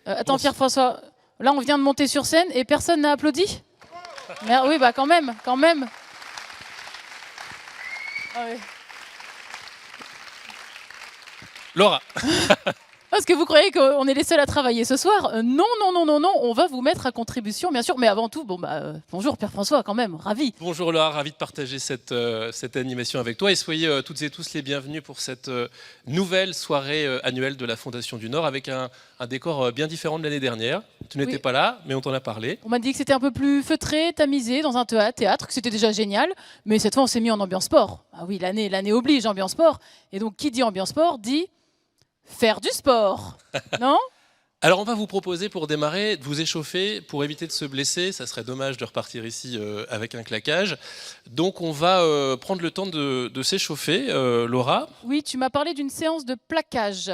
Attends, Pierre-François, là on vient de monter sur scène et personne n'a applaudi. Mais, oui, bah quand même. Ah oui. Laura. Est-ce que vous croyez qu'on est les seuls à travailler ce soir? Non, on va vous mettre à contribution, bien sûr. Mais avant tout, bonjour Pierre-François, quand même, ravi. Bonjour Laura, ravi de partager cette animation avec toi. Et soyez toutes et tous les bienvenus pour cette nouvelle soirée annuelle de la Fondation du Nord avec un décor bien différent de l'année dernière. Tu n'étais pas là, mais on t'en a parlé. On m'a dit que c'était un peu plus feutré, tamisé, dans un théâtre, que c'était déjà génial. Mais cette fois, on s'est mis en ambiance sport. Ah oui, l'année oblige, ambiance sport. Et donc, qui dit ambiance sport dit... faire du sport, non? Alors on va vous proposer pour démarrer de vous échauffer pour éviter de se blesser. Ça serait dommage de repartir ici avec un claquage. Donc on va prendre le temps de s'échauffer. Laura? Oui, tu m'as parlé d'une séance de plaquage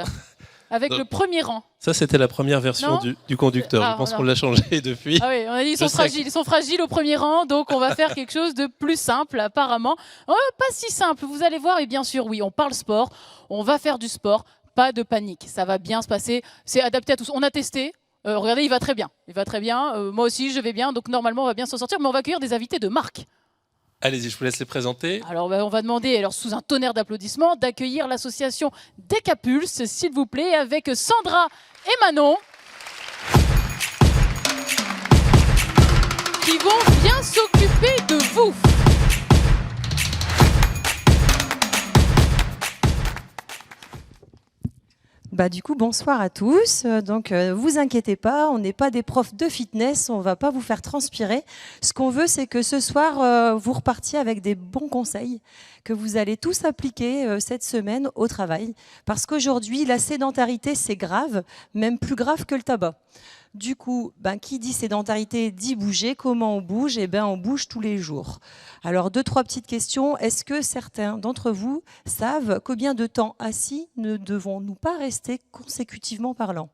avec le premier rang. Ça c'était la première version du conducteur. Je pense qu'on l'a changé depuis. Ah oui, on a dit ils sont fragiles au premier rang, donc on va faire quelque chose de plus simple apparemment. Oh, pas si simple, vous allez voir. Et bien sûr, oui, on parle sport, on va faire du sport. Pas de panique, ça va bien se passer. C'est adapté à tous. On a testé. Regardez, il va très bien. Moi aussi, je vais bien. Donc normalement, on va bien s'en sortir. Mais on va accueillir des invités de marque. Allez-y, je vous laisse les présenter. Alors, on va demander, sous un tonnerre d'applaudissements, d'accueillir l'association Decapulse, s'il vous plaît, avec Sandra et Manon, qui vont bien s'occuper de vous. Du coup, bonsoir à tous. Donc, vous inquiétez pas, on n'est pas des profs de fitness, on va pas vous faire transpirer. Ce qu'on veut, c'est que ce soir, vous repartiez avec des bons conseils que vous allez tous appliquer cette semaine au travail. Parce qu'aujourd'hui, la sédentarité, c'est grave, même plus grave que le tabac. Du coup, qui dit sédentarité dit bouger. Comment on bouge? On bouge tous les jours. Alors, 2-3 petites questions. Est-ce que certains d'entre vous savent combien de temps assis ne devons-nous pas rester consécutivement parlant?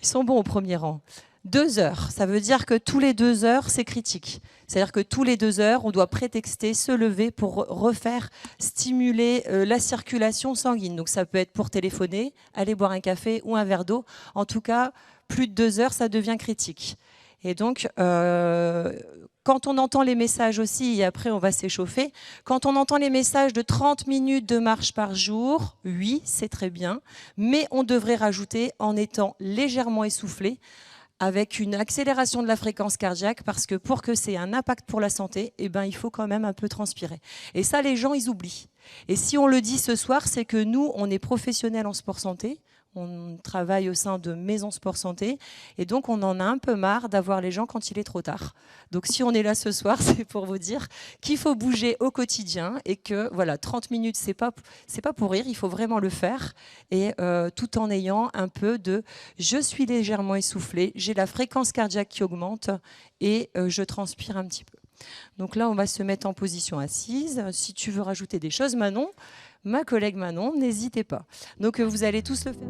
Ils sont bons au premier rang. 2 heures, ça veut dire que tous les 2 heures, c'est critique. C'est-à-dire que tous les 2 heures, on doit prétexter, se lever pour refaire stimuler la circulation sanguine. Donc ça peut être pour téléphoner, aller boire un café ou un verre d'eau. En tout cas, plus de 2 heures, ça devient critique. Et donc, quand on entend les messages aussi, et après on va s'échauffer, quand on entend les messages de 30 minutes de marche par jour, oui, c'est très bien, mais on devrait rajouter en étant légèrement essoufflé, avec une accélération de la fréquence cardiaque, parce que pour que c'est un impact pour la santé, il faut quand même un peu transpirer. Et ça, les gens, ils oublient. Et si on le dit ce soir, c'est que nous, on est professionnels en sport santé, on travaille au sein de Maison Sport Santé, et donc on en a un peu marre d'avoir les gens quand il est trop tard. Donc si on est là ce soir, c'est pour vous dire qu'il faut bouger au quotidien, et que voilà, 30 minutes, c'est pas pour rire, il faut vraiment le faire, et tout en ayant un peu de « je suis légèrement essoufflé, j'ai la fréquence cardiaque qui augmente, et je transpire un petit peu ». Donc là, on va se mettre en position assise. Si tu veux rajouter des choses, Manon, ma collègue Manon, n'hésitez pas. Donc vous allez tous le faire.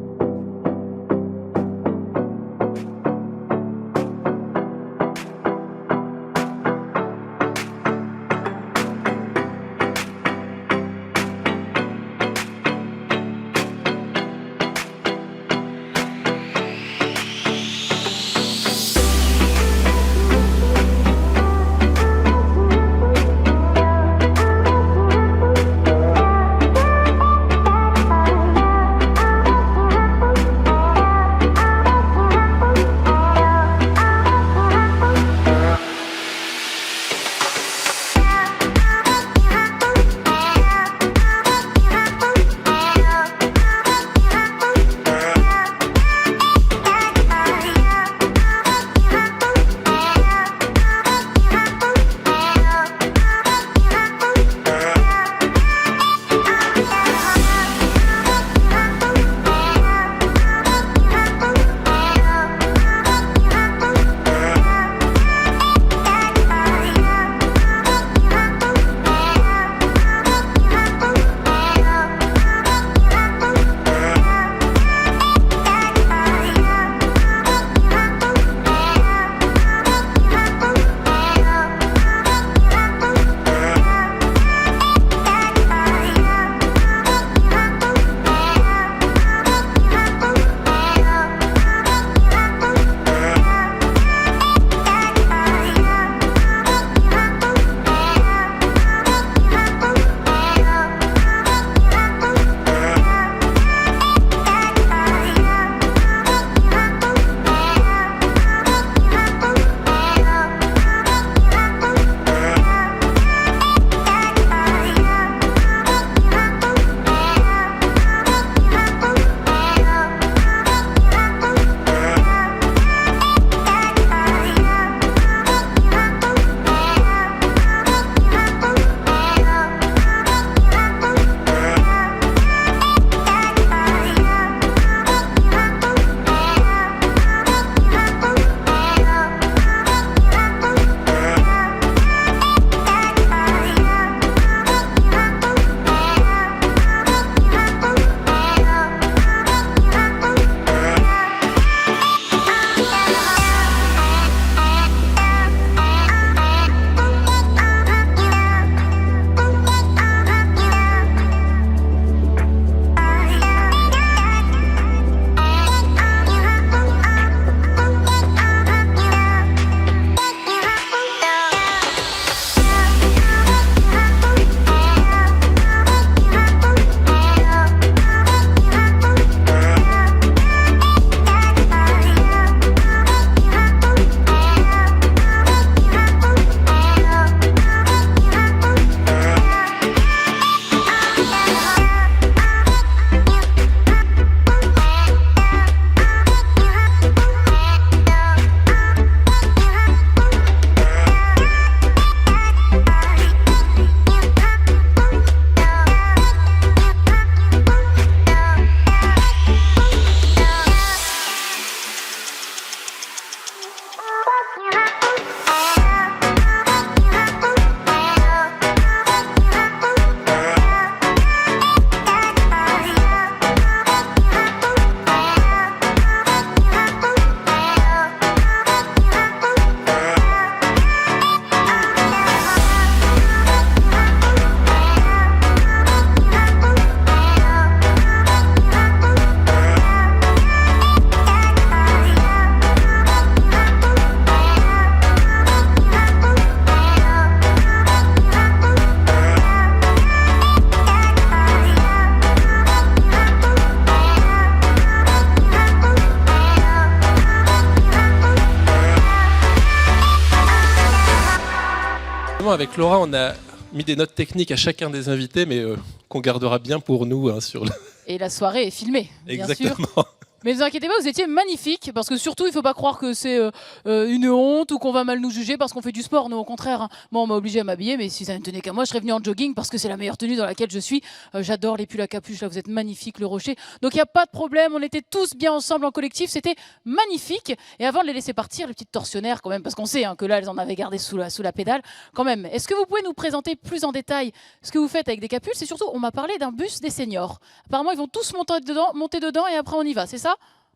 effectivement, avec Laura, on a mis des notes techniques à chacun des invités, mais qu'on gardera bien pour nous. Hein, sur le... Et la soirée est filmée, bien sûr. Exactement. Mais ne vous inquiétez pas, vous étiez magnifique, parce que surtout, il ne faut pas croire que c'est une honte ou qu'on va mal nous juger parce qu'on fait du sport. Nous, au contraire, hein. Moi, on m'a obligé à m'habiller, mais si ça ne tenait qu'à moi, je serais venue en jogging parce que c'est la meilleure tenue dans laquelle je suis. J'adore les pulls à capuche, là, vous êtes magnifique, le rocher. Donc, il n'y a pas de problème, on était tous bien ensemble en collectif, c'était magnifique. Et avant de les laisser partir, les petites tortionnaires, quand même, parce qu'on sait hein, que là, elles en avaient gardé sous la pédale, quand même. Est-ce que vous pouvez nous présenter plus en détail ce que vous faites avec des capuches? Et surtout, on m'a parlé d'un bus des seniors. Apparemment, ils vont tous monter dedans et après, on y va, c'est ça?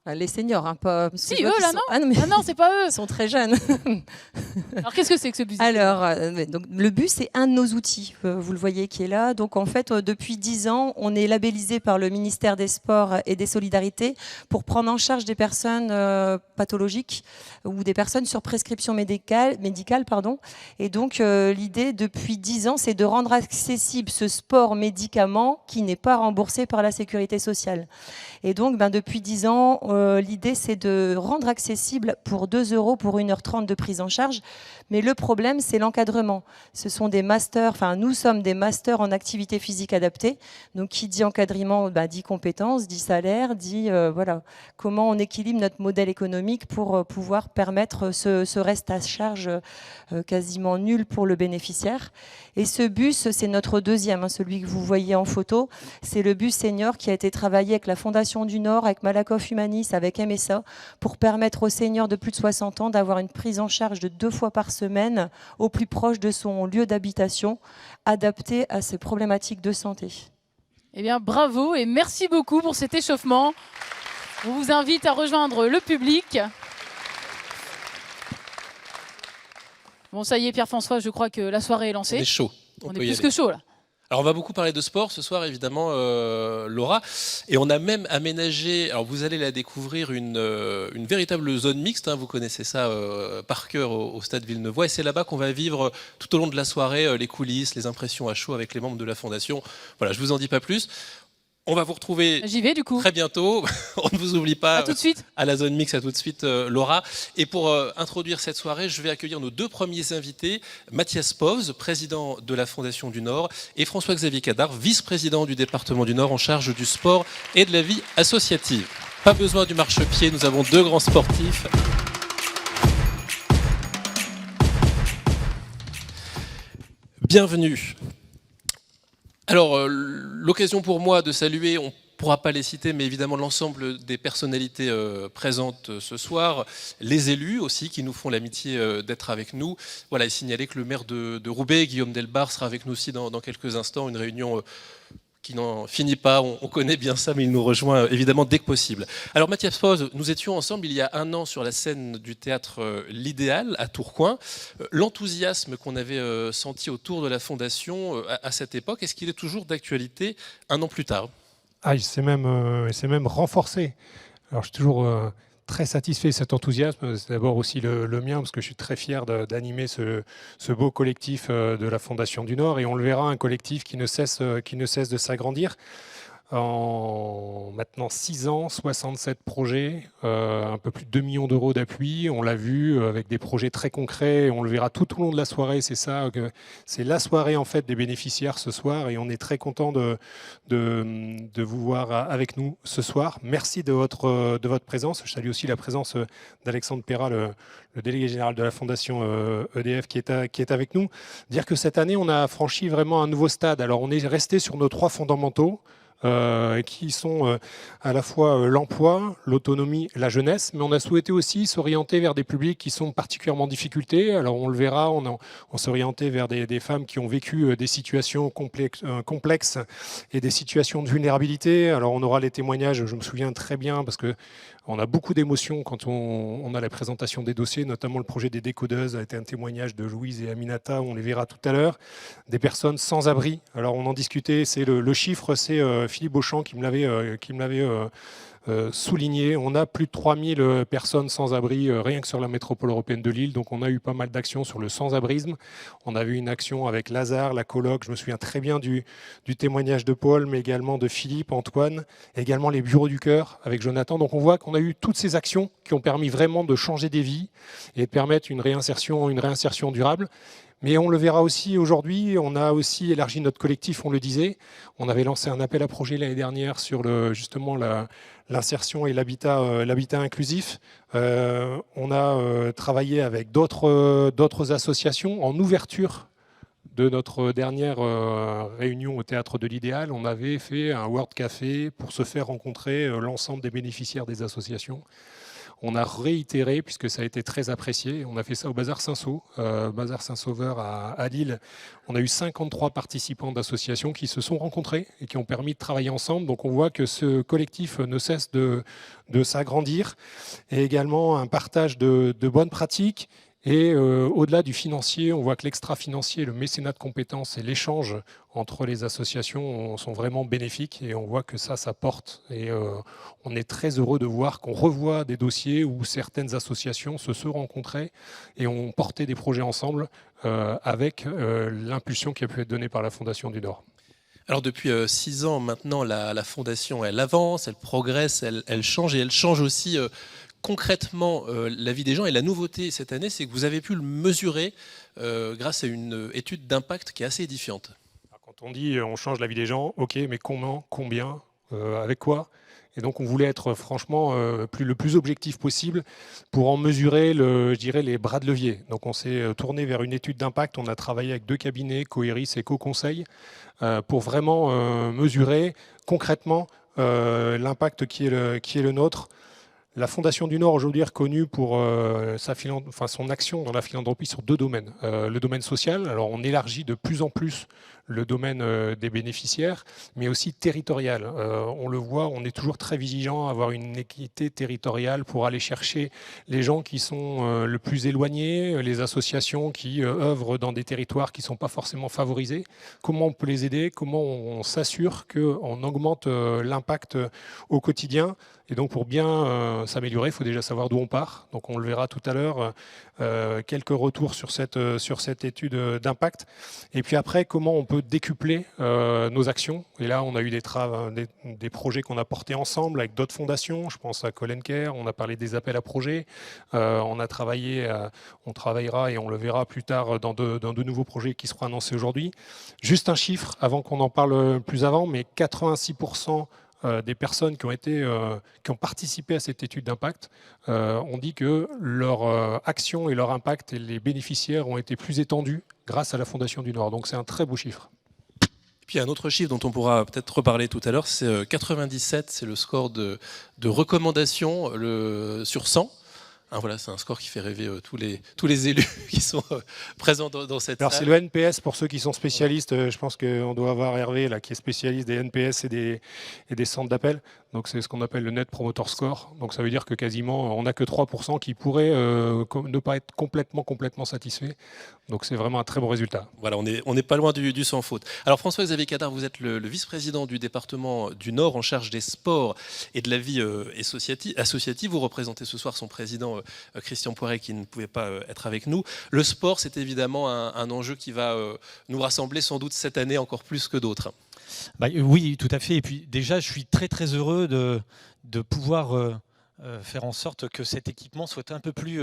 Les seniors, hein, pas. Si, eux, là, non. Ah non, mais... Ah non, c'est pas eux. Ils sont très jeunes. Alors, qu'est-ce que c'est que ce bus? Alors, donc, le bus, c'est un de nos outils. Vous le voyez qui est là. Donc, en fait, depuis 10 ans, on est labellisé par le ministère des Sports et des Solidarités pour prendre en charge des personnes pathologiques ou des personnes sur prescription médicale. Pardon. Et donc, l'idée, depuis 10 ans, c'est de rendre accessible ce sport médicament qui n'est pas remboursé par la Sécurité sociale. Et donc, depuis 10 ans, l'idée, c'est de rendre accessible pour 2 € pour 1h30 de prise en charge. Mais le problème, c'est l'encadrement. Ce sont des masters, enfin, nous sommes des masters en activité physique adaptée. Donc, qui dit encadrement, dit compétences, dit salaire, dit voilà, comment on équilibre notre modèle économique pour pouvoir permettre ce reste à charge quasiment nul pour le bénéficiaire. Et ce bus, c'est notre deuxième, celui que vous voyez en photo. C'est le bus senior qui a été travaillé avec la Fondation du Nord, avec Malakoff Humanis, avec MSA, pour permettre aux seniors de plus de 60 ans d'avoir une prise en charge de 2 fois par semaine au plus proche de son lieu d'habitation, adapté à ses problématiques de santé. Eh bien, bravo et merci beaucoup pour cet échauffement. On vous invite à rejoindre le public. Bon, ça y est, Pierre-François, je crois que la soirée est lancée. On est chaud. On est plus que chaud, là. Alors on va beaucoup parler de sport ce soir évidemment Laura, et on a même aménagé, alors vous allez la découvrir, une véritable zone mixte, hein, vous connaissez ça par cœur au Stade Villeneuvois, et c'est là-bas qu'on va vivre tout au long de la soirée les coulisses, les impressions à chaud avec les membres de la Fondation. Voilà, je vous en dis pas plus. On va vous retrouver J'y vais, du coup. Très bientôt. On ne vous oublie pas. À tout de suite. À la zone mix, à tout de suite, Laura. Et pour introduire cette soirée, je vais accueillir nos 2 premiers invités, Mathias Povz, président de la Fondation du Nord, et François-Xavier Cadar, vice-président du département du Nord en charge du sport et de la vie associative. Pas besoin du marchepied, nous avons 2 grands sportifs. Bienvenue. Alors, l'occasion pour moi de saluer, on ne pourra pas les citer, mais évidemment l'ensemble des personnalités présentes ce soir, les élus aussi qui nous font l'amitié d'être avec nous. Voilà, et signaler que le maire de Roubaix, Guillaume Delbar, sera avec nous aussi dans quelques instants, une réunion qui n'en finit pas, on connaît bien ça, mais il nous rejoint évidemment dès que possible. Alors Mathias Povz, nous étions ensemble il y a 1 an sur la scène du théâtre L'Idéal à Tourcoing. L'enthousiasme qu'on avait senti autour de la Fondation à cette époque, est-ce qu'il est toujours d'actualité 1 an plus tard? Il s'est même renforcé. Alors je suis toujours très satisfait de cet enthousiasme. C'est d'abord aussi le mien, parce que je suis très fier d'animer ce beau collectif de la Fondation du Nord. Et on le verra, un collectif qui ne cesse de s'agrandir. En maintenant 6 ans, 67 projets, un peu plus de 2 millions d'euros d'appui. On l'a vu avec des projets très concrets. On le verra tout au long de la soirée. C'est ça, c'est la soirée en fait des bénéficiaires ce soir. Et on est très content de vous voir avec nous ce soir. Merci de votre présence. Je salue aussi la présence d'Alexandre Perra, le délégué général de la Fondation EDF qui est avec nous. Dire que cette année, on a franchi vraiment un nouveau stade. Alors on est resté sur nos 3 fondamentaux. Qui sont à la fois l'emploi, l'autonomie, la jeunesse, mais on a souhaité aussi s'orienter vers des publics qui sont particulièrement en difficulté. Alors on le verra, on s'est orienté vers des femmes qui ont vécu des situations complexes et des situations de vulnérabilité. Alors on aura les témoignages, je me souviens très bien, parce que on a beaucoup d'émotions quand on a la présentation des dossiers, notamment le projet des décodeuses a été un témoignage de Louise et Aminata, on les verra tout à l'heure. Des personnes sans abri. Alors on en discutait, c'est le chiffre, c'est Philippe Beauchamp qui me l'avait souligné. On a plus de 3000 personnes sans abri rien que sur la métropole européenne de Lille. Donc on a eu pas mal d'actions sur le sans-abrisme. On a eu une action avec Lazare, la coloc. Je me souviens très bien du témoignage de Paul, mais également de Philippe, Antoine, également les bureaux du cœur avec Jonathan. Donc on voit qu'on a eu toutes ces actions qui ont permis vraiment de changer des vies et de permettre une réinsertion durable. Mais on le verra aussi aujourd'hui, on a aussi élargi notre collectif, on le disait. On avait lancé un appel à projet l'année dernière sur justement l'insertion et l'habitat inclusif. On a travaillé avec d'autres associations en ouverture de notre dernière réunion au Théâtre de l'Idéal. On avait fait un World Café pour se faire rencontrer l'ensemble des bénéficiaires des associations. On a réitéré, puisque ça a été très apprécié, on a fait ça au Bazar Bazar Saint-Sauveur à Lille. On a eu 53 participants d'associations qui se sont rencontrés et qui ont permis de travailler ensemble. Donc on voit que ce collectif ne cesse de s'agrandir. Et également un partage de bonnes pratiques. Et au-delà du financier, on voit que l'extra-financier, le mécénat de compétences et l'échange entre les associations sont vraiment bénéfiques et on voit que ça porte. Et on est très heureux de voir qu'on revoit des dossiers où certaines associations se sont rencontrées et ont porté des projets ensemble avec l'impulsion qui a pu être donnée par la Fondation du Nord. Alors depuis 6 ans maintenant, la Fondation, elle avance, elle progresse, elle change et elle change aussi concrètement la vie des gens. Et la nouveauté cette année, c'est que vous avez pu le mesurer grâce à une étude d'impact qui est assez édifiante. Alors, quand on dit on change la vie des gens, ok, mais comment, combien, avec quoi? Et donc on voulait être franchement le plus objectif possible pour en mesurer je dirais, les bras de levier. Donc on s'est tourné vers une étude d'impact. On a travaillé avec 2 cabinets, Coeris et Co-Conseil, pour vraiment mesurer concrètement l'impact qui est le nôtre. La Fondation du Nord aujourd'hui est reconnue pour son action dans la philanthropie sur 2 domaines. Le domaine social, alors on élargit de plus en plus le domaine des bénéficiaires, mais aussi territorial. On le voit, on est toujours très vigilant à avoir une équité territoriale pour aller chercher les gens qui sont le plus éloignés, les associations qui œuvrent dans des territoires qui ne sont pas forcément favorisés. Comment on peut les aider? Comment on s'assure qu'on augmente l'impact au quotidien? Et donc pour bien s'améliorer, il faut déjà savoir d'où on part. Donc on le verra tout à l'heure, quelques retours sur cette étude d'impact. Et puis après, comment on peut décupler nos actions. Et là, on a eu des projets qu'on a portés ensemble avec d'autres fondations. Je pense à Colencare, on a parlé des appels à projets. On travaillera et on le verra plus tard dans de nouveaux projets qui seront annoncés aujourd'hui. Juste un chiffre, avant qu'on en parle plus avant, mais 86% des personnes qui ont participé à cette étude d'impact ont dit que leur action et leur impact et les bénéficiaires ont été plus étendus grâce à la Fondation du Nord. Donc c'est un très beau chiffre. Et puis un autre chiffre dont on pourra peut-être reparler tout à l'heure, c'est 97, c'est le score de recommandation sur 100. Voilà, c'est un score qui fait rêver tous les élus qui sont présents dans cette salle. Alors c'est le NPS pour ceux qui sont spécialistes. Je pense qu'on doit avoir Hervé là, qui est spécialiste des NPS et des centres d'appel. Donc c'est ce qu'on appelle le Net Promoter Score. Donc ça veut dire que quasiment on n'a que 3% qui pourraient ne pas être complètement satisfaits. Donc c'est vraiment un très bon résultat. Voilà, on n'est pas loin du sans faute. Alors François-Xavier Cadar, vous êtes le vice-président du département du Nord en charge des sports et de la vie associative. Vous représentez ce soir son président Christian Poiret qui ne pouvait pas être avec nous. Le sport, c'est évidemment un enjeu qui va nous rassembler sans doute cette année encore plus que d'autres. Oui, tout à fait. Et puis déjà, je suis très très heureux de pouvoir faire en sorte que cet équipement soit un peu plus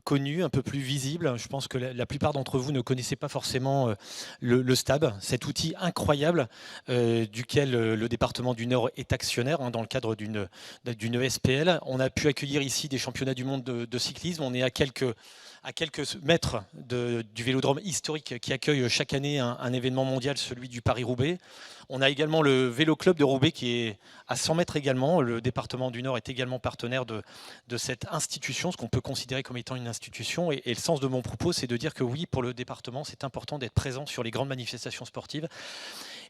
connu, un peu plus visible. Je pense que la plupart d'entre vous ne connaissaient pas forcément le STAB, cet outil incroyable duquel le département du Nord est actionnaire dans le cadre d'une SPL. On a pu accueillir ici des championnats du monde de cyclisme. On est à quelques mètres du vélodrome historique qui accueille chaque année un événement mondial, celui du Paris-Roubaix. On a également le vélo club de Roubaix qui est à 100 mètres également. Le département du Nord est également partenaire de cette institution, ce qu'on peut considérer comme étant une institution. Et le sens de mon propos, c'est de dire que oui, pour le département, c'est important d'être présent sur les grandes manifestations sportives.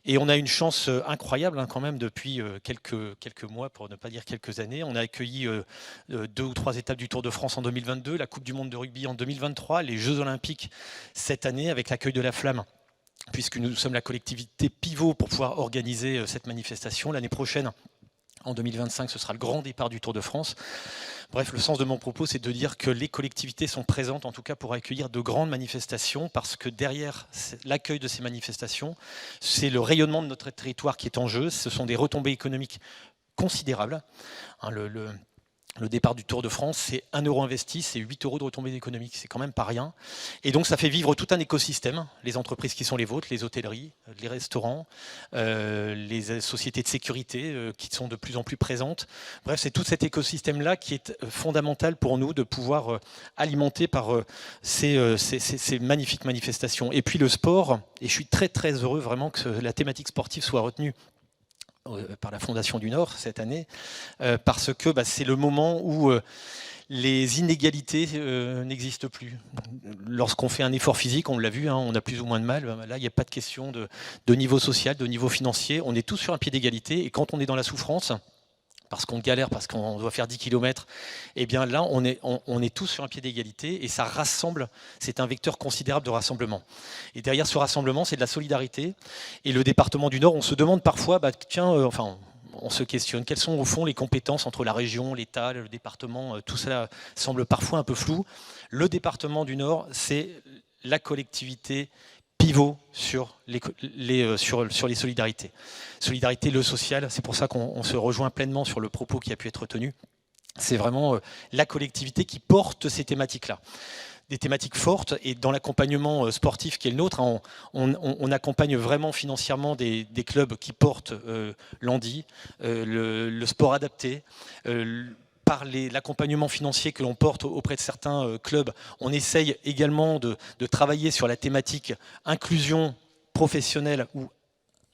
Et on a une chance incroyable quand même depuis quelques mois, pour ne pas dire quelques années. On a accueilli 2 ou 3 étapes du Tour de France en 2022, la Coupe du Monde de rugby en 2023, les Jeux Olympiques cette année avec l'accueil de la Flamme, puisque nous sommes la collectivité pivot pour pouvoir organiser cette manifestation. L'année prochaine, en 2025, ce sera le grand départ du Tour de France. Bref, le sens de mon propos, c'est de dire que les collectivités sont présentes, en tout cas pour accueillir de grandes manifestations, parce que derrière l'accueil de ces manifestations, c'est le rayonnement de notre territoire qui est en jeu. Ce sont des retombées économiques considérables. Le départ du Tour de France, c'est 1 euro investi, c'est 8 euros de retombées économiques, c'est quand même pas rien. Et donc ça fait vivre tout un écosystème, les entreprises qui sont les vôtres, les hôtelleries, les restaurants, les sociétés de sécurité qui sont de plus en plus présentes. Bref, c'est tout cet écosystème-là qui est fondamental pour nous de pouvoir alimenter par ces magnifiques manifestations. Et puis le sport, et je suis très très heureux vraiment que la thématique sportive soit retenue par la Fondation du Nord cette année, parce que c'est le moment où les inégalités n'existent plus. Lorsqu'on fait un effort physique, on l'a vu, on a plus ou moins de mal. Là, il n'y a pas de question de niveau social, de niveau financier. On est tous sur un pied d'égalité. Et quand on est dans la souffrance, parce qu'on galère, parce qu'on doit faire 10 km, eh bien là, on est tous sur un pied d'égalité et ça rassemble, c'est un vecteur considérable de rassemblement. Et derrière ce rassemblement, c'est de la solidarité. Et le département du Nord, on se demande parfois, on se questionne, quelles sont au fond les compétences entre la région, l'État, le département, tout cela semble parfois un peu flou. Le département du Nord, c'est la collectivité pivot sur les solidarités. Solidarité, le social, c'est pour ça qu'on se rejoint pleinement sur le propos qui a pu être tenu. C'est vraiment la collectivité qui porte ces thématiques-là. Des thématiques fortes, et dans l'accompagnement sportif qui est le nôtre, on accompagne vraiment financièrement des clubs qui portent l'handi, le sport adapté, par l'accompagnement financier que l'on porte auprès de certains clubs, on essaye également de travailler sur la thématique inclusion professionnelle ou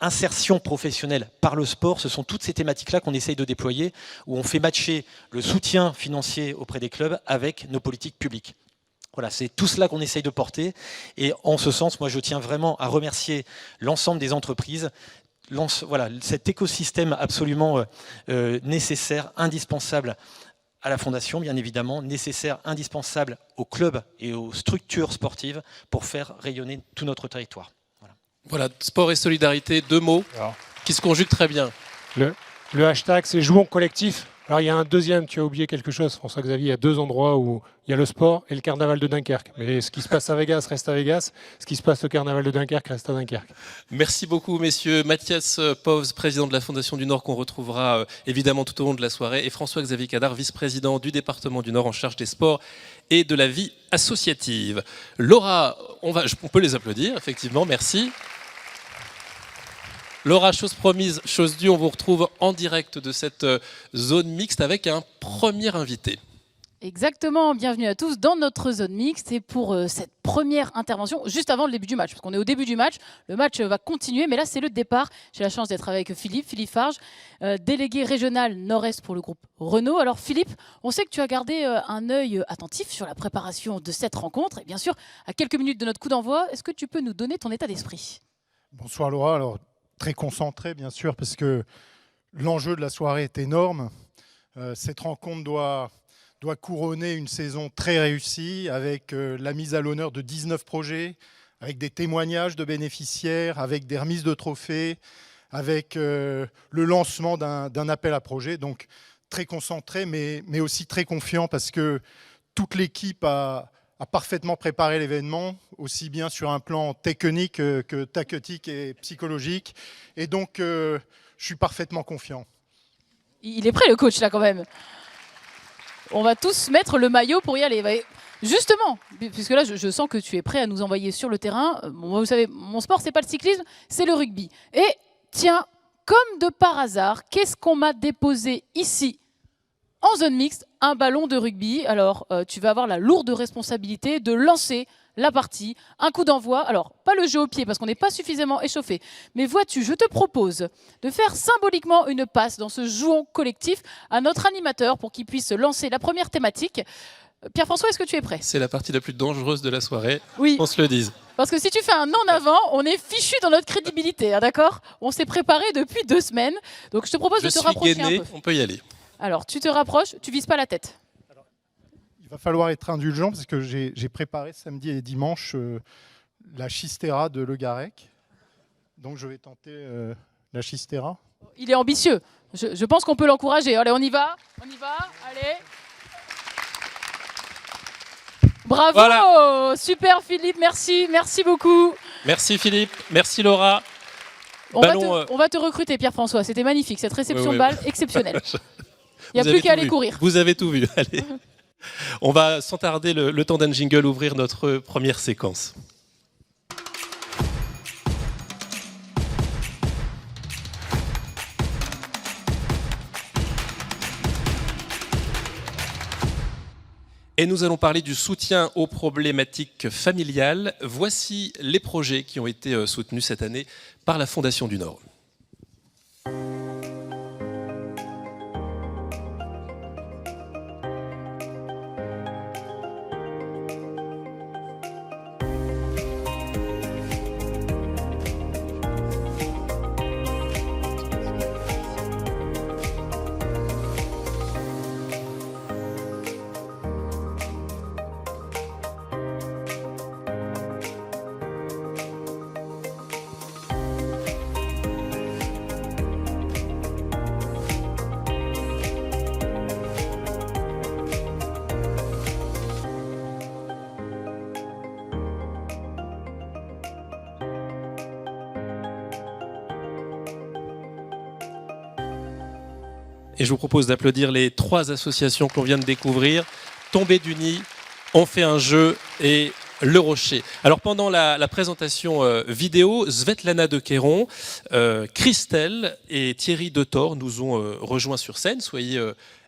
insertion professionnelle par le sport. Ce sont toutes ces thématiques-là qu'on essaye de déployer, où on fait matcher le soutien financier auprès des clubs avec nos politiques publiques. Voilà, c'est tout cela qu'on essaye de porter. Et en ce sens, moi, je tiens vraiment à remercier l'ensemble des entreprises. Voilà, cet écosystème absolument nécessaire, indispensable à la Fondation, bien évidemment, nécessaire, indispensable aux clubs et aux structures sportives pour faire rayonner tout notre territoire. Voilà, sport et solidarité, 2 mots qui se conjuguent très bien. Le hashtag, c'est jouons collectif. Alors il y a un deuxième, tu as oublié quelque chose, François-Xavier, il y a 2 endroits où il y a le sport et le carnaval de Dunkerque. Mais ce qui se passe à Vegas reste à Vegas, ce qui se passe au carnaval de Dunkerque reste à Dunkerque. Merci beaucoup messieurs. Mathias Povs, président de la Fondation du Nord, qu'on retrouvera évidemment tout au long de la soirée, et François-Xavier Cadar, vice-président du département du Nord en charge des sports et de la vie associative. Laura, on peut les applaudir, effectivement, merci. Laura, chose promise, chose due, on vous retrouve en direct de cette zone mixte avec un premier invité. Exactement, bienvenue à tous dans notre zone mixte et pour cette première intervention, juste avant le début du match, parce qu'on est au début du match, le match va continuer, mais là c'est le départ. J'ai la chance d'être avec Philippe Farge, délégué régional Nord-Est pour le groupe Renault. Alors Philippe, on sait que tu as gardé un œil attentif sur la préparation de cette rencontre, et bien sûr, à quelques minutes de notre coup d'envoi, est-ce que tu peux nous donner ton état d'esprit ? Bonsoir Laura, alors très concentré bien sûr, parce que l'enjeu de la soirée est énorme. Cette rencontre doit couronner une saison très réussie avec la mise à l'honneur de 19 projets, avec des témoignages de bénéficiaires, avec des remises de trophées, avec le lancement d'un appel à projets. Donc très concentré, mais aussi très confiant parce que toute l'équipe a parfaitement préparé l'événement, aussi bien sur un plan technique que tactique et psychologique. Et donc, je suis parfaitement confiant. Il est prêt le coach là quand même. On va tous mettre le maillot pour y aller. Justement, puisque là je sens que tu es prêt à nous envoyer sur le terrain. Moi, vous savez, mon sport c'est pas le cyclisme, c'est le rugby. Et tiens, comme de par hasard, qu'est-ce qu'on m'a déposé ici en zone mixte? Un ballon de rugby. Alors tu vas avoir la lourde responsabilité de lancer la partie, un coup d'envoi. Alors, pas le jeu au pied parce qu'on n'est pas suffisamment échauffé. Mais vois-tu, je te propose de faire symboliquement une passe dans ce jouon collectif à notre animateur pour qu'il puisse lancer la première thématique. Pierre-François, est-ce que tu es prêt? C'est la partie la plus dangereuse de la soirée, oui. On se le dise. Parce que si tu fais un en avant, on est fichu dans notre crédibilité, hein, d'accord? On s'est préparé depuis 2 semaines. Donc je te propose de te rapprocher gainé, un peu. On peut y aller. Alors, tu te rapproches, tu vises pas la tête. Il va falloir être indulgent parce que j'ai préparé samedi et dimanche la Chistera de Le Garec. Donc je vais tenter la Chistera. Il est ambitieux. Je pense qu'on peut l'encourager. Allez, on y va. Allez. Bravo, voilà. Super Philippe, merci beaucoup. Merci Philippe, merci Laura. On va te recruter Pierre-François, c'était magnifique, cette réception de balle exceptionnelle. Il n'y a Vous plus avez qu'à tout aller vu. courir. Vous avez tout vu, allez. On va, sans tarder, le temps d'un jingle, ouvrir notre première séquence. Et nous allons parler du soutien aux problématiques familiales. Voici les projets qui ont été soutenus cette année par la Fondation du Nord. Et je vous propose d'applaudir les 3 associations qu'on vient de découvrir. Tombés du Nid, On fait un jeu et Le Rocher. Alors pendant la présentation vidéo, Svetlana de Queyron, Christelle et Thierry Detor nous ont rejoints sur scène. Soyez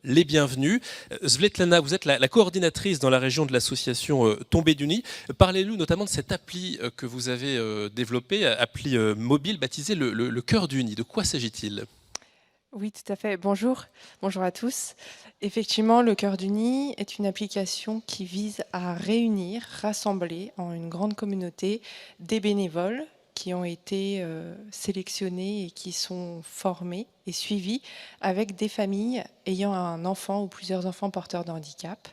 les bienvenus. Svetlana, vous êtes la coordinatrice dans la région de l'association Tombés du Nid. Parlez-nous notamment de cette appli que vous avez développée, appli mobile baptisée le Cœur du Nid. De quoi s'agit-il ? Oui, tout à fait. Bonjour à tous. Effectivement, le Cœur du Nid est une application qui vise à réunir, rassembler en une grande communauté des bénévoles qui ont été sélectionnés et qui sont formés et suivis avec des familles ayant un enfant ou plusieurs enfants porteurs de handicap.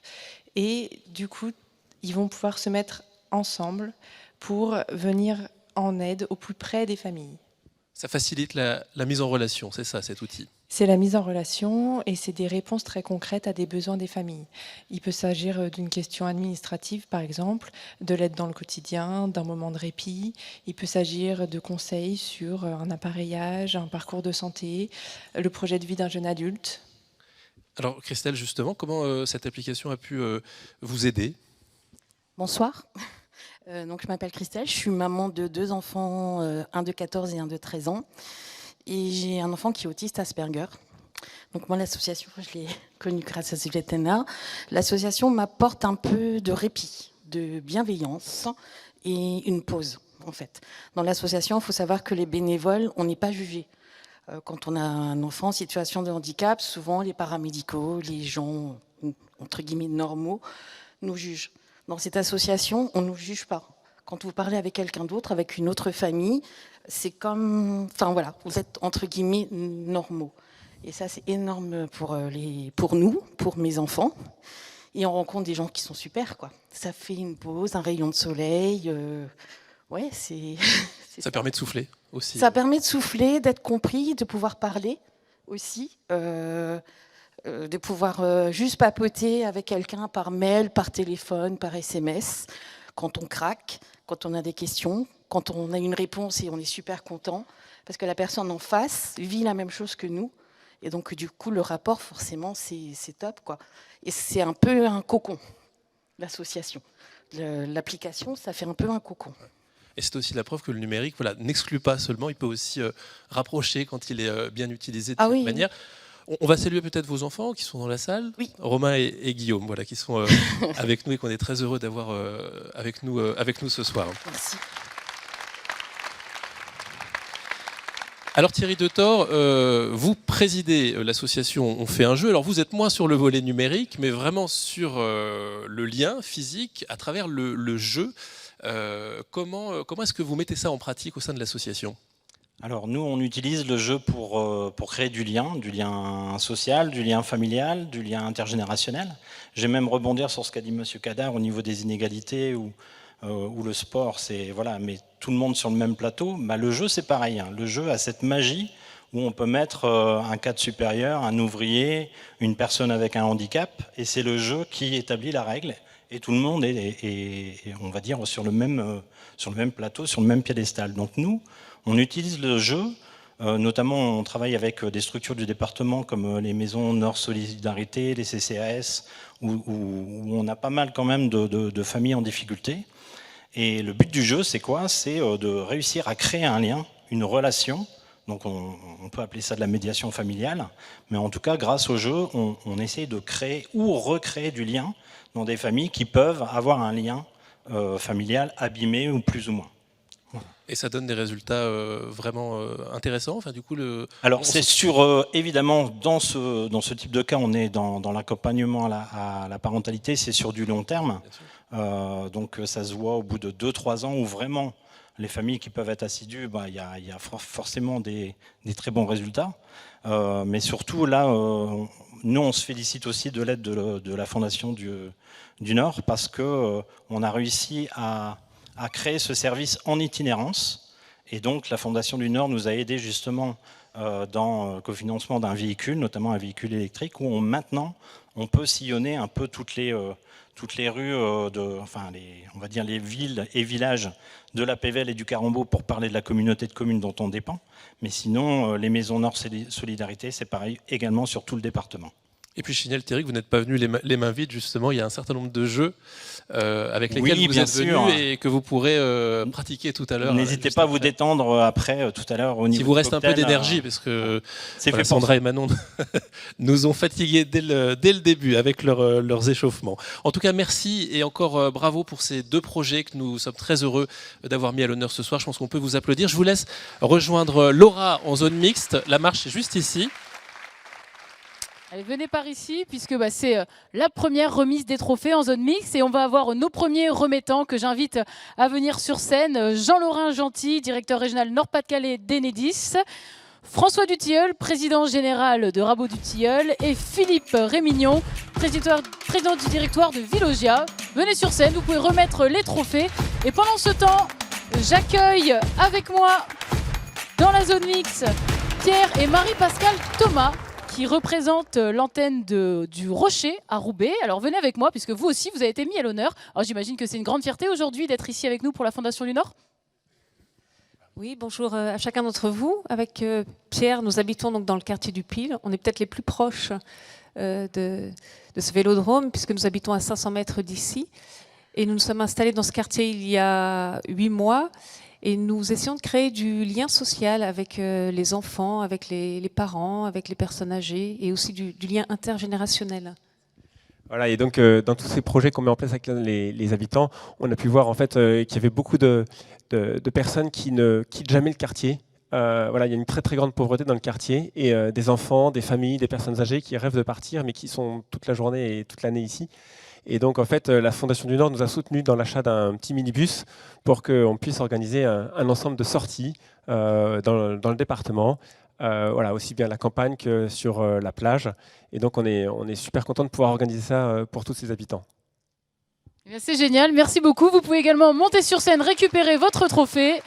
Et du coup, ils vont pouvoir se mettre ensemble pour venir en aide au plus près des familles. Ça facilite la mise en relation, c'est ça, cet outil ? C'est la mise en relation et c'est des réponses très concrètes à des besoins des familles. Il peut s'agir d'une question administrative, par exemple, de l'aide dans le quotidien, d'un moment de répit. Il peut s'agir de conseils sur un appareillage, un parcours de santé, le projet de vie d'un jeune adulte. Alors Christelle, justement, comment cette application a pu vous aider ? Bonsoir. Donc, je m'appelle Christelle, je suis maman de 2 enfants, un de 14 et un de 13 ans. Et j'ai un enfant qui est autiste Asperger. Donc moi, l'association, je l'ai connue grâce à Svetlana. L'association m'apporte un peu de répit, de bienveillance et une pause, en fait. Dans l'association, il faut savoir que les bénévoles, on n'est pas jugés. Quand on a un enfant en situation de handicap, souvent les paramédicaux, les gens, entre guillemets, normaux, nous jugent. Dans cette association, on ne nous juge pas. Quand vous parlez avec quelqu'un d'autre, avec une autre famille, c'est comme... Enfin voilà, vous êtes entre guillemets normaux. Et ça, c'est énorme pour nous, pour mes enfants. Et on rencontre des gens qui sont super, quoi. Ça fait une pause, un rayon de soleil. Ouais, c'est ça permet de souffler aussi. Ça permet de souffler, d'être compris, de pouvoir parler aussi. De pouvoir juste papoter avec quelqu'un par mail, par téléphone, par SMS, quand on craque, quand on a des questions, quand on a une réponse et on est super content, parce que la personne en face vit la même chose que nous, et donc du coup le rapport forcément c'est top, quoi. Et c'est un peu un cocon, l'association. L'application, ça fait un peu un cocon. Et c'est aussi la preuve que le numérique n'exclut pas seulement, il peut aussi rapprocher quand il est bien utilisé de cette manière. On va saluer peut-être vos enfants qui sont dans la salle, oui. Romain et Guillaume, qui sont avec nous et qu'on est très heureux d'avoir avec nous ce soir. Merci. Alors Thierry Detor, vous présidez l'association On fait un jeu. Alors vous êtes moins sur le volet numérique, mais vraiment sur le lien physique à travers le jeu. Comment est-ce que vous mettez ça en pratique au sein de l'association ? Alors nous, on utilise le jeu pour créer du lien social, du lien familial, du lien intergénérationnel. J'ai même rebondir sur ce qu'a dit Monsieur Cadar au niveau des inégalités où le sport, c'est mais tout le monde sur le même plateau. Le jeu, c'est pareil. Le jeu a cette magie où on peut mettre un cadre supérieur, un ouvrier, une personne avec un handicap, et c'est le jeu qui établit la règle. Et tout le monde est on va dire, sur le même plateau, sur le même piédestal. Donc nous, on utilise le jeu Notamment, on travaille avec des structures du département comme les maisons Nord Solidarité, les CCAS, où on a pas mal quand même de familles en difficulté. Et le but du jeu, c'est quoi? C'est de réussir à créer un lien, une relation. Donc on peut appeler ça de la médiation familiale. Mais en tout cas, grâce au jeu, on essaie de créer ou recréer du lien dans des familles qui peuvent avoir un lien familial abîmé ou plus ou moins. Et ça donne des résultats vraiment intéressants. Enfin, du coup, alors c'est sur évidemment dans ce type de cas, on est dans l'accompagnement à la parentalité, c'est sur du long terme. Donc ça se voit au bout de 2-3 ans où vraiment les familles qui peuvent être assidues, il y a forcément des très bons résultats. Mais surtout là, nous on se félicite aussi de l'aide de la Fondation du Nord parce que on a réussi à créer ce service en itinérance. Et donc la Fondation du Nord nous a aidé justement dans le cofinancement d'un véhicule, notamment un véhicule électrique, où maintenant on peut sillonner un peu toutes les rues, on va dire les villes et villages de la Pévèle et du Carambeau pour parler de la communauté de communes dont on dépend. Mais sinon, les maisons Nord Solidarité, c'est pareil également sur tout le département. Et puis Chinel, Thierry, vous n'êtes pas venu les mains vides, justement. Il y a un certain nombre de jeux avec lesquels vous êtes venus et que vous pourrez pratiquer tout à l'heure. N'hésitez pas à vous détendre après, tout à l'heure, au niveau. Si vous reste un peu d'énergie, parce que Sandra et Manon nous ont fatigués dès le début avec leurs échauffements. En tout cas, merci et encore bravo pour ces 2 projets que nous sommes très heureux d'avoir mis à l'honneur ce soir. Je pense qu'on peut vous applaudir. Je vous laisse rejoindre Laura en zone mixte. La marche est juste ici. Allez, venez par ici, puisque c'est la première remise des trophées en zone mixte. Et on va avoir nos premiers remettants que j'invite à venir sur scène. Jean-Laurent Gentil, directeur régional Nord-Pas-de-Calais d'Enedis. François Dutilleul, président général de Rabot Dutilleul. Et Philippe Rémignon, président du directoire de Villogia. Venez sur scène, vous pouvez remettre les trophées. Et pendant ce temps, j'accueille avec moi, dans la zone mixte, Pierre et Marie-Pascale Thomas, qui représente l'antenne du Rocher à Roubaix. Alors venez avec moi, puisque vous aussi, vous avez été mis à l'honneur. Alors j'imagine que c'est une grande fierté aujourd'hui d'être ici avec nous pour la Fondation du Nord. Oui, bonjour à chacun d'entre vous. Avec Pierre, nous habitons donc dans le quartier du Pile. On est peut-être les plus proches de ce vélodrome, puisque nous habitons à 500 mètres d'ici. Et nous nous sommes installés dans ce quartier il y a 8 mois. Et nous essayons de créer du lien social avec les enfants, avec les parents, avec les personnes âgées et aussi du lien intergénérationnel. Voilà, et donc dans tous ces projets qu'on met en place avec les habitants, on a pu voir en fait qu'il y avait beaucoup de personnes qui ne quittent jamais le quartier. Voilà, il y a une très très grande pauvreté dans le quartier et des enfants, des familles, des personnes âgées qui rêvent de partir mais qui sont toute la journée et toute l'année ici. Et donc, en fait, la Fondation du Nord nous a soutenus dans l'achat d'un petit minibus pour qu'on puisse organiser un ensemble de sorties dans le département, voilà, aussi bien à la campagne que sur la plage. Et donc, on est super content de pouvoir organiser ça pour tous ces habitants. C'est génial, merci beaucoup. Vous pouvez également monter sur scène, récupérer votre trophée.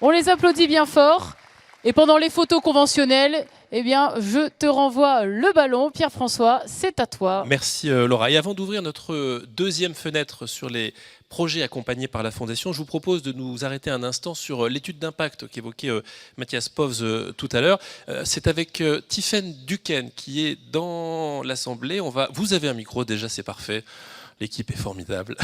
On les applaudit bien fort. Et pendant les photos conventionnelles, eh bien, je te renvoie le ballon. Pierre-François, c'est à toi. Merci Laura. Et avant d'ouvrir notre deuxième fenêtre sur les projets accompagnés par la Fondation, je vous propose de nous arrêter un instant sur l'étude d'impact qu'évoquait Mathias Povs tout à l'heure. C'est avec Tiffaine Duquesne qui est dans l'Assemblée. Vous avez un micro déjà, c'est parfait. L'équipe est formidable,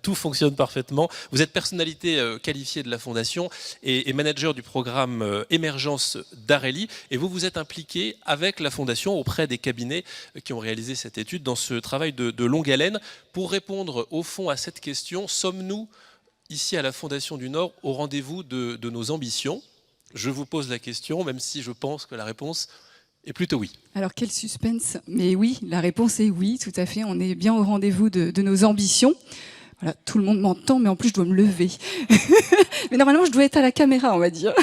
tout fonctionne parfaitement. Vous êtes personnalité qualifiée de la Fondation et manager du programme Émergence d'Areli. Et vous êtes impliqué avec la Fondation auprès des cabinets qui ont réalisé cette étude dans ce travail de longue haleine. Pour répondre au fond à cette question, sommes-nous ici à la Fondation du Nord au rendez-vous de nos ambitions? Je vous pose la question, même si je pense que la réponse est plutôt oui. Alors quel suspense, mais oui, la réponse est oui, tout à fait, on est bien au rendez-vous de nos ambitions. Voilà, tout le monde m'entend, mais en plus je dois me lever. Mais normalement je dois être à la caméra, on va dire.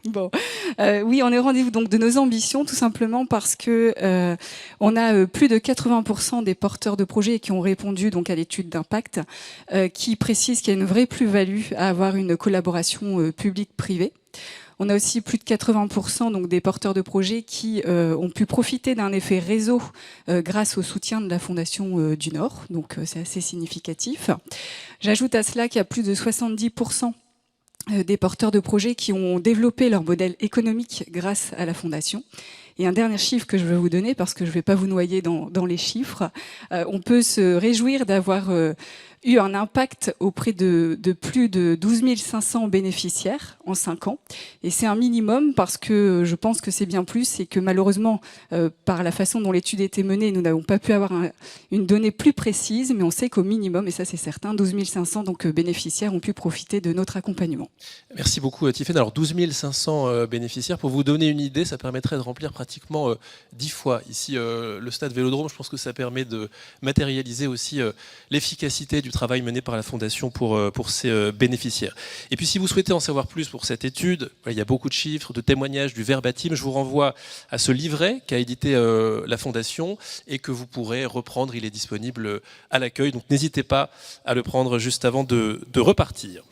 Bon, oui, on est au rendez-vous donc de nos ambitions, tout simplement parce que on a plus de 80% des porteurs de projets qui ont répondu donc à l'étude d'impact, qui précisent qu'il y a une vraie plus-value à avoir une collaboration publique-privée. On a aussi plus de 80% donc des porteurs de projets qui ont pu profiter d'un effet réseau grâce au soutien de la Fondation du Nord. Donc c'est assez significatif. J'ajoute à cela qu'il y a plus de 70% des porteurs de projets qui ont développé leur modèle économique grâce à la Fondation. Et un dernier chiffre que je vais vous donner, parce que je ne vais pas vous noyer dans les chiffres, on peut se réjouir d'avoir eu un impact auprès de plus de 12 500 bénéficiaires en 5 ans. Et c'est un minimum parce que je pense que c'est bien plus et que malheureusement, par la façon dont l'étude était menée, nous n'avons pas pu avoir une donnée plus précise, mais on sait qu'au minimum, et ça c'est certain, 12 500 donc, bénéficiaires ont pu profiter de notre accompagnement. Merci beaucoup Tiffaine. Alors 12 500 bénéficiaires, pour vous donner une idée, ça permettrait de remplir pratiquement 10 fois ici le stade Vélodrome. Je pense que ça permet de matérialiser aussi l'efficacité du travail mené par la Fondation pour ses bénéficiaires. Et puis si vous souhaitez en savoir plus pour cette étude, il y a beaucoup de chiffres, de témoignages, du verbatim. Je vous renvoie à ce livret qu'a édité la Fondation et que vous pourrez reprendre. Il est disponible à l'accueil, donc n'hésitez pas à le prendre juste avant de repartir.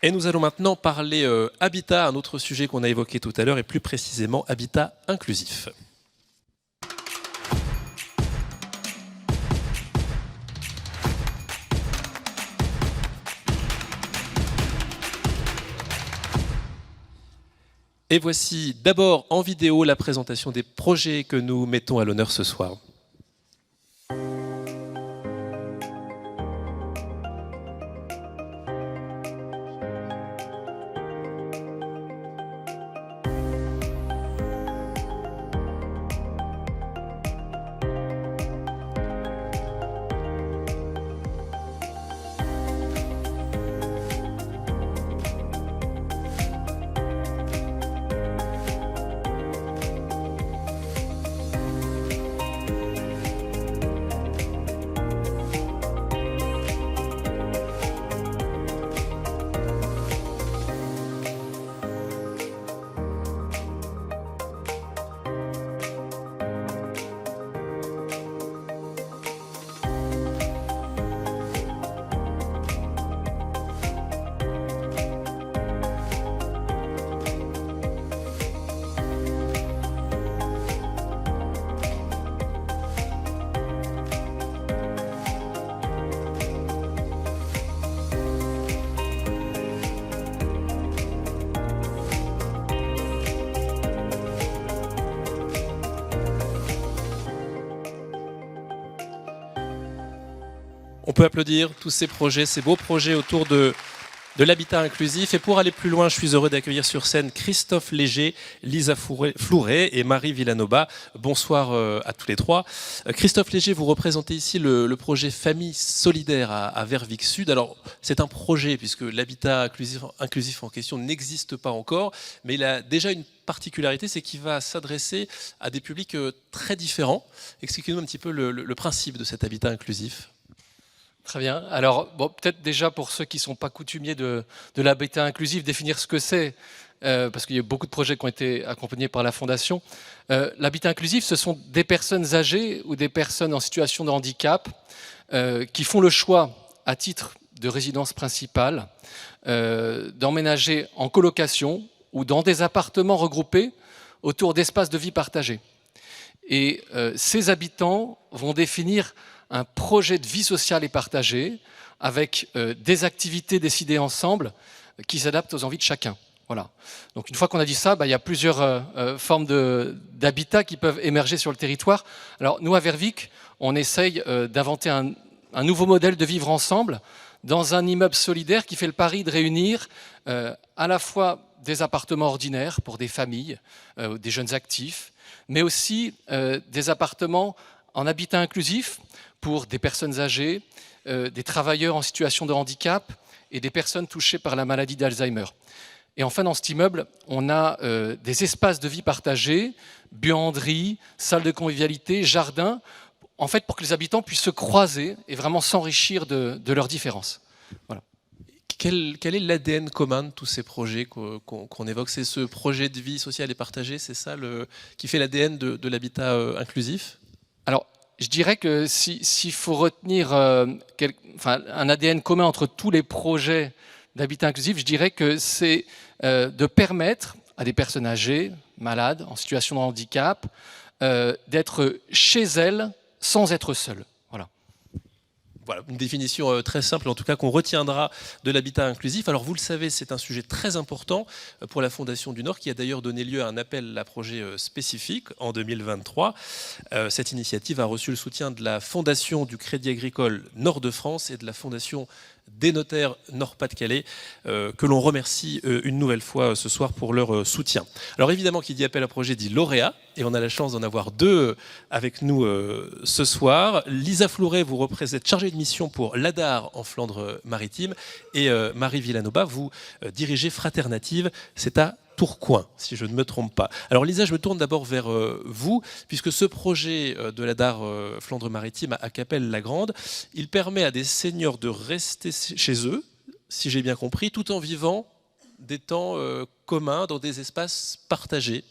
Et nous allons maintenant parler habitat, un autre sujet qu'on a évoqué tout à l'heure, et plus précisément habitat inclusif. Et voici d'abord en vidéo la présentation des projets que nous mettons à l'honneur ce soir. On peut applaudir tous ces projets, ces beaux projets autour de l'habitat inclusif. Et pour aller plus loin, je suis heureux d'accueillir sur scène Christophe Léger, Lisa Flouret et Marie Villanova. Bonsoir à tous les trois. Christophe Léger, vous représentez ici le projet Famille Solidaire à Verviers Sud. Alors, c'est un projet puisque l'habitat inclusif en question n'existe pas encore, mais il a déjà une particularité, c'est qu'il va s'adresser à des publics très différents. Expliquez-nous un petit peu le principe de cet habitat inclusif. Très bien. Alors, bon, peut-être déjà pour ceux qui ne sont pas coutumiers de l'habitat inclusif, définir ce que c'est, parce qu'il y a beaucoup de projets qui ont été accompagnés par la Fondation. L'habitat inclusif, ce sont des personnes âgées ou des personnes en situation de handicap qui font le choix, à titre de résidence principale, d'emménager en colocation ou dans des appartements regroupés autour d'espaces de vie partagés. Et ces habitants vont définir un projet de vie sociale et partagée avec des activités décidées ensemble qui s'adaptent aux envies de chacun. Voilà. Donc une fois qu'on a dit ça, il y a plusieurs formes d'habitat qui peuvent émerger sur le territoire. Alors nous à Verviers, on essaye d'inventer un nouveau modèle de vivre ensemble dans un immeuble solidaire qui fait le pari de réunir à la fois des appartements ordinaires pour des familles, des jeunes actifs, mais aussi des appartements en habitat inclusif pour des personnes âgées, des travailleurs en situation de handicap et des personnes touchées par la maladie d'Alzheimer. Et enfin, dans cet immeuble, on a des espaces de vie partagés, buanderie, salle de convivialité, jardin, en fait pour que les habitants puissent se croiser et vraiment s'enrichir de leurs différences. Voilà. Quel est l'ADN commun de tous ces projets qu'on évoque? C'est ce projet de vie sociale et partagée, c'est ça qui fait l'ADN de l'habitat inclusif? Alors, je dirais que s'il faut retenir un ADN commun entre tous les projets d'habitat inclusif, je dirais que c'est de permettre à des personnes âgées, malades, en situation de handicap, d'être chez elles sans être seules. Voilà. Voilà, une définition très simple, en tout cas qu'on retiendra de l'habitat inclusif. Alors vous le savez, c'est un sujet très important pour la Fondation du Nord, qui a d'ailleurs donné lieu à un appel à projet spécifique en 2023. Cette initiative a reçu le soutien de la Fondation du Crédit Agricole Nord-de-France et de la Fondation des notaires Nord-Pas-de-Calais, que l'on remercie une nouvelle fois ce soir pour leur soutien. Alors évidemment, qui dit appel à projet dit lauréat, et on a la chance d'en avoir deux avec nous ce soir. Lisa Flouret, vous êtes chargée de mission pour l'ADAR en Flandre-Maritime, et Marie Villanova, vous dirigez Fraternative, c'est à Tourcoing, si je ne me trompe pas. Alors Lisa, je me tourne d'abord vers vous, puisque ce projet de la DAR Flandre-Maritime à Cappelle-la-Grande, il permet à des seniors de rester chez eux, si j'ai bien compris, tout en vivant des temps communs dans des espaces partagés.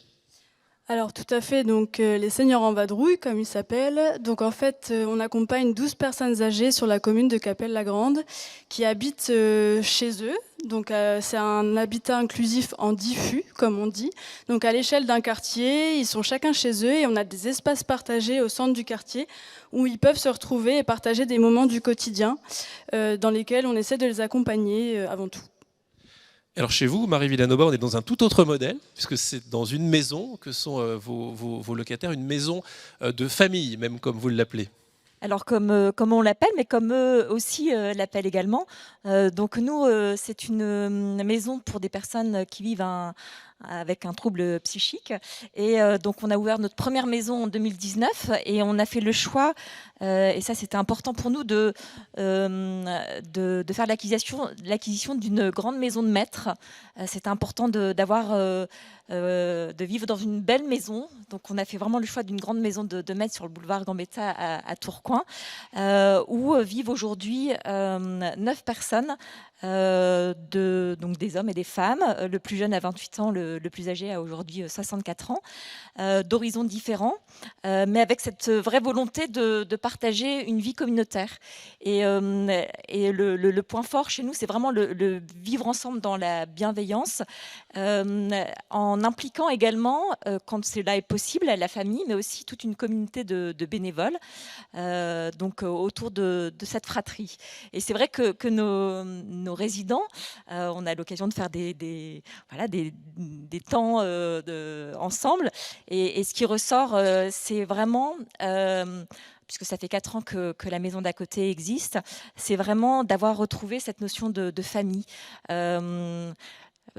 Alors tout à fait, donc les seniors en vadrouille, comme ils s'appellent. Donc en fait, on accompagne 12 personnes âgées sur la commune de Cappelle-la-Grande qui habitent chez eux. Donc c'est un habitat inclusif en diffus, comme on dit. Donc à l'échelle d'un quartier, ils sont chacun chez eux et on a des espaces partagés au centre du quartier où ils peuvent se retrouver et partager des moments du quotidien dans lesquels on essaie de les accompagner avant tout. Alors chez vous, Marie Villanova, on est dans un tout autre modèle, puisque c'est dans une maison que sont vos locataires, une maison de famille, même comme vous l'appelez. Alors comme on l'appelle, mais comme eux aussi l'appellent également. Donc nous, c'est une maison pour des personnes qui vivent avec un trouble psychique. Et donc on a ouvert notre première maison en 2019 et on a fait le choix, et ça c'était important pour nous, de faire l'acquisition d'une grande maison de maître. C'était important de vivre dans une belle maison. Donc on a fait vraiment le choix d'une grande maison de maître sur le boulevard Gambetta à Tourcoing, où vivent aujourd'hui 9 personnes, donc des hommes et des femmes. Le plus jeune a 28 ans, le plus âgé a aujourd'hui 64 ans, d'horizons différents, mais avec cette vraie volonté de partager une vie communautaire. Et le point fort chez nous, c'est vraiment le vivre ensemble dans la bienveillance, en impliquant également, quand cela est possible, la famille, mais aussi toute une communauté de bénévoles, donc autour de cette fratrie. Et c'est vrai que nos résidents, on a l'occasion de faire des temps ensemble, et ce qui ressort, c'est vraiment, puisque ça fait 4 ans que la maison d'à côté existe, c'est vraiment d'avoir retrouvé cette notion de famille.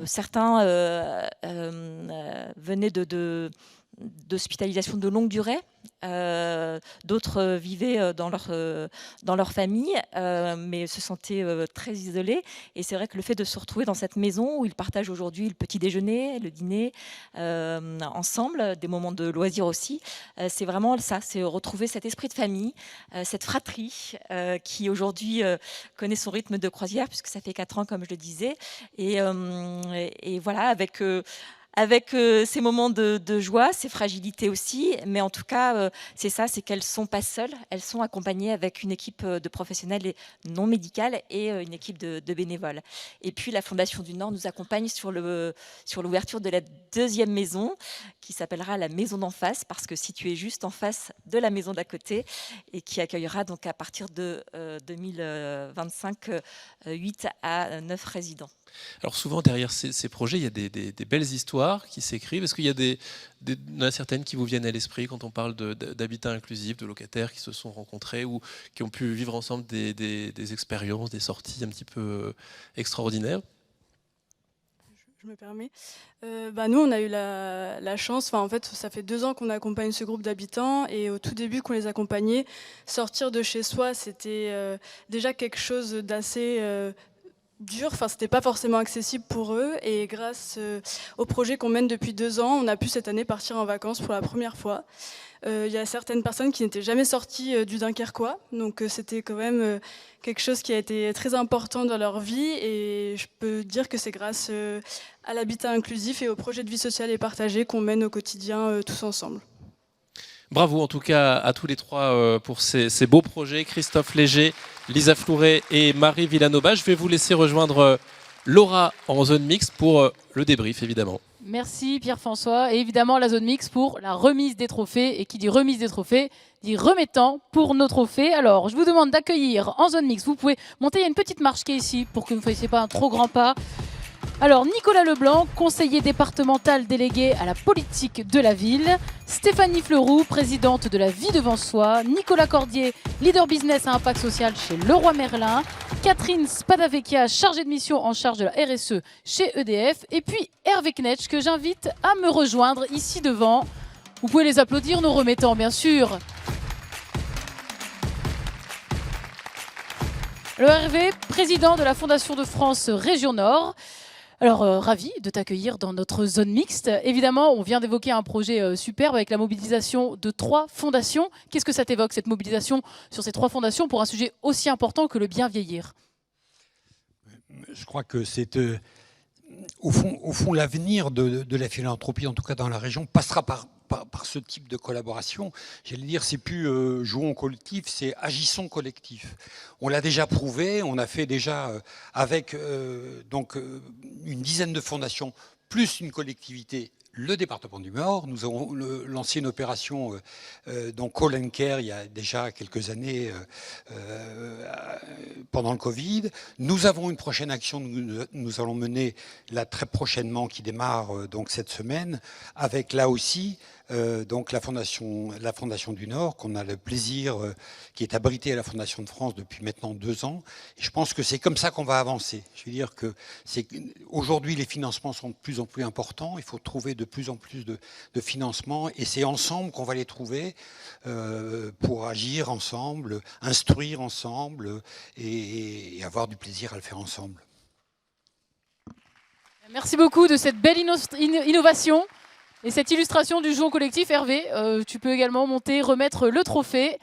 Certains venaient d'hospitalisation de longue durée, d'autres vivaient dans leur famille, mais se sentaient très isolés. Et c'est vrai que le fait de se retrouver dans cette maison où ils partagent aujourd'hui le petit déjeuner, le dîner, ensemble, des moments de loisirs aussi, c'est vraiment ça, c'est retrouver cet esprit de famille, cette fratrie qui aujourd'hui connaît son rythme de croisière, puisque ça fait 4 ans, comme je le disais. Et voilà, avec ces moments de joie, ces fragilités aussi, mais en tout cas, c'est ça, c'est qu'elles ne sont pas seules, elles sont accompagnées avec une équipe de professionnels non médicales et une équipe de bénévoles. Et puis la Fondation du Nord nous accompagne sur l'ouverture de la deuxième maison, qui s'appellera la maison d'en face, parce que située juste en face de la maison d'à côté, et qui accueillera donc à partir de 2025 8 à 9 résidents. Alors souvent derrière ces projets, il y a des belles histoires qui s'écrivent. Est-ce qu'il y a il y en a certaines qui vous viennent à l'esprit quand on parle d'habitat inclusif, de locataires qui se sont rencontrés ou qui ont pu vivre ensemble des expériences, des sorties un petit peu extraordinaires? Je me permets. Nous, on a eu la chance, en fait, ça fait 2 ans qu'on accompagne ce groupe d'habitants, et au tout début qu'on les accompagnait, sortir de chez soi, c'était déjà quelque chose d'assez dur, c'était pas forcément accessible pour eux, et grâce au projet qu'on mène depuis 2 ans, on a pu cette année partir en vacances pour la première fois. Il y a certaines personnes qui n'étaient jamais sorties du Dunkerquois, donc c'était quand même quelque chose qui a été très important dans leur vie, et je peux dire que c'est grâce à l'habitat inclusif et au projet de vie sociale et partagée qu'on mène au quotidien tous ensemble. Bravo en tout cas à tous les trois pour ces beaux projets. Christophe Léger, Lisa Flouret et Marie Villanova. Je vais vous laisser rejoindre Laura en zone mixte pour le débrief évidemment. Merci Pierre-François. Et évidemment, la zone mixte pour la remise des trophées. Et qui dit remise des trophées, dit remettant pour nos trophées. Alors, je vous demande d'accueillir en zone mixte. Vous pouvez monter, il y a une petite marche qui est ici pour que vous ne fassiez pas un trop grand pas. Alors, Nicolas Leblanc, conseiller départemental délégué à la politique de la ville. Stéphanie Fleuroux, présidente de la Vie devant soi. Nicolas Cordier, leader business à impact social chez Leroy Merlin. Catherine Spadavecchia, chargée de mission en charge de la RSE chez EDF. Et puis Hervé Knetsch, que j'invite à me rejoindre ici devant. Vous pouvez les applaudir, nos remettants, bien sûr. Le Hervé, président de la Fondation de France Région Nord. Alors, ravi de t'accueillir dans notre zone mixte. Évidemment, on vient d'évoquer un projet superbe avec la mobilisation de 3 fondations. Qu'est-ce que ça t'évoque, cette mobilisation sur ces 3 fondations pour un sujet aussi important que le bien vieillir? Je crois que c'est, au fond l'avenir de la philanthropie, en tout cas dans la région, passera par ce type de collaboration. J'allais dire, c'est plus jouons collectif, c'est agissons collectif. On l'a déjà prouvé, on a fait déjà avec une dizaine de fondations, plus une collectivité, le département du Nord. Nous avons lancé une opération Call and Care il y a déjà quelques années pendant le Covid. Nous avons une prochaine action que nous allons mener là très prochainement qui démarre cette semaine avec là aussi la Fondation du Nord, qu'on a le plaisir, qui est abritée à la Fondation de France depuis maintenant 2 ans. Et je pense que c'est comme ça qu'on va avancer. Je veux dire que aujourd'hui, les financements sont de plus en plus importants. Il faut trouver de plus en plus de financements. Et c'est ensemble qu'on va les trouver pour agir ensemble, instruire ensemble et avoir du plaisir à le faire ensemble. Merci beaucoup de cette belle innovation. Et cette illustration du jeu au collectif, Hervé, tu peux également monter, remettre le trophée.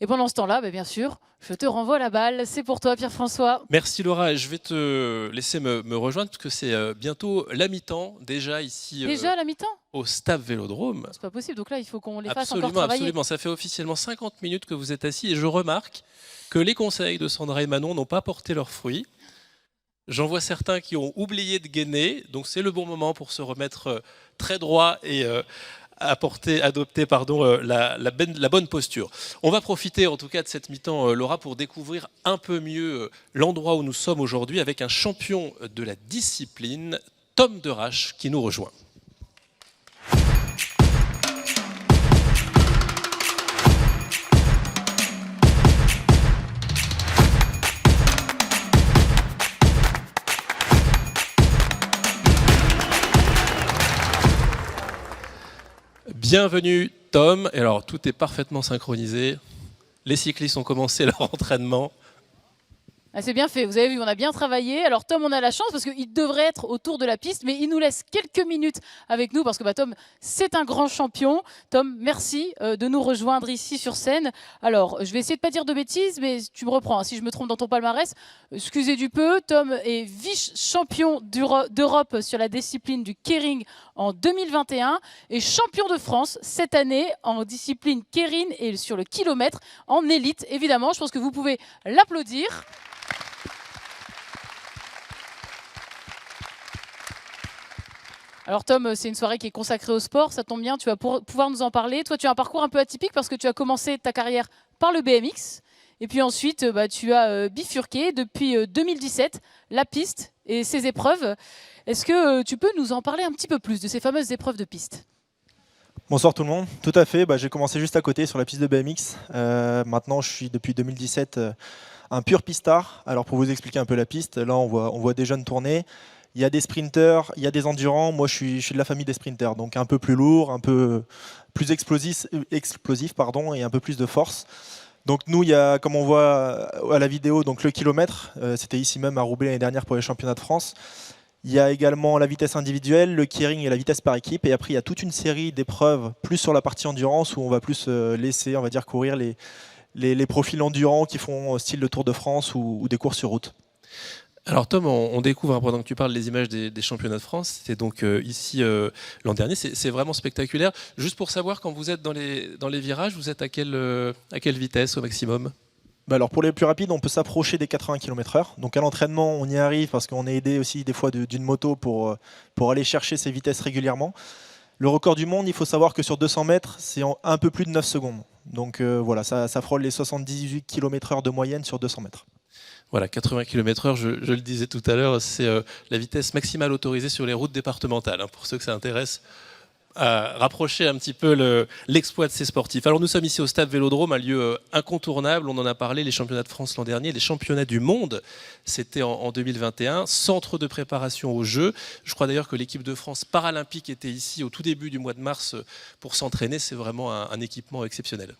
Et pendant ce temps-là, bien sûr, je te renvoie la balle. C'est pour toi, Pierre-François. Merci Laura. Je vais te laisser me rejoindre parce que c'est bientôt la mi-temps, déjà ici. Déjà la mi-temps au Stave Vélodrome. C'est pas possible, donc là, il faut qu'on les fasse encore travailler. Absolument, ça fait officiellement 50 minutes que vous êtes assis et je remarque que les conseils de Sandra et Manon n'ont pas porté leurs fruits. J'en vois certains qui ont oublié de gainer, donc c'est le bon moment pour se remettre très droit et adopter la bonne posture. On va profiter en tout cas de cette mi-temps, Laura, pour découvrir un peu mieux l'endroit où nous sommes aujourd'hui avec un champion de la discipline, Tom Derache, qui nous rejoint. Bienvenue Tom, et alors tout est parfaitement synchronisé, les cyclistes ont commencé leur entraînement. Ah, c'est bien fait, vous avez vu, on a bien travaillé. Alors Tom, on a la chance parce qu'il devrait être autour de la piste, mais il nous laisse quelques minutes avec nous parce que Tom, c'est un grand champion. Tom, merci de nous rejoindre ici sur scène. Alors, je vais essayer de ne pas dire de bêtises, mais tu me reprends. Si je me trompe dans ton palmarès, excusez du peu. Tom est vice-champion d'Europe sur la discipline du keirin en 2021 et champion de France cette année en discipline keirin et sur le kilomètre en élite. Évidemment, je pense que vous pouvez l'applaudir. Alors Tom, c'est une soirée qui est consacrée au sport, ça tombe bien, tu vas pouvoir nous en parler. Toi, tu as un parcours un peu atypique parce que tu as commencé ta carrière par le BMX et puis ensuite tu as bifurqué depuis 2017 la piste et ses épreuves. Est-ce que tu peux nous en parler un petit peu plus de ces fameuses épreuves de piste ? Bonsoir tout le monde, tout à fait, j'ai commencé juste à côté sur la piste de BMX. Maintenant, je suis depuis 2017 un pur pistard. Alors pour vous expliquer un peu la piste, là on voit des jeunes tourner. Il y a des sprinteurs, il y a des endurants. Moi, je suis de la famille des sprinteurs, donc un peu plus lourd, un peu plus explosif, et un peu plus de force. Donc nous, il y a, comme on voit à la vidéo, donc le kilomètre. C'était ici même à Roubaix l'année dernière pour les championnats de France. Il y a également la vitesse individuelle, le keirin et la vitesse par équipe. Et après, il y a toute une série d'épreuves, plus sur la partie endurance, où on va plus laisser, on va dire, courir les profils endurants qui font style le Tour de France ou des courses sur route. Alors Tom, on découvre, pendant que tu parles, les images des championnats de France. C'était donc ici l'an dernier. C'est vraiment spectaculaire. Juste pour savoir, quand vous êtes dans les virages, vous êtes à quelle vitesse au maximum ? Alors pour les plus rapides, on peut s'approcher des 80 km/h. Donc à l'entraînement, on y arrive parce qu'on est aidé aussi des fois d'une moto pour aller chercher ces vitesses régulièrement. Le record du monde, il faut savoir que sur 200 mètres, c'est en un peu plus de 9 secondes. Donc voilà, ça frôle les 78 km/h de moyenne sur 200 mètres. Voilà, 80 km/h, je le disais tout à l'heure, c'est la vitesse maximale autorisée sur les routes départementales, hein, pour ceux que ça intéresse, à rapprocher un petit peu l'exploit de ces sportifs. Alors nous sommes ici au Stade Vélodrome, un lieu incontournable, on en a parlé, les championnats de France l'an dernier, les championnats du monde, c'était en 2021, centre de préparation aux Jeux. Je crois d'ailleurs que l'équipe de France paralympique était ici au tout début du mois de mars pour s'entraîner, c'est vraiment un équipement exceptionnel.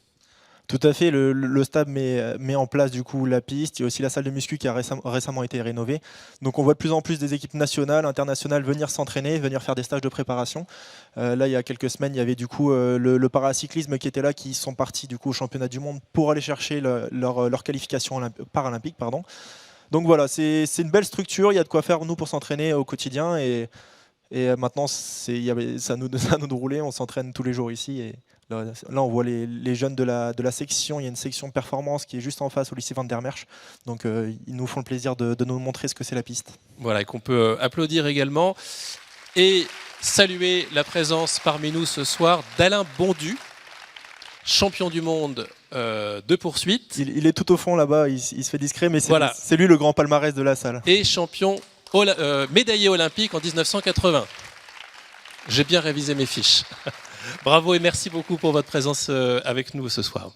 Tout à fait, le stade met en place du coup la piste, il y a aussi la salle de muscu qui a récemment été rénovée. Donc on voit de plus en plus des équipes nationales, internationales venir s'entraîner, venir faire des stages de préparation. Là il y a quelques semaines, il y avait du coup le paracyclisme qui était là, qui sont partis du coup au championnat du monde pour aller chercher leur qualification paralympique. Donc voilà, c'est une belle structure, il y a de quoi faire nous pour s'entraîner au quotidien et maintenant c'est à nous de rouler, on s'entraîne tous les jours ici. Et là, on voit les jeunes de la section. Il y a une section performance qui est juste en face au lycée Van der Merch. Donc, ils nous font le plaisir de nous montrer ce que c'est la piste. Voilà, et qu'on peut applaudir également. Et saluer la présence parmi nous ce soir d'Alain Bondu, champion du monde de poursuite. Il est tout au fond là-bas, il se fait discret, mais voilà. C'est lui le grand palmarès de la salle. Et champion médaillé olympique en 1980. J'ai bien révisé mes fiches. Bravo et merci beaucoup pour votre présence avec nous ce soir.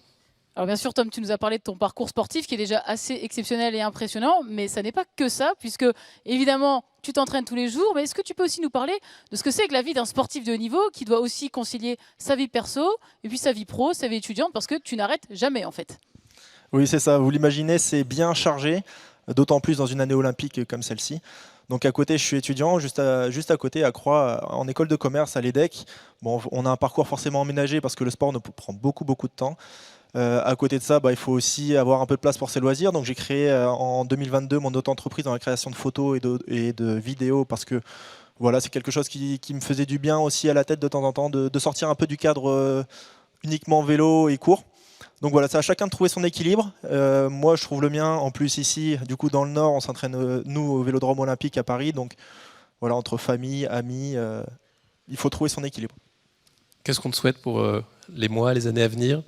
Alors bien sûr, Tom, tu nous as parlé de ton parcours sportif qui est déjà assez exceptionnel et impressionnant, mais ça n'est pas que ça, puisque évidemment, tu t'entraînes tous les jours, mais est-ce que tu peux aussi nous parler de ce que c'est que la vie d'un sportif de haut niveau qui doit aussi concilier sa vie perso et puis sa vie pro, sa vie étudiante, parce que tu n'arrêtes jamais en fait. Oui, c'est ça, vous l'imaginez, c'est bien chargé, d'autant plus dans une année olympique comme celle-ci. Donc à côté, je suis étudiant, juste à côté, à Croix, en école de commerce à l'EDEC. Bon, on a un parcours forcément aménagé parce que le sport nous prend beaucoup de temps. À côté de ça, il faut aussi avoir un peu de place pour ses loisirs. Donc j'ai créé en 2022 mon auto-entreprise dans la création de photos et de vidéos parce que voilà, c'est quelque chose qui me faisait du bien aussi à la tête de temps en temps, de sortir un peu du cadre uniquement vélo et cours. Donc voilà, c'est à chacun de trouver son équilibre. Moi, je trouve le mien. En plus, ici, du coup, dans le Nord, on s'entraîne, nous, au Vélodrome Olympique à Paris. Donc voilà, entre famille, amis, il faut trouver son équilibre. Qu'est-ce qu'on te souhaite pour les mois, les années à venir ?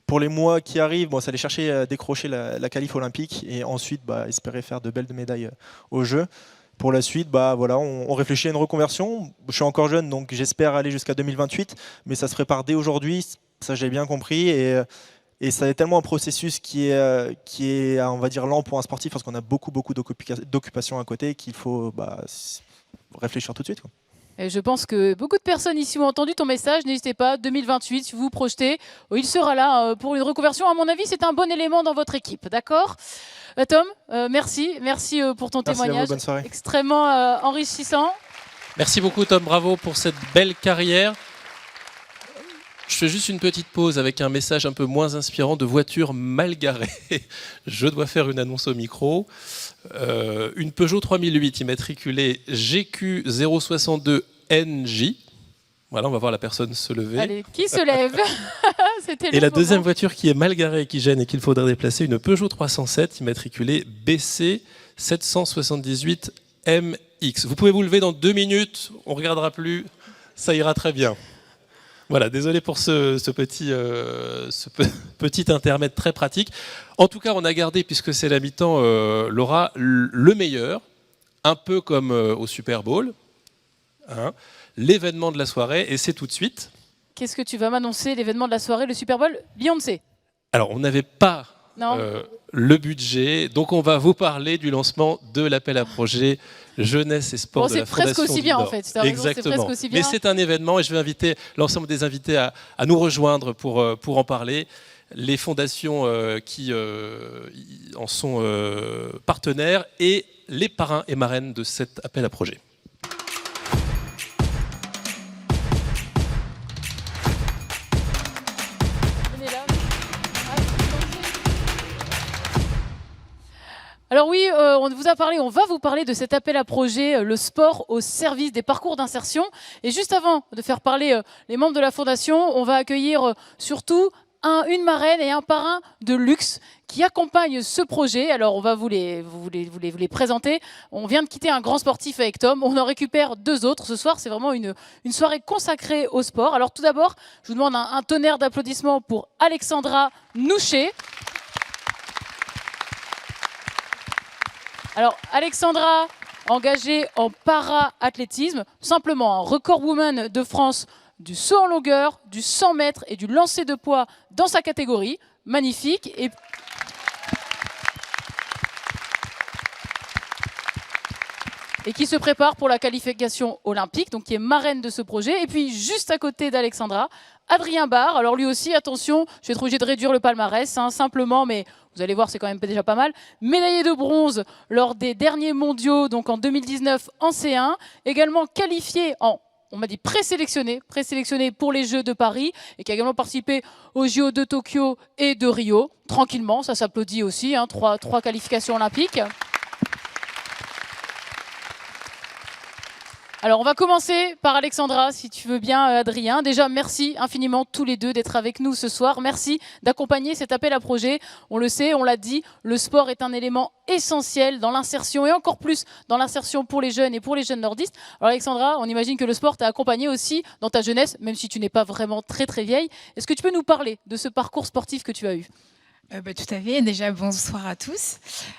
Pour les mois qui arrivent, c'est aller chercher, décrocher la qualif olympique et ensuite espérer faire de belles médailles aux Jeux. Pour la suite, voilà, on réfléchit à une reconversion. Je suis encore jeune, donc j'espère aller jusqu'à 2028, mais ça se prépare dès aujourd'hui. Ça, j'ai bien compris. Et ça est tellement un processus qui est, on va dire, lent pour un sportif parce qu'on a beaucoup d'occupations à côté qu'il faut réfléchir tout de suite, quoi. Et je pense que beaucoup de personnes ici ont entendu ton message. N'hésitez pas, 2028, si vous vous projetez, il sera là pour une reconversion. À mon avis, c'est un bon élément dans votre équipe. D'accord ? Tom, merci pour ton témoignage. À vous, bonne soirée. Extrêmement enrichissant. Merci beaucoup Tom, bravo pour cette belle carrière. Je fais juste une petite pause avec un message un peu moins inspirant de voiture mal garée. Je dois faire une annonce au micro. Une Peugeot 3008 immatriculée GQ062NJ. Voilà, on va voir la personne se lever. Allez, qui se lève? Et la deuxième voiture qui est mal garée et qui gêne et qu'il faudrait déplacer, une Peugeot 307 immatriculée BC778MX. Vous pouvez vous lever dans 2 minutes, on ne regardera plus, ça ira très bien. Voilà, désolé pour ce petit intermède très pratique. En tout cas, on a gardé, puisque c'est la mi-temps, Laura, le meilleur, un peu comme au Super Bowl, hein, l'événement de la soirée, et c'est tout de suite. Qu'est-ce que tu vas m'annoncer, l'événement de la soirée, le Super Bowl? Beyoncé. Alors, on n'avait pas le budget, donc on va vous parler du lancement de l'appel à projet Jeunesse et Sport de la Fondation du Nord. C'est presque aussi bien, en fait. Exactement. Presque aussi bien. Mais c'est un événement et je vais inviter l'ensemble des invités à nous rejoindre pour en parler. Les fondations qui en sont partenaires et les parrains et marraines de cet appel à projet. Alors oui, on va vous parler de cet appel à projet, le sport au service des parcours d'insertion. Et juste avant de faire parler les membres de la Fondation, on va accueillir surtout une marraine et un parrain de luxe qui accompagnent ce projet. Alors, on va vous les présenter. On vient de quitter un grand sportif avec Tom. On en récupère 2 autres. Ce soir, c'est vraiment une soirée consacrée au sport. Alors, tout d'abord, je vous demande un tonnerre d'applaudissements pour Alexandra Nouchet. Alors, Alexandra, engagée en para-athlétisme, simplement un record woman de France du saut en longueur, du 100 mètres et du lancer de poids dans sa catégorie. Magnifique. Et qui se prépare pour la qualification olympique, donc qui est marraine de ce projet. Et puis, juste à côté d'Alexandra, Adrien Barre. Alors lui aussi, attention, je vais être obligé de réduire le palmarès, simplement, mais vous allez voir, c'est quand même déjà pas mal. Médaillé de bronze lors des derniers mondiaux, donc en 2019 en C1. Également qualifié en, on m'a dit présélectionné pour les Jeux de Paris, et qui a également participé aux JO de Tokyo et de Rio. Tranquillement, ça s'applaudit aussi, 3 qualifications olympiques. Alors, on va commencer par Alexandra, si tu veux bien, Adrien. Déjà, merci infiniment tous les deux d'être avec nous ce soir. Merci d'accompagner cet appel à projet. On le sait, on l'a dit, le sport est un élément essentiel dans l'insertion, et encore plus dans l'insertion pour les jeunes et pour les jeunes nordistes. Alors, Alexandra, on imagine que le sport t'a accompagné aussi dans ta jeunesse, même si tu n'es pas vraiment très très vieille. Est-ce que tu peux nous parler de ce parcours sportif que tu as eu ? Tout à fait. Déjà, bonsoir à tous.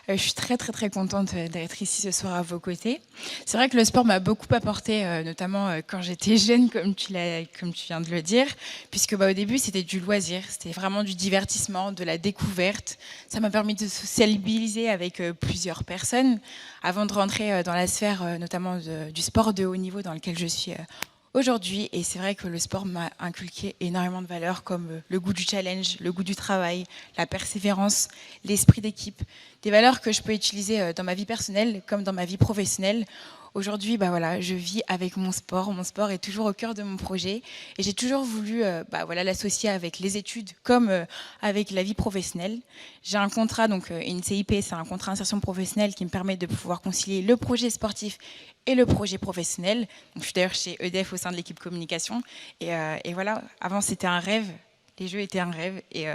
Je suis très contente d'être ici ce soir à vos côtés. C'est vrai que le sport m'a beaucoup apporté, notamment quand j'étais jeune, comme tu viens de le dire, puisque au début, c'était du loisir, c'était vraiment du divertissement, de la découverte. Ça m'a permis de sociabiliser avec plusieurs personnes avant de rentrer dans la sphère, notamment du sport de haut niveau dans lequel je suis aujourd'hui. Et c'est vrai que le sport m'a inculqué énormément de valeurs comme le goût du challenge, le goût du travail, la persévérance, l'esprit d'équipe. Des valeurs que je peux utiliser dans ma vie personnelle comme dans ma vie professionnelle. Aujourd'hui, je vis avec mon sport. Mon sport est toujours au cœur de mon projet. Et j'ai toujours voulu l'associer avec les études comme avec la vie professionnelle. J'ai un contrat, donc une CIP, c'est un contrat d'insertion professionnelle qui me permet de pouvoir concilier le projet sportif et le projet professionnel. Donc, je suis d'ailleurs chez EDF au sein de l'équipe communication. Et voilà, avant c'était un rêve. Les Jeux étaient un rêve. Et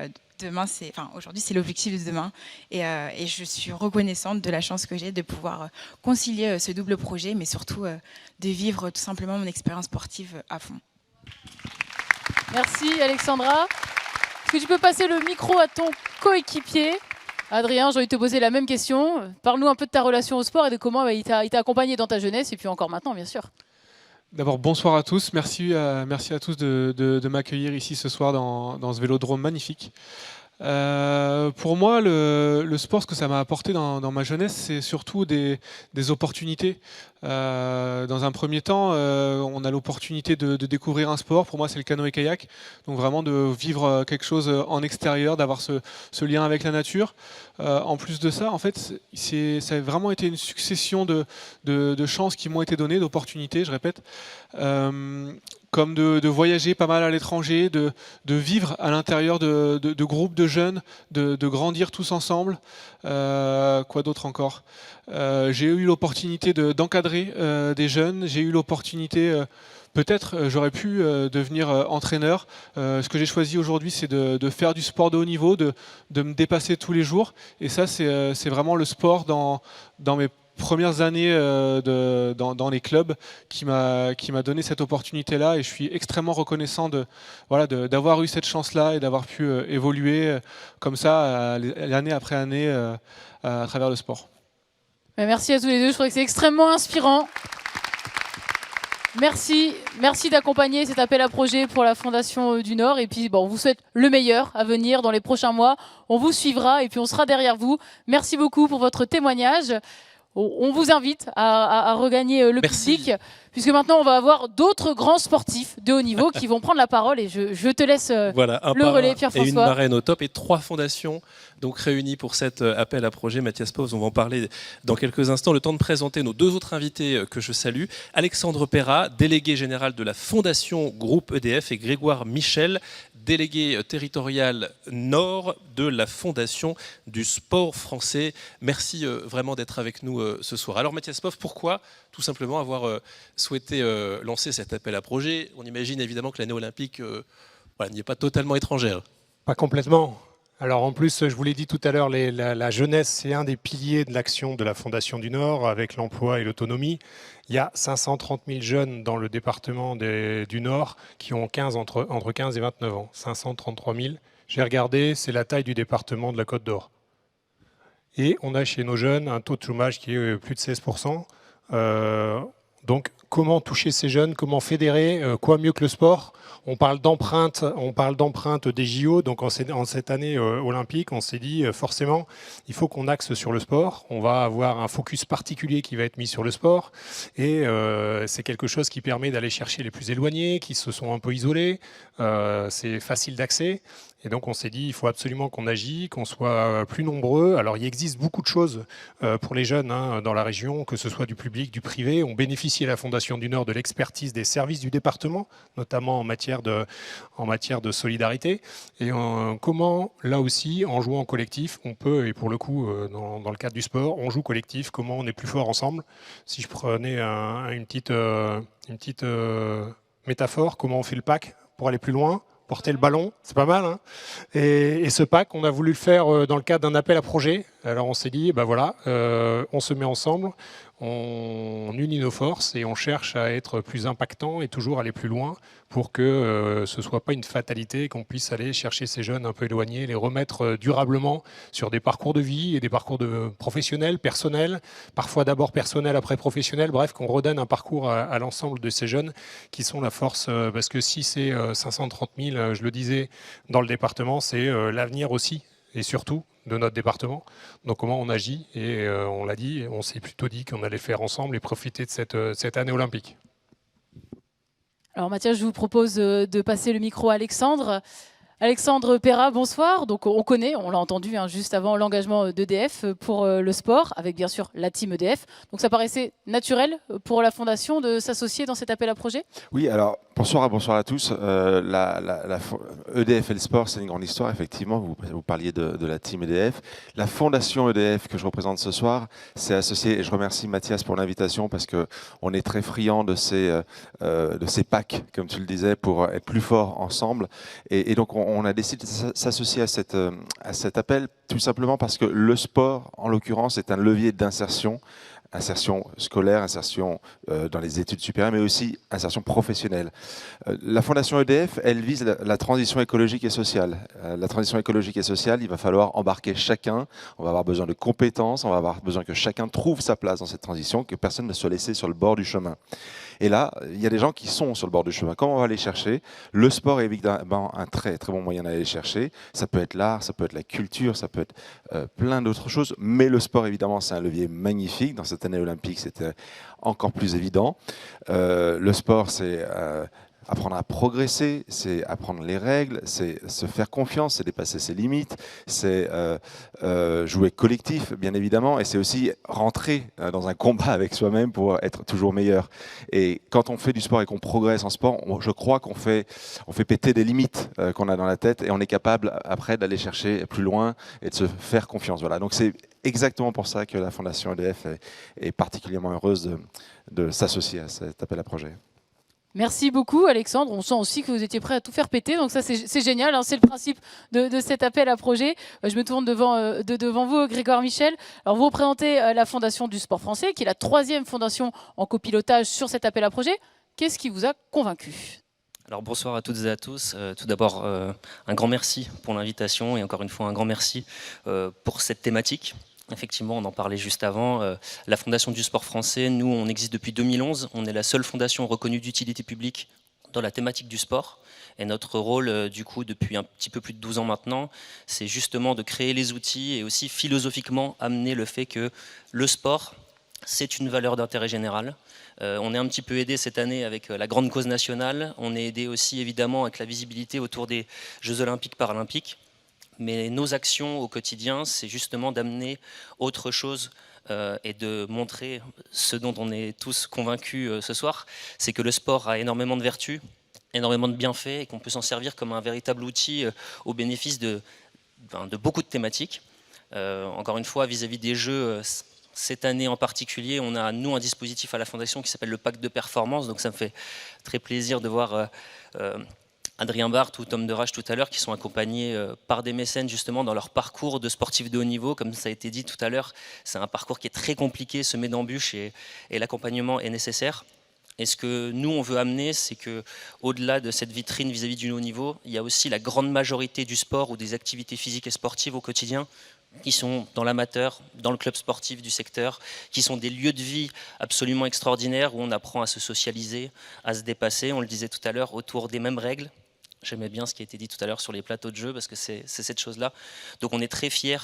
aujourd'hui, c'est l'objectif de demain. Et je suis reconnaissante de la chance que j'ai de pouvoir concilier ce double projet, mais surtout de vivre tout simplement mon expérience sportive à fond. Merci Alexandra. Est-ce que tu peux passer le micro à ton coéquipier ? Adrien, j'ai envie de te poser la même question. Parle-nous un peu de ta relation au sport et de comment il t'a accompagné dans ta jeunesse et puis encore maintenant, bien sûr. D'abord, bonsoir à tous. Merci à tous de m'accueillir ici ce soir dans ce vélodrome magnifique. Pour moi, le sport, ce que ça m'a apporté dans ma jeunesse, c'est surtout des opportunités. Dans un premier temps, on a l'opportunité de découvrir un sport. Pour moi, c'est le canoë-kayak. Donc vraiment de vivre quelque chose en extérieur, d'avoir ce lien avec la nature. En plus de ça, en fait, ça a vraiment été une succession de chances qui m'ont été données, d'opportunités, je répète. Comme de voyager pas mal à l'étranger, de vivre à l'intérieur de groupes de jeunes, de grandir tous ensemble. Quoi d'autre encore ? J'ai eu l'opportunité d'encadrer des jeunes, j'ai eu l'opportunité, peut-être j'aurais pu devenir entraîneur. Ce que j'ai choisi aujourd'hui, c'est de faire du sport de haut niveau, de me dépasser tous les jours. Et ça, c'est vraiment le sport dans mes premières années dans les clubs qui m'a donné cette opportunité-là, et je suis extrêmement reconnaissant d'avoir eu cette chance-là et d'avoir pu évoluer comme ça l'année après année à travers le sport. Merci à tous les deux, je trouve que c'est extrêmement inspirant. Merci d'accompagner cet appel à projet pour la Fondation du Nord, et puis on vous souhaite le meilleur à venir dans les prochains mois. On vous suivra et puis on sera derrière vous. Merci beaucoup pour votre témoignage. On vous invite à regagner le public, puisque maintenant on va avoir d'autres grands sportifs de haut niveau qui vont prendre la parole, et je te laisse le relais, Pierre-François. Et une marraine au top et 3 fondations donc réunies pour cet appel à projet. Mathias Pause, on va en parler dans quelques instants. Le temps de présenter nos 2 autres invités que je salue. Alexandre Perra, délégué général de la Fondation Groupe EDF, et Grégoire Michel, délégué territorial Nord de la Fondation du sport français. Merci vraiment d'être avec nous ce soir. Alors Mathias Pov, pourquoi tout simplement avoir souhaité lancer cet appel à projet ? On imagine évidemment que l'année olympique n'y est pas totalement étrangère. Pas complètement. Alors en plus, je vous l'ai dit tout à l'heure, la jeunesse, c'est un des piliers de l'action de la Fondation du Nord avec l'emploi et l'autonomie. Il y a 530 000 jeunes dans le département du Nord qui ont entre 15 et 29 ans. 533 000. J'ai regardé, c'est la taille du département de la Côte d'Or. Et on a chez nos jeunes un taux de chômage qui est plus de 16%. Donc comment toucher ces jeunes, comment fédérer, quoi mieux que le sport? On parle d'empreinte des JO, donc en cette année olympique, on s'est dit forcément, il faut qu'on axe sur le sport. On va avoir un focus particulier qui va être mis sur le sport, et c'est quelque chose qui permet d'aller chercher les plus éloignés, qui se sont un peu isolés. C'est facile d'accès. Et donc on s'est dit, il faut absolument qu'on agisse, qu'on soit plus nombreux. Alors il existe beaucoup de choses pour les jeunes dans la région, que ce soit du public, du privé. On bénéficie à la Fondation du Nord de l'expertise des services du département, notamment en matière de solidarité. Et comment, là aussi, en jouant en collectif, on peut, et pour le coup, dans le cadre du sport, on joue collectif, comment on est plus fort ensemble. Si je prenais une petite métaphore, comment on fait le pack pour aller plus loin, porter le ballon, c'est pas mal. Hein, et ce pack, on a voulu le faire dans le cadre d'un appel à projet. Alors on s'est dit, voilà, on se met ensemble, on unit nos forces et on cherche à être plus impactant et toujours aller plus loin pour que ce ne soit pas une fatalité, qu'on puisse aller chercher ces jeunes un peu éloignés, les remettre durablement sur des parcours de vie et des parcours professionnels, personnels, parfois d'abord personnels, après professionnels, bref, qu'on redonne un parcours à l'ensemble de ces jeunes qui sont la force, parce que si c'est 530 000, je le disais, dans le département, c'est l'avenir aussi et surtout de notre département. Donc comment on agit, et on l'a dit, on s'est plutôt dit qu'on allait faire ensemble et profiter de cette année olympique. Alors Mathias, je vous propose de passer le micro à Alexandre. Alexandre Perra, bonsoir. Donc on connaît, on l'a entendu juste avant, l'engagement d'EDF pour le sport, avec bien sûr la team EDF. Donc ça paraissait naturel pour la Fondation de s'associer dans cet appel à projet? Oui, alors bonsoir à tous. EDF et le sport, c'est une grande histoire, effectivement. Vous parliez de la team EDF. La Fondation EDF que je représente ce soir s'est associée, et je remercie Mathias pour l'invitation, parce qu'on est très friands de ces packs, comme tu le disais, pour être plus forts ensemble. Et donc on a décidé de s'associer à cet appel, tout simplement parce que le sport, en l'occurrence, est un levier d'insertion scolaire, insertion dans les études supérieures, mais aussi insertion professionnelle. La Fondation EDF, elle vise la transition écologique et sociale. La transition écologique et sociale, il va falloir embarquer chacun, on va avoir besoin de compétences, on va avoir besoin que chacun trouve sa place dans cette transition, que personne ne soit laissé sur le bord du chemin. Et là, il y a des gens qui sont sur le bord du chemin. Comment on va les chercher? Le sport est évidemment un très très bon moyen d'aller les chercher. Ça peut être l'art, ça peut être la culture, ça peut être plein d'autres choses. Mais le sport, évidemment, c'est un levier magnifique. Dans cette année olympique, c'était encore plus évident. Le sport, c'est apprendre à progresser, c'est apprendre les règles, c'est se faire confiance, c'est dépasser ses limites, c'est jouer collectif, bien évidemment, et c'est aussi rentrer dans un combat avec soi-même pour être toujours meilleur. Et quand on fait du sport et qu'on progresse en sport, je crois qu'on fait péter des limites qu'on a dans la tête, et on est capable après d'aller chercher plus loin et de se faire confiance. Voilà. Donc c'est exactement pour ça que la Fondation EDF est particulièrement heureuse de s'associer à cet appel à projet. Merci beaucoup Alexandre, on sent aussi que vous étiez prêt à tout faire péter, donc ça c'est génial, c'est le principe de cet appel à projet. Je me tourne devant vous, Grégoire Michel. Alors vous représentez la Fondation du sport français, qui est la 3e fondation en copilotage sur cet appel à projet. Qu'est-ce qui vous a convaincu? Alors bonsoir à toutes et à tous. Tout d'abord, un grand merci pour l'invitation, et encore une fois un grand merci pour cette thématique. Effectivement, on en parlait juste avant. La Fondation du sport français, nous, on existe depuis 2011. On est la seule fondation reconnue d'utilité publique dans la thématique du sport. Et notre rôle, du coup, depuis un petit peu plus de 12 ans maintenant, c'est justement de créer les outils et aussi philosophiquement amener le fait que le sport, c'est une valeur d'intérêt général. On est un petit peu aidé cette année avec la grande cause nationale. On est aidé aussi, évidemment, avec la visibilité autour des Jeux olympiques, paralympiques. Mais nos actions au quotidien, c'est justement d'amener autre chose et de montrer ce dont on est tous convaincus ce soir, c'est que le sport a énormément de vertus, énormément de bienfaits, et qu'on peut s'en servir comme un véritable outil au bénéfice de beaucoup de thématiques. Encore une fois, vis-à-vis des Jeux, cette année en particulier, on a, nous, un dispositif à la Fondation qui s'appelle le Pacte de performance, donc ça me fait très plaisir de voir Adrien Barthes ou Tom Derage tout à l'heure, qui sont accompagnés par des mécènes justement dans leur parcours de sportifs de haut niveau. Comme ça a été dit tout à l'heure, c'est un parcours qui est très compliqué, semé d'embûches et l'accompagnement est nécessaire. Et ce que nous, on veut amener, c'est qu'au-delà de cette vitrine vis-à-vis du haut niveau, il y a aussi la grande majorité du sport ou des activités physiques et sportives au quotidien qui sont dans l'amateur, dans le club sportif du secteur, qui sont des lieux de vie absolument extraordinaires où on apprend à se socialiser, à se dépasser, on le disait tout à l'heure, autour des mêmes règles. J'aimais bien ce qui a été dit tout à l'heure sur les plateaux de jeu parce que c'est cette chose-là. Donc on est très fiers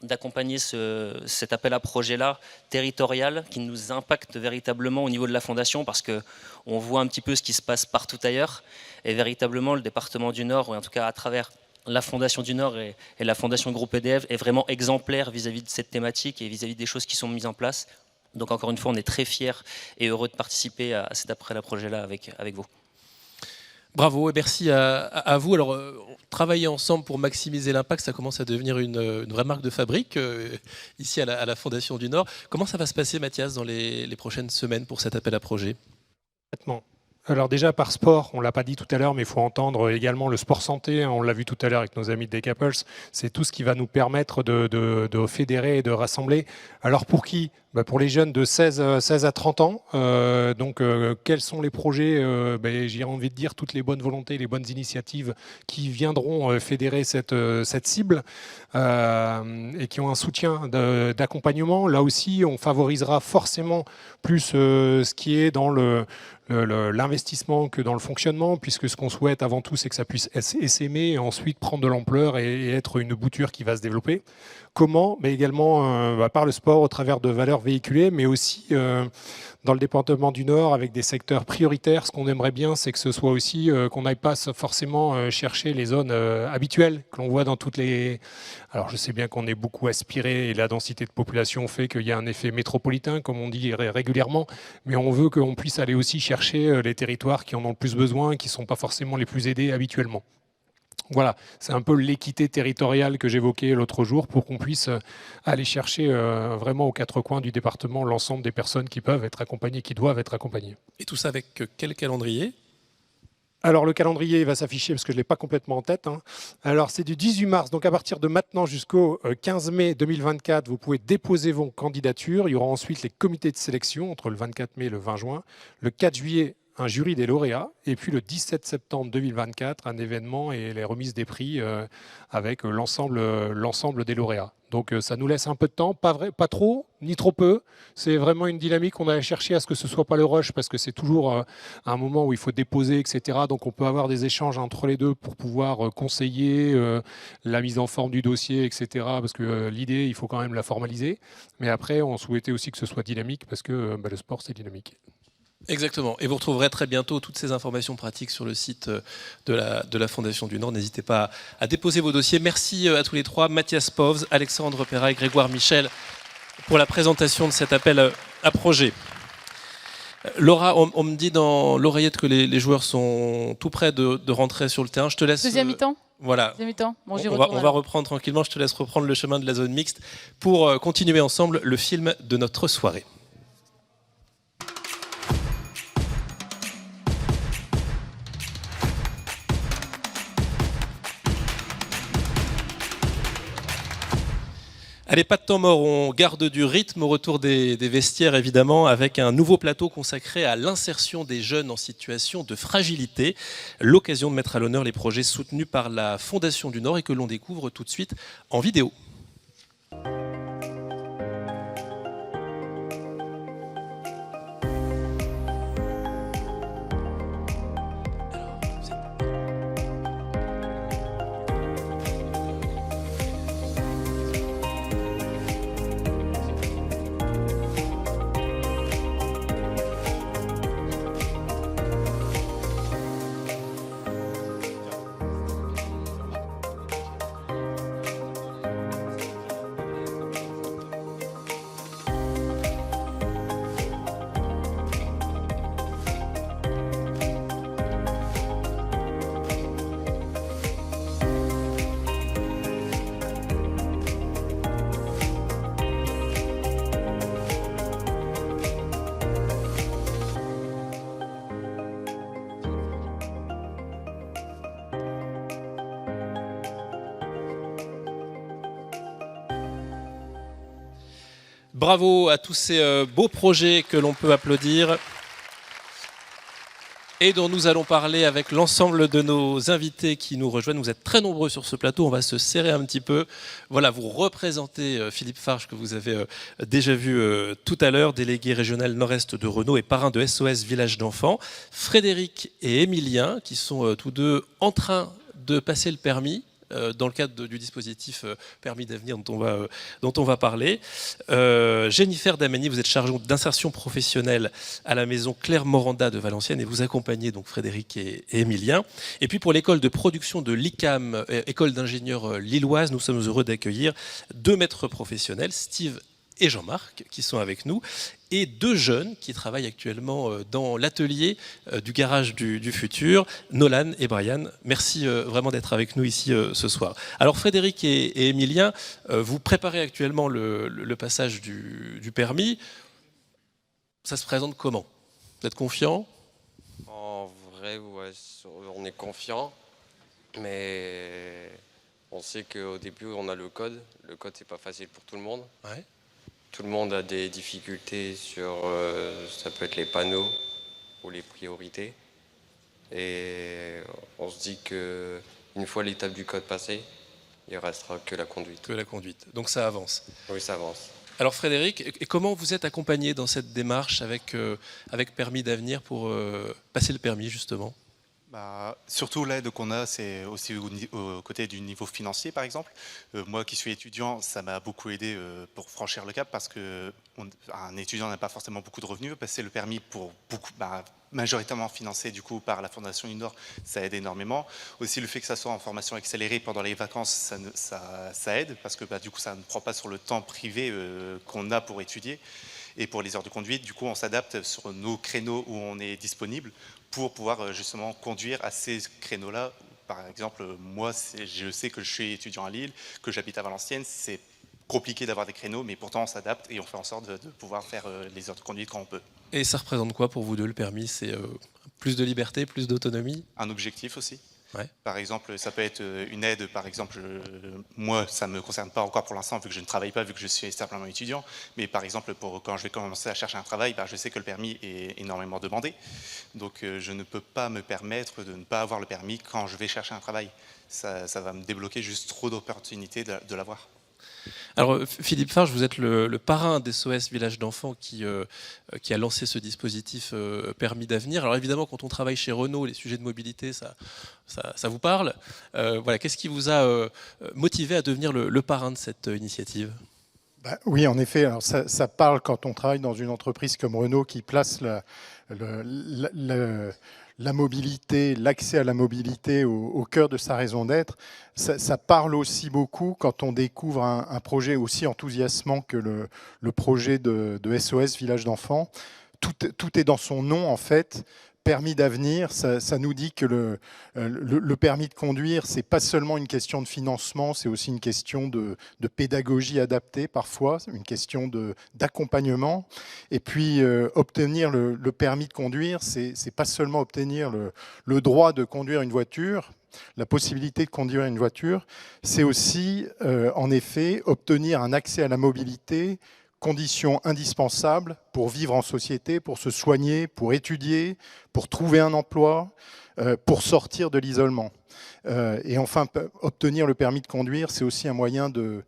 d'accompagner cet appel à projet-là territorial qui nous impacte véritablement au niveau de la Fondation parce qu'on voit un petit peu ce qui se passe partout ailleurs et véritablement le département du Nord, ou en tout cas à travers la Fondation du Nord et la Fondation Groupe EDF est vraiment exemplaire vis-à-vis de cette thématique et vis-à-vis des choses qui sont mises en place. Donc encore une fois, on est très fiers et heureux de participer à cet appel à projet-là avec vous. Bravo et merci à vous. Alors, travailler ensemble pour maximiser l'impact, ça commence à devenir une vraie marque de fabrique ici à la Fondation du Nord. Comment ça va se passer, Mathias, dans les prochaines semaines pour cet appel à projet ? Alors déjà par sport, on ne l'a pas dit tout à l'heure, mais il faut entendre également le sport santé, on l'a vu tout à l'heure avec nos amis de Decaples, c'est tout ce qui va nous permettre de fédérer et de rassembler. Alors pour qui ? Pour les jeunes de 16 à 30 ans, quels sont les projets j'ai envie de dire toutes les bonnes volontés, les bonnes initiatives qui viendront fédérer cette cible et qui ont un soutien d'accompagnement. Là aussi, on favorisera forcément plus ce qui est dans l'investissement que dans le fonctionnement, puisque ce qu'on souhaite avant tout, c'est que ça puisse essaimer et ensuite prendre de l'ampleur et être une bouture qui va se développer. Comment ? Mais également par le sport au travers de valeurs véhiculées, mais aussi dans le département du Nord avec des secteurs prioritaires. Ce qu'on aimerait bien, c'est que ce soit aussi qu'on n'aille pas forcément chercher les zones habituelles que l'on voit dans toutes les... Alors je sais bien qu'on est beaucoup aspiré et la densité de population fait qu'il y a un effet métropolitain, comme on dit régulièrement, mais on veut qu'on puisse aller aussi chercher les territoires qui en ont le plus besoin et qui ne sont pas forcément les plus aidés habituellement. Voilà, c'est un peu l'équité territoriale que j'évoquais l'autre jour pour qu'on puisse aller chercher vraiment aux quatre coins du département l'ensemble des personnes qui peuvent être accompagnées, qui doivent être accompagnées. Et tout ça avec quel calendrier ? Alors le calendrier va s'afficher parce que je ne l'ai pas complètement en tête. Alors c'est du 18 mars, donc à partir de maintenant jusqu'au 15 mai 2024, vous pouvez déposer vos candidatures. Il y aura ensuite les comités de sélection entre le 24 mai et le 20 juin. Le 4 juillet, un jury des lauréats, et puis le 17 septembre 2024, un événement et les remises des prix avec l'ensemble des lauréats. Donc ça nous laisse un peu de temps, pas trop, ni trop peu. C'est vraiment une dynamique qu'on a cherché à ce que ce ne soit pas le rush, parce que c'est toujours un moment où il faut déposer, etc. Donc on peut avoir des échanges entre les deux pour pouvoir conseiller la mise en forme du dossier, etc. Parce que l'idée, il faut quand même la formaliser. Mais après, on souhaitait aussi que ce soit dynamique, parce que le sport, c'est dynamique. Exactement. Et vous retrouverez très bientôt toutes ces informations pratiques sur le site de la Fondation du Nord. N'hésitez pas à déposer vos dossiers. Merci à tous les trois, Mathias Povs, Alexandre Perra et Grégoire Michel, pour la présentation de cet appel à projet. Laura, on me dit dans l'oreillette que les joueurs sont tout près de rentrer sur le terrain. Je te laisse... Deuxième mi-temps ? Voilà. Deuxième mi-temps. Bon, on va reprendre tranquillement. Je te laisse reprendre le chemin de la zone mixte pour continuer ensemble le film de notre soirée. Allez, pas de temps mort, on garde du rythme au retour des vestiaires évidemment avec un nouveau plateau consacré à l'insertion des jeunes en situation de fragilité. L'occasion de mettre à l'honneur les projets soutenus par la Fondation du Nord et que l'on découvre tout de suite en vidéo. Bravo à tous ces beaux projets que l'on peut applaudir et dont nous allons parler avec l'ensemble de nos invités qui nous rejoignent. Vous êtes très nombreux sur ce plateau, on va se serrer un petit peu. Voilà, vous représentez Philippe Farge, que vous avez déjà vu tout à l'heure, délégué régional nord-est de Renault et parrain de SOS Village d'Enfants. Frédéric et Émilien, qui sont tous deux en train de passer le permis, dans le cadre du dispositif Permis d'avenir dont on va parler. Jennifer Damani, vous êtes chargée d'insertion professionnelle à la maison Claire Moranda de Valenciennes et vous accompagnez donc Frédéric et Émilien. Et puis pour l'école de production de l'ICAM, école d'ingénieurs lilloise, nous sommes heureux d'accueillir 2 maîtres professionnels, Steve et Jean-Marc, qui sont avec nous, et 2 jeunes qui travaillent actuellement dans l'atelier du garage du futur, Nolan et Brian. Merci vraiment d'être avec nous ici ce soir. Alors Frédéric et Émilien, vous préparez actuellement le passage du permis. Ça se présente comment? Vous êtes confiant? En vrai, ouais, on est confiant, mais on sait qu'au début, on a le code. Le code, c'est pas facile pour tout le monde. Ouais. Tout le monde a des difficultés sur, ça peut être les panneaux ou les priorités. Et on se dit qu'une fois l'étape du code passée, il ne restera que la conduite. Que la conduite. Donc ça avance. Oui, ça avance. Alors Frédéric, et comment vous êtes accompagné dans cette démarche avec Permis d'avenir pour passer le permis justement? Surtout l'aide qu'on a, c'est aussi au côté du niveau financier, par exemple. Moi qui suis étudiant, ça m'a beaucoup aidé pour franchir le cap parce qu'un étudiant n'a pas forcément beaucoup de revenus. Passer le permis pour majoritairement financé du coup par la Fondation du Nord, ça aide énormément. Aussi le fait que ça soit en formation accélérée pendant les vacances, ça aide parce que du coup ça ne prend pas sur le temps privé qu'on a pour étudier. Et pour les heures de conduite, du coup, on s'adapte sur nos créneaux où on est disponible pour pouvoir justement conduire à ces créneaux-là. Par exemple, moi, je sais que je suis étudiant à Lille, que j'habite à Valenciennes. C'est compliqué d'avoir des créneaux, mais pourtant on s'adapte et on fait en sorte de pouvoir faire les heures de conduite quand on peut. Et ça représente quoi pour vous deux, le permis? C'est plus de liberté, plus d'autonomie? Un objectif aussi. Ouais. Par exemple, ça peut être une aide, par exemple, moi ça ne me concerne pas encore pour l'instant vu que je ne travaille pas, vu que je suis simplement étudiant, mais par exemple quand je vais commencer à chercher un travail, je sais que le permis est énormément demandé, donc je ne peux pas me permettre de ne pas avoir le permis quand je vais chercher un travail. Ça va me débloquer juste trop d'opportunités de l'avoir. Alors Philippe Farge, vous êtes le parrain d'SOS Village d'Enfants qui a lancé ce dispositif Permis d'avenir. Alors évidemment, quand on travaille chez Renault, les sujets de mobilité, ça vous parle. Voilà, qu'est-ce qui vous a motivé à devenir le parrain de cette initiative? Oui, en effet, alors ça parle quand on travaille dans une entreprise comme Renault qui place la mobilité, l'accès à la mobilité au cœur de sa raison d'être. Ça parle aussi beaucoup quand on découvre un projet aussi enthousiasmant que le projet de SOS Village d'Enfants. Tout est dans son nom, en fait. Permis d'avenir, ça nous dit que le permis de conduire, c'est pas seulement une question de financement, c'est aussi une question de pédagogie adaptée parfois, une question d'accompagnement. Et puis obtenir le permis de conduire, c'est pas seulement obtenir le droit de conduire une voiture, la possibilité de conduire une voiture, c'est aussi en effet obtenir un accès à la mobilité, condition indispensable pour vivre en société, pour se soigner, pour étudier, pour trouver un emploi, pour sortir de l'isolement. Et enfin, obtenir le permis de conduire, c'est aussi un moyen de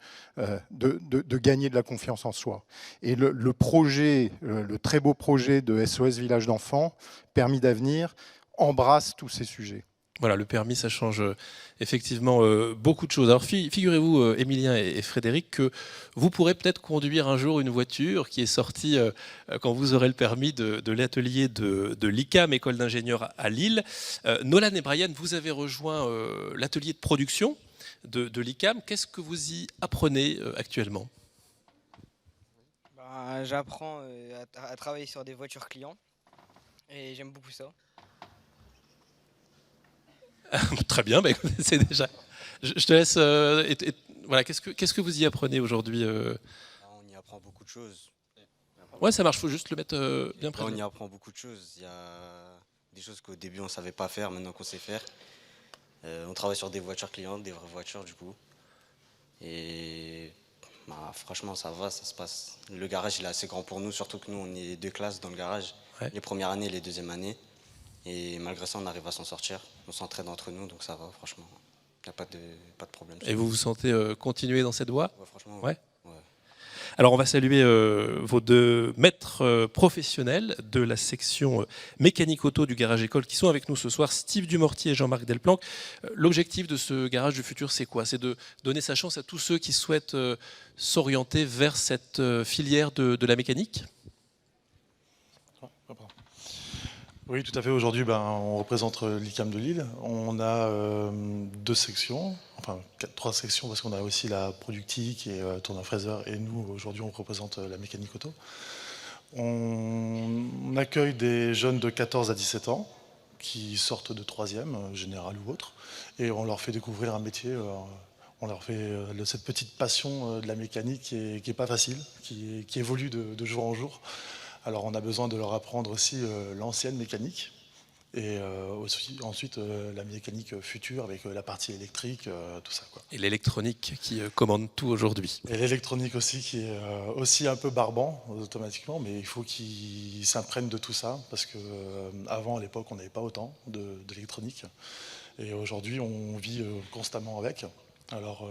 gagner de la confiance en soi. Et le projet, le très beau projet de SOS Village d'Enfants, Permis d'avenir, embrasse tous ces sujets. Voilà, le permis, ça change effectivement beaucoup de choses. Alors figurez-vous, Émilien et Frédéric, que vous pourrez peut-être conduire un jour une voiture qui est sortie quand vous aurez le permis de l'atelier de l'ICAM, école d'ingénieurs à Lille. Nolan et Brian, vous avez rejoint l'atelier de production de l'ICAM. Qu'est-ce que vous y apprenez actuellement? J'apprends à travailler sur des voitures clients et j'aime beaucoup ça. Très bien, c'est déjà. Je te laisse. Voilà, qu'est-ce que vous y apprenez aujourd'hui? On y apprend beaucoup de choses. Ouais, ça marche. Faut juste le mettre bien présent. On y apprend beaucoup de choses. Il y a des choses qu'au début on savait pas faire, maintenant qu'on sait faire. On travaille sur des voitures clientes, des vraies voitures du coup. Et Bah, franchement, ça va, ça se passe. Le garage, il est assez grand pour nous, surtout que nous, on est 2 classes dans le garage, les premières années et les deuxièmes années. Et malgré ça, on arrive à s'en sortir. On s'entraide entre nous, donc ça va, franchement. Il n'y a pas de problème. Et vous vous sentez continuer dans cette voie? Franchement, ouais. Alors on va saluer vos 2 maîtres professionnels de la section mécanique auto du garage école qui sont avec nous ce soir, Steve Dumortier et Jean-Marc Delplanque. L'objectif de ce garage du futur, c'est quoi? C'est de donner sa chance à tous ceux qui souhaitent s'orienter vers cette filière de la mécanique? Oui, tout à fait. Aujourd'hui, on représente l'ICAM de Lille. On a 2 sections, enfin 3 sections, parce qu'on a aussi la productique et tourneur-fraiseur. Et nous, aujourd'hui, on représente la mécanique auto. On accueille des jeunes de 14 à 17 ans qui sortent de 3e, général ou autre. Et on leur fait découvrir un métier. On leur fait cette petite passion de la mécanique qui est pas facile, qui évolue de jour en jour. Alors on a besoin de leur apprendre aussi l'ancienne mécanique et ensuite la mécanique future avec la partie électrique, tout ça, quoi. Et l'électronique qui commande tout aujourd'hui. Et l'électronique aussi qui est aussi un peu barbant automatiquement, mais il faut qu'ils s'imprègnent de tout ça parce qu'avant à l'époque on n'avait pas autant d'électronique et aujourd'hui on vit constamment avec. Alors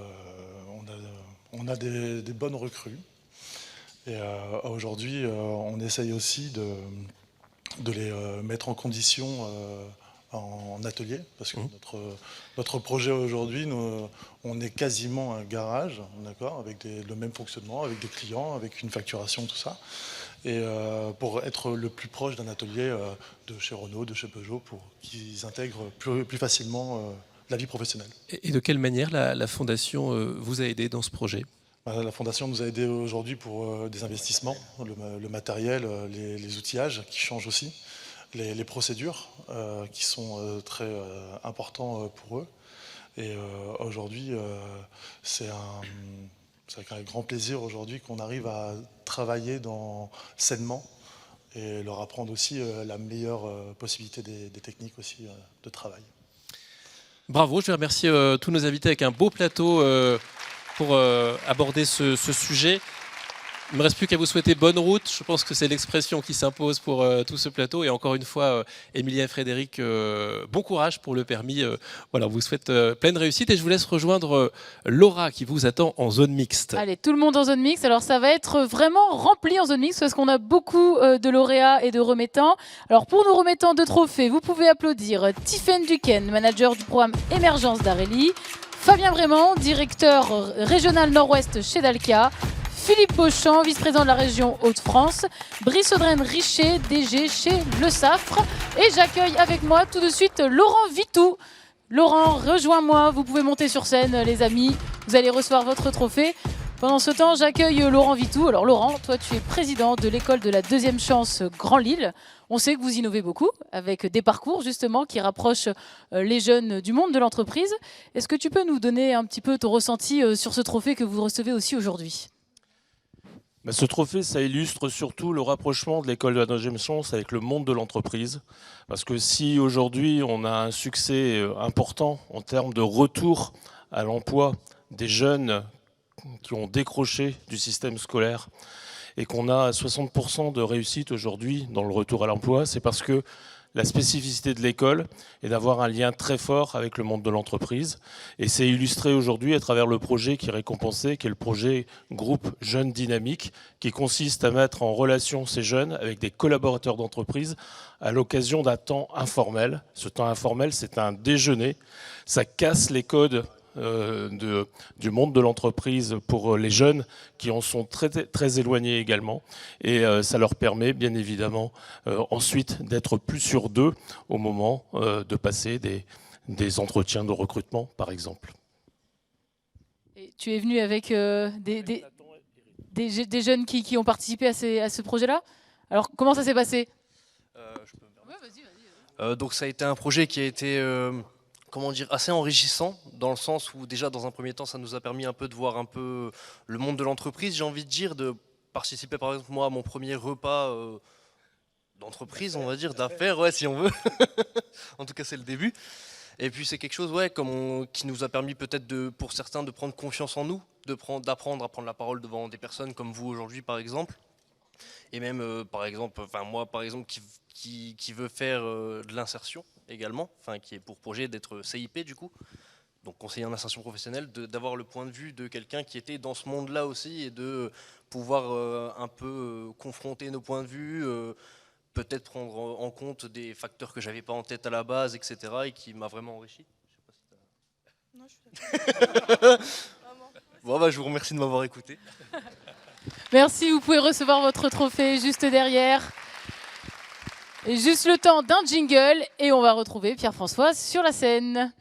on a des bonnes recrues. Et aujourd'hui, on essaye aussi de les mettre en condition en atelier, parce que notre projet aujourd'hui, on est quasiment un garage, d'accord, avec le même fonctionnement, avec des clients, avec une facturation, tout ça. Et pour être le plus proche d'un atelier de chez Renault, de chez Peugeot, pour qu'ils intègrent plus facilement la vie professionnelle. Et de quelle manière la Fondation vous a aidé dans ce projet? La Fondation nous a aidés aujourd'hui pour des investissements, le matériel, les outillages qui changent aussi, les procédures qui sont très importants pour eux. Et aujourd'hui, c'est avec un grand plaisir aujourd'hui qu'on arrive à travailler sainement et leur apprendre aussi la meilleure possibilité des techniques aussi de travail. Bravo, je vais remercier tous nos invités avec un beau plateau pour aborder ce sujet. Il ne me reste plus qu'à vous souhaiter bonne route. Je pense que c'est l'expression qui s'impose pour tout ce plateau. Et encore une fois, Emilia et Frédéric, bon courage pour le permis. Voilà, on vous souhaite pleine réussite. Et je vous laisse rejoindre Laura qui vous attend en zone mixte. Allez, tout le monde en zone mixte. Alors ça va être vraiment rempli en zone mixte parce qu'on a beaucoup de lauréats et de remettants. Alors pour nos remettants de trophées, vous pouvez applaudir Tiffaine Duquesne, manager du programme Émergence d'Arelli, Fabien Brément, directeur régional Nord-Ouest chez Dalkia, Philippe Beauchamp, vice-président de la région Hauts-de-France, Brice Audrenne-Richer, DG chez Le Safre. Et j'accueille avec moi tout de suite Laurent Vitou. Laurent, rejoins-moi, vous pouvez monter sur scène les amis, vous allez recevoir votre trophée. Pendant ce temps, j'accueille Laurent Vitou. Alors Laurent, toi tu es président de l'école de la deuxième chance Grand Lille. On sait que vous innovez beaucoup avec des parcours justement qui rapprochent les jeunes du monde de l'entreprise. Est-ce que tu peux nous donner un petit peu ton ressenti sur ce trophée que vous recevez aussi aujourd'hui ? Ce trophée, ça illustre surtout le rapprochement de l'école de la deuxième chance avec le monde de l'entreprise. Parce que si aujourd'hui on a un succès important en termes de retour à l'emploi des jeunes qui ont décroché du système scolaire et qu'on a 60% de réussite aujourd'hui dans le retour à l'emploi, c'est parce que la spécificité de l'école est d'avoir un lien très fort avec le monde de l'entreprise. Et c'est illustré aujourd'hui à travers le projet qui est récompensé, qui est le projet Groupe Jeunes Dynamiques, qui consiste à mettre en relation ces jeunes avec des collaborateurs d'entreprise à l'occasion d'un temps informel. Ce temps informel, c'est un déjeuner. Ça casse les codes du monde de l'entreprise pour les jeunes qui en sont très, très éloignés également. Et ça leur permet bien évidemment ensuite d'être plus sûrs d'eux au moment de passer des entretiens de recrutement par exemple. Et tu es venu avec des jeunes qui ont participé à ce projet-là. Alors comment ça s'est passé ? Donc ça a été un projet qui a été assez enrichissant, dans le sens où déjà dans un premier temps ça nous a permis un peu de voir un peu le monde de l'entreprise, j'ai envie de dire, de participer par exemple moi à mon premier repas d'entreprise, on va dire, d'affaires, ouais si on veut, en tout cas c'est le début. Et puis c'est quelque chose qui nous a permis peut-être pour certains de prendre confiance en nous, d'apprendre à prendre la parole devant des personnes comme vous aujourd'hui par exemple. Et même moi par exemple qui veut faire de l'insertion également, qui est pour projet d'être CIP du coup, donc conseiller en insertion professionnelle, d'avoir le point de vue de quelqu'un qui était dans ce monde-là aussi et de pouvoir un peu confronter nos points de vue, peut-être prendre en compte des facteurs que j'avais pas en tête à la base, etc. et qui m'a vraiment enrichi. Non, je suis Bon, je vous remercie de m'avoir écouté. Merci, vous pouvez recevoir votre trophée juste derrière. Et juste le temps d'un jingle et on va retrouver Pierre-François sur la scène.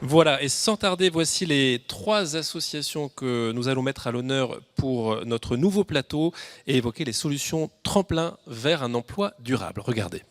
Voilà, et sans tarder, voici les 3 associations que nous allons mettre à l'honneur pour notre nouveau plateau et évoquer les solutions tremplin vers un emploi durable. Regardez.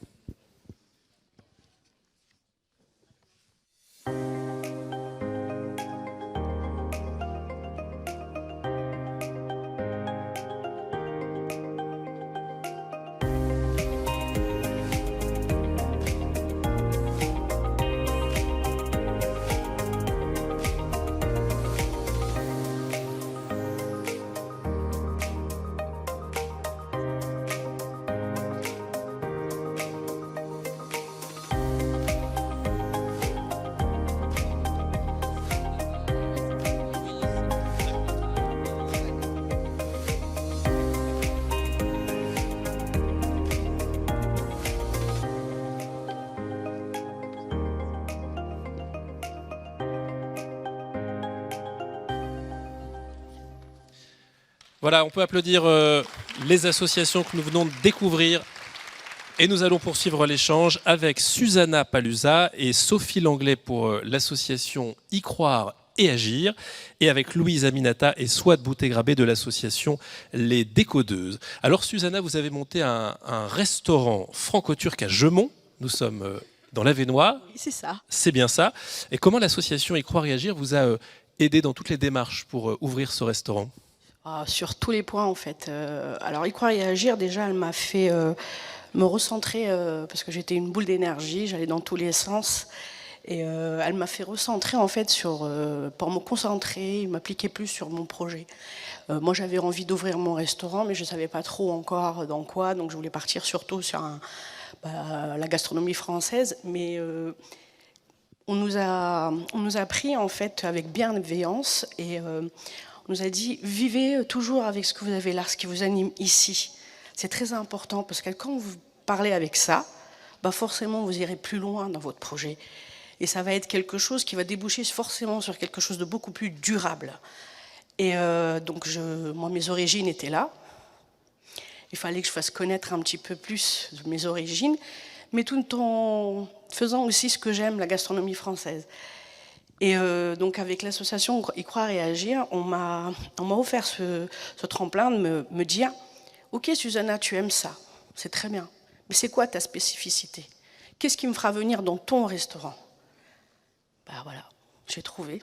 Voilà, on peut applaudir les associations que nous venons de découvrir. Et nous allons poursuivre l'échange avec Susanna Paluza et Sophie Langlais pour l'association Y Croire et Agir, et avec Louise Aminata et Swat Boutégrabé de l'association Les Décodeuses. Alors Susanna, vous avez monté un restaurant franco-turc à Gemont. Nous sommes dans l'Avesnois. Oui, c'est ça. C'est bien ça. Et comment l'association Y Croire et Agir vous a aidé dans toutes les démarches pour ouvrir ce restaurant ? Sur tous les points en fait. Alors Y Croire et Agir, déjà elle m'a fait me recentrer parce que j'étais une boule d'énergie, j'allais dans tous les sens et elle m'a fait recentrer en fait pour me concentrer, m'appliquer plus sur mon projet. Moi j'avais envie d'ouvrir mon restaurant mais je ne savais pas trop encore dans quoi, donc je voulais partir surtout sur la gastronomie française, mais on nous a pris en fait avec bienveillance et on nous a dit vivez toujours avec ce que vous avez là, ce qui vous anime ici. C'est très important parce que quand vous parlez avec ça, forcément vous irez plus loin dans votre projet. Et ça va être quelque chose qui va déboucher forcément sur quelque chose de beaucoup plus durable. Et donc moi mes origines étaient là. Il fallait que je fasse connaître un petit peu plus de mes origines, mais tout en faisant aussi ce que j'aime, la gastronomie française. Et donc avec l'association Y Croire et Agir, on m'a offert ce tremplin de me dire « Ok Susanna, tu aimes ça, c'est très bien, mais c'est quoi ta spécificité? Qu'est-ce qui me fera venir dans ton restaurant ?» Voilà, j'ai trouvé.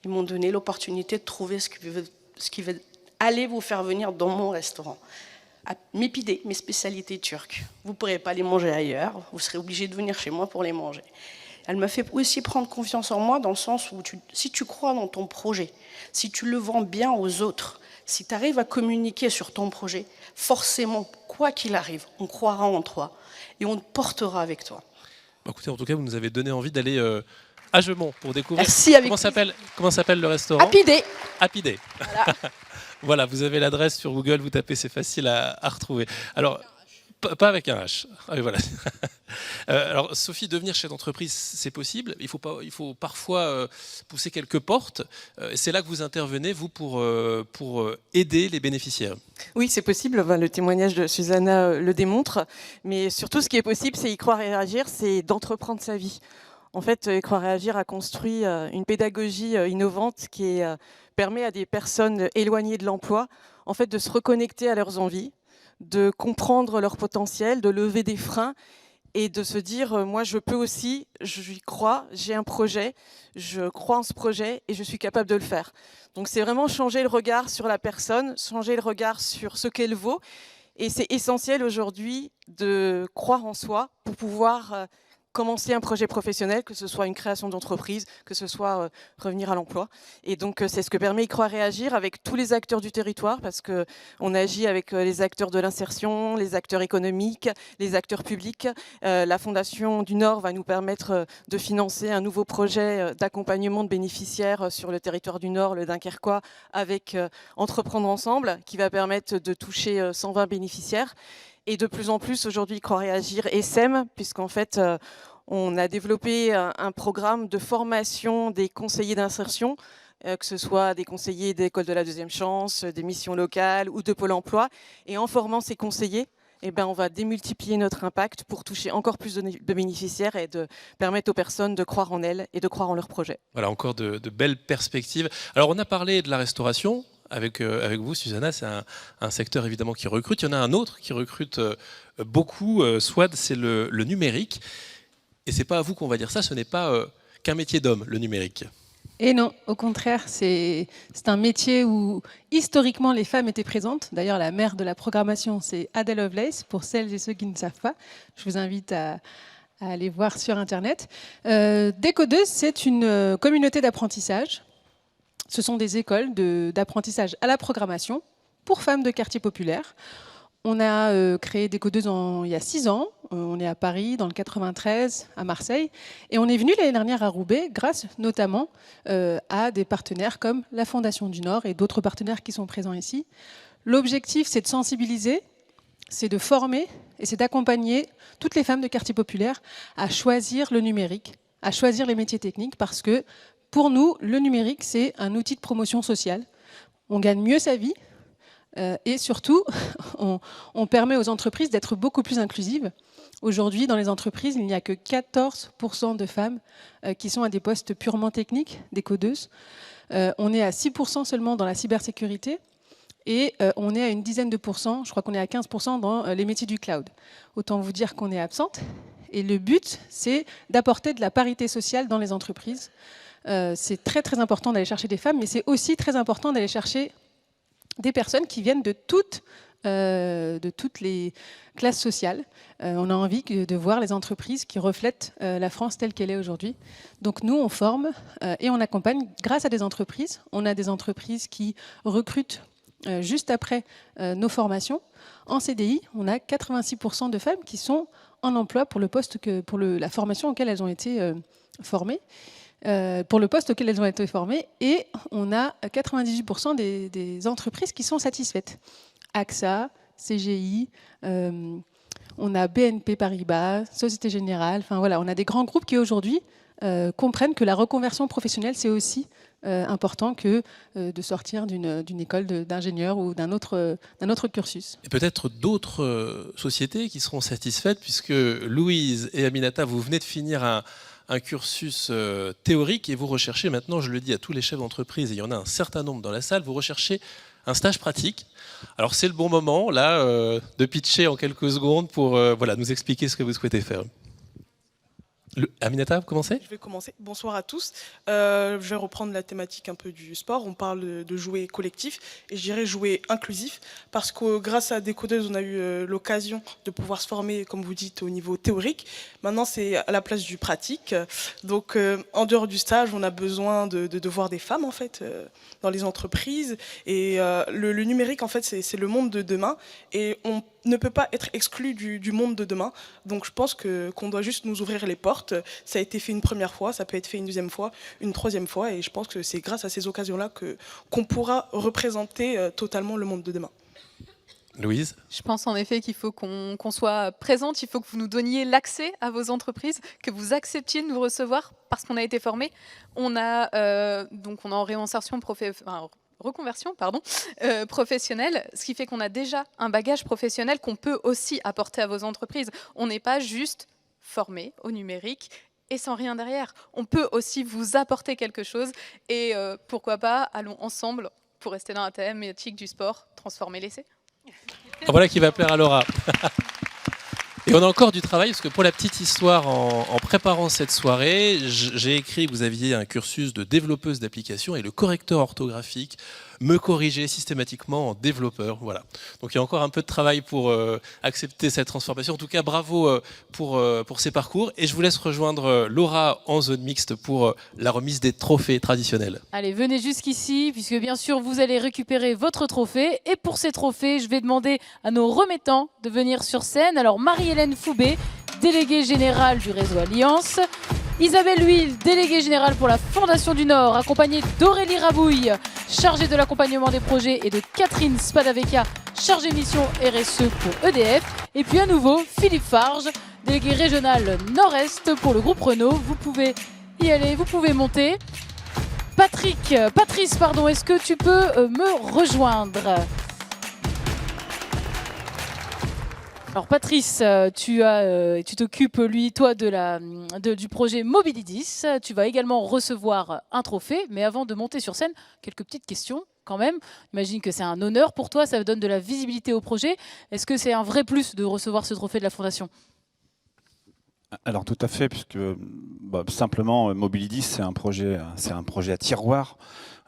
Ils m'ont donné l'opportunité de trouver ce qui va aller vous faire venir dans mon restaurant. Mes pidés, mes spécialités turques. Vous ne pourrez pas les manger ailleurs, vous serez obligé de venir chez moi pour les manger. Elle m'a fait aussi prendre confiance en moi dans le sens où si tu crois dans ton projet, si tu le vends bien aux autres, si tu arrives à communiquer sur ton projet, forcément, quoi qu'il arrive, on croira en toi et on te portera avec toi. Écoutez, en tout cas, vous nous avez donné envie d'aller à Gemont pour découvrir. Merci, comment s'appelle le restaurant? Apidé. Apidé. Voilà. Voilà, vous avez l'adresse sur Google, vous tapez, c'est facile à retrouver. Alors, pas avec un H. Ah, voilà. Alors, Sophie, devenir chef d'entreprise, c'est possible. Il faut parfois pousser quelques portes. C'est là que vous intervenez, vous, pour aider les bénéficiaires. Oui, c'est possible. Le témoignage de Susanna le démontre. Mais surtout, ce qui est possible, c'est y croire et agir, c'est d'entreprendre sa vie. En fait, Y Croire et Agir a construit une pédagogie innovante qui permet à des personnes éloignées de l'emploi en fait, de se reconnecter à leurs envies, de comprendre leur potentiel, de lever des freins et de se dire, moi je peux aussi, j'y crois, j'ai un projet, je crois en ce projet et je suis capable de le faire. Donc c'est vraiment changer le regard sur la personne, changer le regard sur ce qu'elle vaut. Et c'est essentiel aujourd'hui de croire en soi pour pouvoir commencer un projet professionnel, que ce soit une création d'entreprise, que ce soit revenir à l'emploi. Et donc c'est ce que permet Y Croire et Agir avec tous les acteurs du territoire, parce qu'on agit avec les acteurs de l'insertion, les acteurs économiques, les acteurs publics. La Fondation du Nord va nous permettre de financer un nouveau projet d'accompagnement de bénéficiaires sur le territoire du Nord, le Dunkerquois, avec Entreprendre Ensemble, qui va permettre de toucher 120 bénéficiaires. Et de plus en plus, aujourd'hui, Y Croire et Agir essaime, puisqu'en fait, on a développé un programme de formation des conseillers d'insertion, que ce soit des conseillers d'école de la deuxième chance, des missions locales ou de Pôle emploi. Et en formant ces conseillers, eh ben, on va démultiplier notre impact pour toucher encore plus de bénéficiaires et de permettre aux personnes de croire en elles et de croire en leurs projets. Voilà, encore de belles perspectives. Alors, on a parlé de la restauration. Avec vous, Susanna, c'est un secteur évidemment qui recrute. Il y en a un autre qui recrute beaucoup, Swad, c'est le numérique. Et c'est pas à vous qu'on va dire ça, ce n'est pas qu'un métier d'homme, le numérique. Et non, au contraire, c'est un métier où historiquement les femmes étaient présentes. D'ailleurs, la mère de la programmation, c'est Ada Lovelace, pour celles et ceux qui ne savent pas. Je vous invite à aller voir sur Internet. Décodeuse, c'est une communauté d'apprentissage. Ce sont des écoles d'apprentissage à la programmation pour femmes de quartier populaire. On a créé Décodeuse il y a 6 ans. On est à Paris, dans le 93, à Marseille. Et on est venu l'année dernière à Roubaix, grâce notamment à des partenaires comme la Fondation du Nord et d'autres partenaires qui sont présents ici. L'objectif, c'est de sensibiliser, c'est de former et c'est d'accompagner toutes les femmes de quartier populaire à choisir le numérique, à choisir les métiers techniques, parce que pour nous, le numérique, c'est un outil de promotion sociale. On gagne mieux sa vie et surtout, on permet aux entreprises d'être beaucoup plus inclusives. Aujourd'hui, dans les entreprises, il n'y a que 14% de femmes qui sont à des postes purement techniques, des codeuses. On est à 6% seulement dans la cybersécurité et on est à une dizaine de pourcents, je crois qu'on est à 15% dans les métiers du cloud. Autant vous dire qu'on est absente. Et le but, c'est d'apporter de la parité sociale dans les entreprises. C'est très très important d'aller chercher des femmes, mais c'est aussi très important d'aller chercher des personnes qui viennent de toutes les classes sociales. On a envie de voir les entreprises qui reflètent la France telle qu'elle est aujourd'hui. Donc nous, on forme et on accompagne grâce à des entreprises. On a des entreprises qui recrutent juste après nos formations. En CDI, on a 86% de femmes qui sont en emploi pour la formation auquel elles ont été formées. Pour le poste auquel elles ont été formées, et on a 98% des entreprises qui sont satisfaites. AXA, CGI, on a BNP Paribas, Société Générale, enfin voilà, on a des grands groupes qui aujourd'hui comprennent que la reconversion professionnelle, c'est aussi important que de sortir d'une école d'ingénieur ou d'un autre cursus. Et peut-être d'autres sociétés qui seront satisfaites, puisque Louise et Aminata, vous venez de finir un cursus théorique et vous recherchez maintenant, je le dis à tous les chefs d'entreprise, et il y en a un certain nombre dans la salle, vous recherchez un stage pratique. Alors c'est le bon moment là de pitcher en quelques secondes pour nous expliquer ce que vous souhaitez faire. Aminata, vous commencez ? Je vais commencer. Bonsoir à tous. Je vais reprendre la thématique un peu du sport. On parle de jouer collectif et je dirais jouer inclusif parce que grâce à Décodeuse, on a eu l'occasion de pouvoir se former, comme vous dites, au niveau théorique. Maintenant, c'est à la place du pratique. Donc, en dehors du stage, on a besoin de voir des femmes en fait dans les entreprises. Et le numérique, en fait, c'est le monde de demain et on ne peut pas être exclu du monde de demain. Donc je pense qu'on doit juste nous ouvrir les portes. Ça a été fait une première fois, ça peut être fait une deuxième fois, une troisième fois, et je pense que c'est grâce à ces occasions-là qu'on pourra représenter totalement le monde de demain. Louise ? Je pense en effet qu'il faut qu'on soit présente, il faut que vous nous donniez l'accès à vos entreprises, que vous acceptiez de nous recevoir parce qu'on a été formés. On a en réinsertion reconversion professionnelle, ce qui fait qu'on a déjà un bagage professionnel qu'on peut aussi apporter à vos entreprises. On n'est pas juste formé au numérique et sans rien derrière. On peut aussi vous apporter quelque chose et pourquoi pas, allons ensemble, pour rester dans la thématique du sport, transformer l'essai. Voilà qui va plaire à Laura. Et on a encore du travail, parce que pour la petite histoire, en préparant cette soirée, j'ai écrit que vous aviez un cursus de développeuse d'applications et le correcteur orthographique me corrigeait systématiquement en développeur. Voilà. Donc il y a encore un peu de travail pour accepter cette transformation. En tout cas, bravo pour ces parcours. Et je vous laisse rejoindre Laura en zone mixte pour la remise des trophées traditionnels. Allez, venez jusqu'ici, puisque bien sûr, vous allez récupérer votre trophée. Et pour ces trophées, je vais demander à nos remettants de venir sur scène. Alors, Marie-Hélène Foubé, déléguée générale du réseau Alliance. Isabelle Huil, déléguée générale pour la Fondation du Nord, accompagnée d'Aurélie Rabouille, chargée de l'accompagnement des projets, et de Catherine Spadavecchia, chargée mission RSE pour EDF. Et puis à nouveau, Philippe Farge, délégué régional Nord-Est pour le groupe Renault. Vous pouvez y aller, vous pouvez monter. Patrice, est-ce que tu peux me rejoindre ? Alors Patrice, tu t'occupes, toi, du projet Mobilidis. Tu vas également recevoir un trophée. Mais avant de monter sur scène, quelques petites questions quand même. Imagine que c'est un honneur pour toi, ça donne de la visibilité au projet. Est-ce que c'est un vrai plus de recevoir ce trophée de la Fondation ? Alors tout à fait, puisque simplement Mobilidis, c'est un projet à tiroir.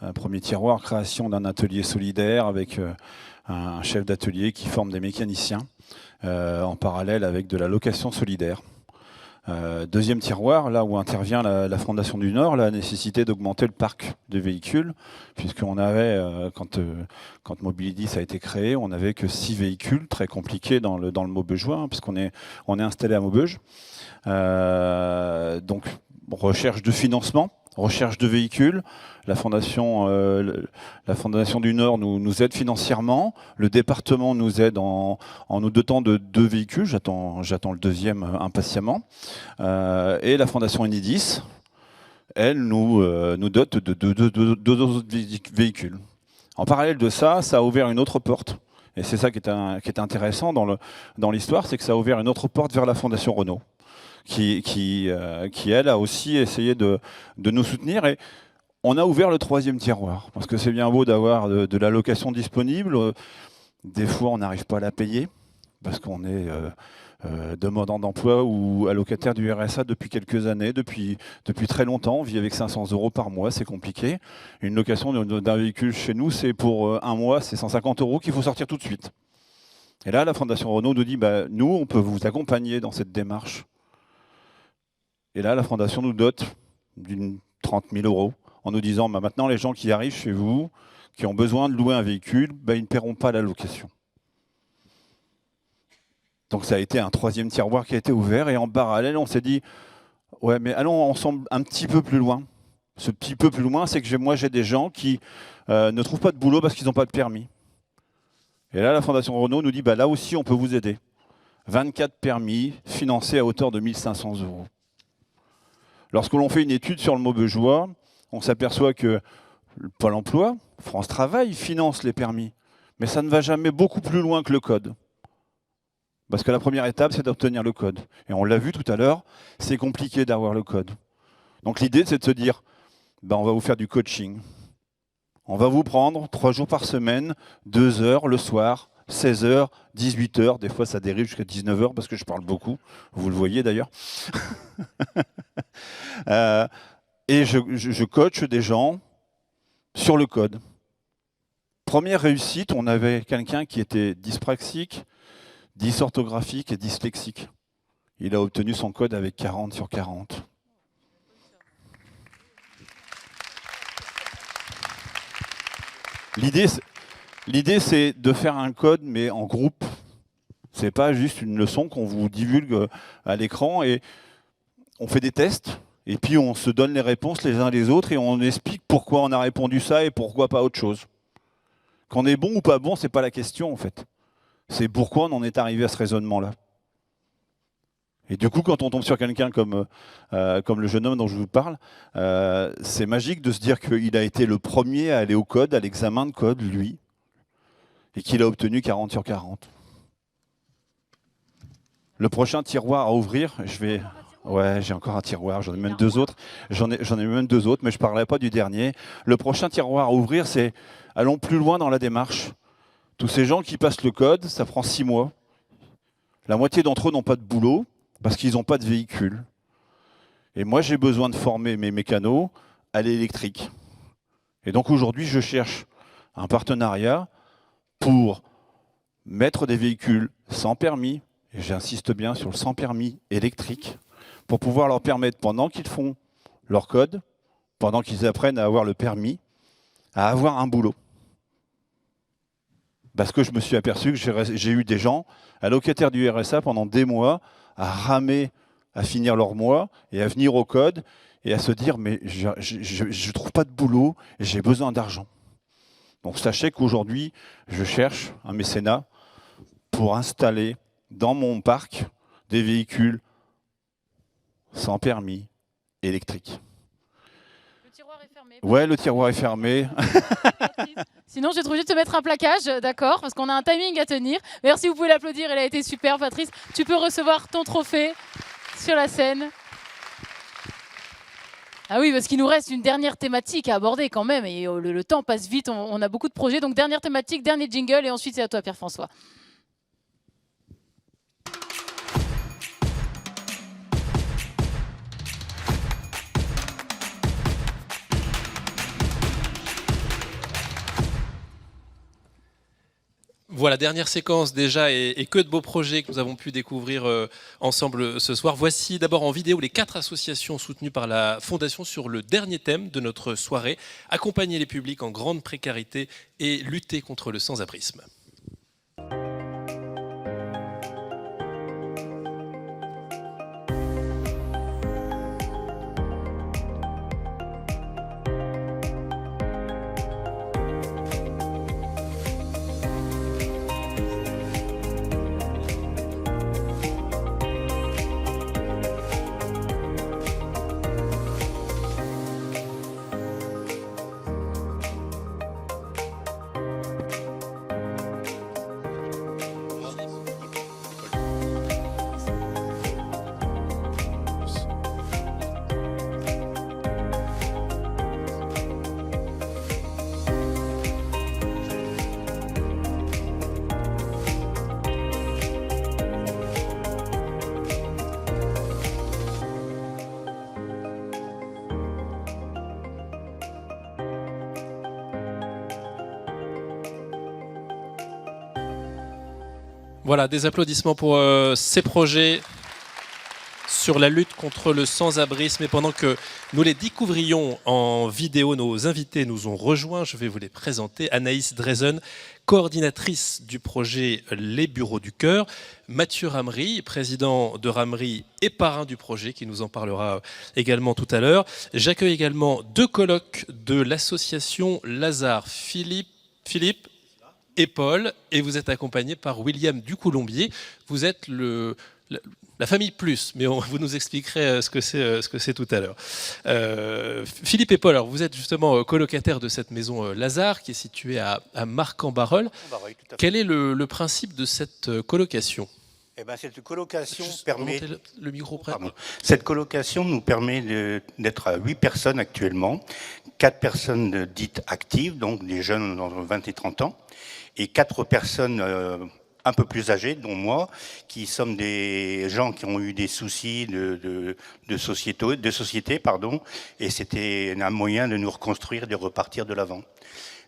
Un premier tiroir, création d'un atelier solidaire avec un chef d'atelier qui forme des mécaniciens. En parallèle avec de la location solidaire. Deuxième tiroir, là où intervient la Fondation du Nord, la nécessité d'augmenter le parc de véhicules, puisqu'on avait, quand Mobilidis a été créé, on n'avait que 6 véhicules, très compliqué dans le Maubeugeois, puisqu'on est du Maubeuge. Donc, recherche de financement, recherche de véhicules. La Fondation du Nord nous aide financièrement. Le département nous aide en nous dotant de 2 véhicules. J'attends le deuxième impatiemment. Et la Fondation Enidis, elle, nous dote de 2 autres véhicules. En parallèle de ça, ça a ouvert une autre porte. Et c'est ça qui est intéressant dans l'histoire, c'est que ça a ouvert une autre porte vers la Fondation Renault, qui elle, a aussi essayé de nous soutenir. Et on a ouvert le 3e tiroir, parce que c'est bien beau d'avoir de la location disponible. Des fois, on n'arrive pas à la payer, parce qu'on est demandant d'emploi ou allocataire du RSA depuis quelques années, depuis très longtemps. On vit avec 500 € par mois, c'est compliqué. Une location d'un véhicule chez nous, c'est pour un mois, c'est 150 € qu'il faut sortir tout de suite. Et là, la Fondation Renault nous dit, nous, on peut vous accompagner dans cette démarche. Et là, la Fondation nous dote d'une 30 000 € en nous disant maintenant, les gens qui arrivent chez vous, qui ont besoin de louer un véhicule, ils ne paieront pas la location. Donc ça a été un 3e tiroir qui a été ouvert. Et en parallèle, on s'est dit, ouais, mais allons ensemble un petit peu plus loin. Ce petit peu plus loin, c'est que moi, j'ai des gens qui ne trouvent pas de boulot parce qu'ils n'ont pas de permis. Et là, la Fondation Renault nous dit, là aussi, on peut vous aider. 24 permis financés à hauteur de 1 500 €. Lorsque l'on fait une étude sur le Maubeugeois, on s'aperçoit que Pôle emploi, France Travail, finance les permis. Mais ça ne va jamais beaucoup plus loin que le code. Parce que la première étape, c'est d'obtenir le code. Et on l'a vu tout à l'heure, c'est compliqué d'avoir le code. Donc l'idée, c'est de se dire, on va vous faire du coaching. On va vous prendre 3 jours par semaine, 2 heures le soir, 16 h, 18 h, des fois ça dérive jusqu'à 19 h parce que je parle beaucoup, vous le voyez d'ailleurs. Et je coach des gens sur le code. Première réussite, on avait quelqu'un qui était dyspraxique, dysorthographique et dyslexique. Il a obtenu son code avec 40 sur 40. L'idée, c'est de faire un code, mais en groupe. Ce n'est pas juste une leçon qu'on vous divulgue à l'écran. Et on fait des tests, et puis on se donne les réponses les uns les autres, et on explique pourquoi on a répondu ça et pourquoi pas autre chose. Qu'on est bon ou pas bon, ce n'est pas la question, en fait. C'est pourquoi on en est arrivé à ce raisonnement-là. Et du coup, quand on tombe sur quelqu'un comme le jeune homme dont je vous parle, c'est magique de se dire qu'il a été le premier à aller au code, à l'examen de code, lui, et qu'il a obtenu 40 sur 40. Le prochain tiroir à ouvrir, ouais, j'ai encore un tiroir, j'en ai même 2 autres. J'en ai même 2 autres, mais je ne parlerai pas du dernier. Le prochain tiroir à ouvrir, c'est allons plus loin dans la démarche. Tous ces gens qui passent le code, ça prend 6 mois. La moitié d'entre eux n'ont pas de boulot parce qu'ils n'ont pas de véhicule. Et moi, j'ai besoin de former mes mécanos à l'électrique. Et donc aujourd'hui, je cherche un partenariat pour mettre des véhicules sans permis, et j'insiste bien sur le sans permis électrique, pour pouvoir leur permettre, pendant qu'ils font leur code, pendant qu'ils apprennent à avoir le permis, à avoir un boulot. Parce que je me suis aperçu que j'ai eu des gens allocataires du RSA pendant des mois à ramer, à finir leur mois et à venir au code et à se dire mais je ne trouve pas de boulot et j'ai besoin d'argent. Donc sachez qu'aujourd'hui, je cherche un mécénat pour installer dans mon parc des véhicules sans permis électriques. Le tiroir est fermé. Ouais, le tiroir est fermé. Sinon, je vais être obligée de te mettre un plaquage, d'accord, parce qu'on a un timing à tenir. Merci, vous pouvez l'applaudir, elle a été super, Patrice. Tu peux recevoir ton trophée sur la scène. Ah oui, parce qu'il nous reste une dernière thématique à aborder quand même, et le temps passe vite, on a beaucoup de projets. Donc dernière thématique, dernier jingle, et ensuite c'est à toi, Pierre-François. Voilà, dernière séquence déjà, et que de beaux projets que nous avons pu découvrir ensemble ce soir. Voici d'abord en vidéo les 4 associations soutenues par la Fondation sur le dernier thème de notre soirée, accompagner les publics en grande précarité et lutter contre le sans-abrisme. Voilà, des applaudissements pour ces projets sur la lutte contre le sans-abrisme. Et pendant que nous les découvrions en vidéo, nos invités nous ont rejoints. Je vais vous les présenter. Anaïs Drezen, coordinatrice du projet Les Bureaux du Cœur. Mathieu Ramery, président de Ramery et parrain du projet, qui nous en parlera également tout à l'heure. J'accueille également 2 colloques de l'association Lazare, Philippe et Paul, et vous êtes accompagné par William Ducoulombier. Vous êtes la famille plus, mais vous nous expliquerez ce que c'est tout à l'heure. Philippe et Paul, alors vous êtes justement colocataires de cette maison Lazare, qui est située à Marcq-en-Barœul. Quel est le principe de cette colocation ? Eh ben, cette colocation permet... Le micro près. Cette colocation nous permet d'être à 8 personnes actuellement, 4 personnes dites actives, donc des jeunes entre 20 et 30 ans, et 4 personnes un peu plus âgés, dont moi, qui sommes des gens qui ont eu des soucis de société, et c'était un moyen de nous reconstruire, de repartir de l'avant.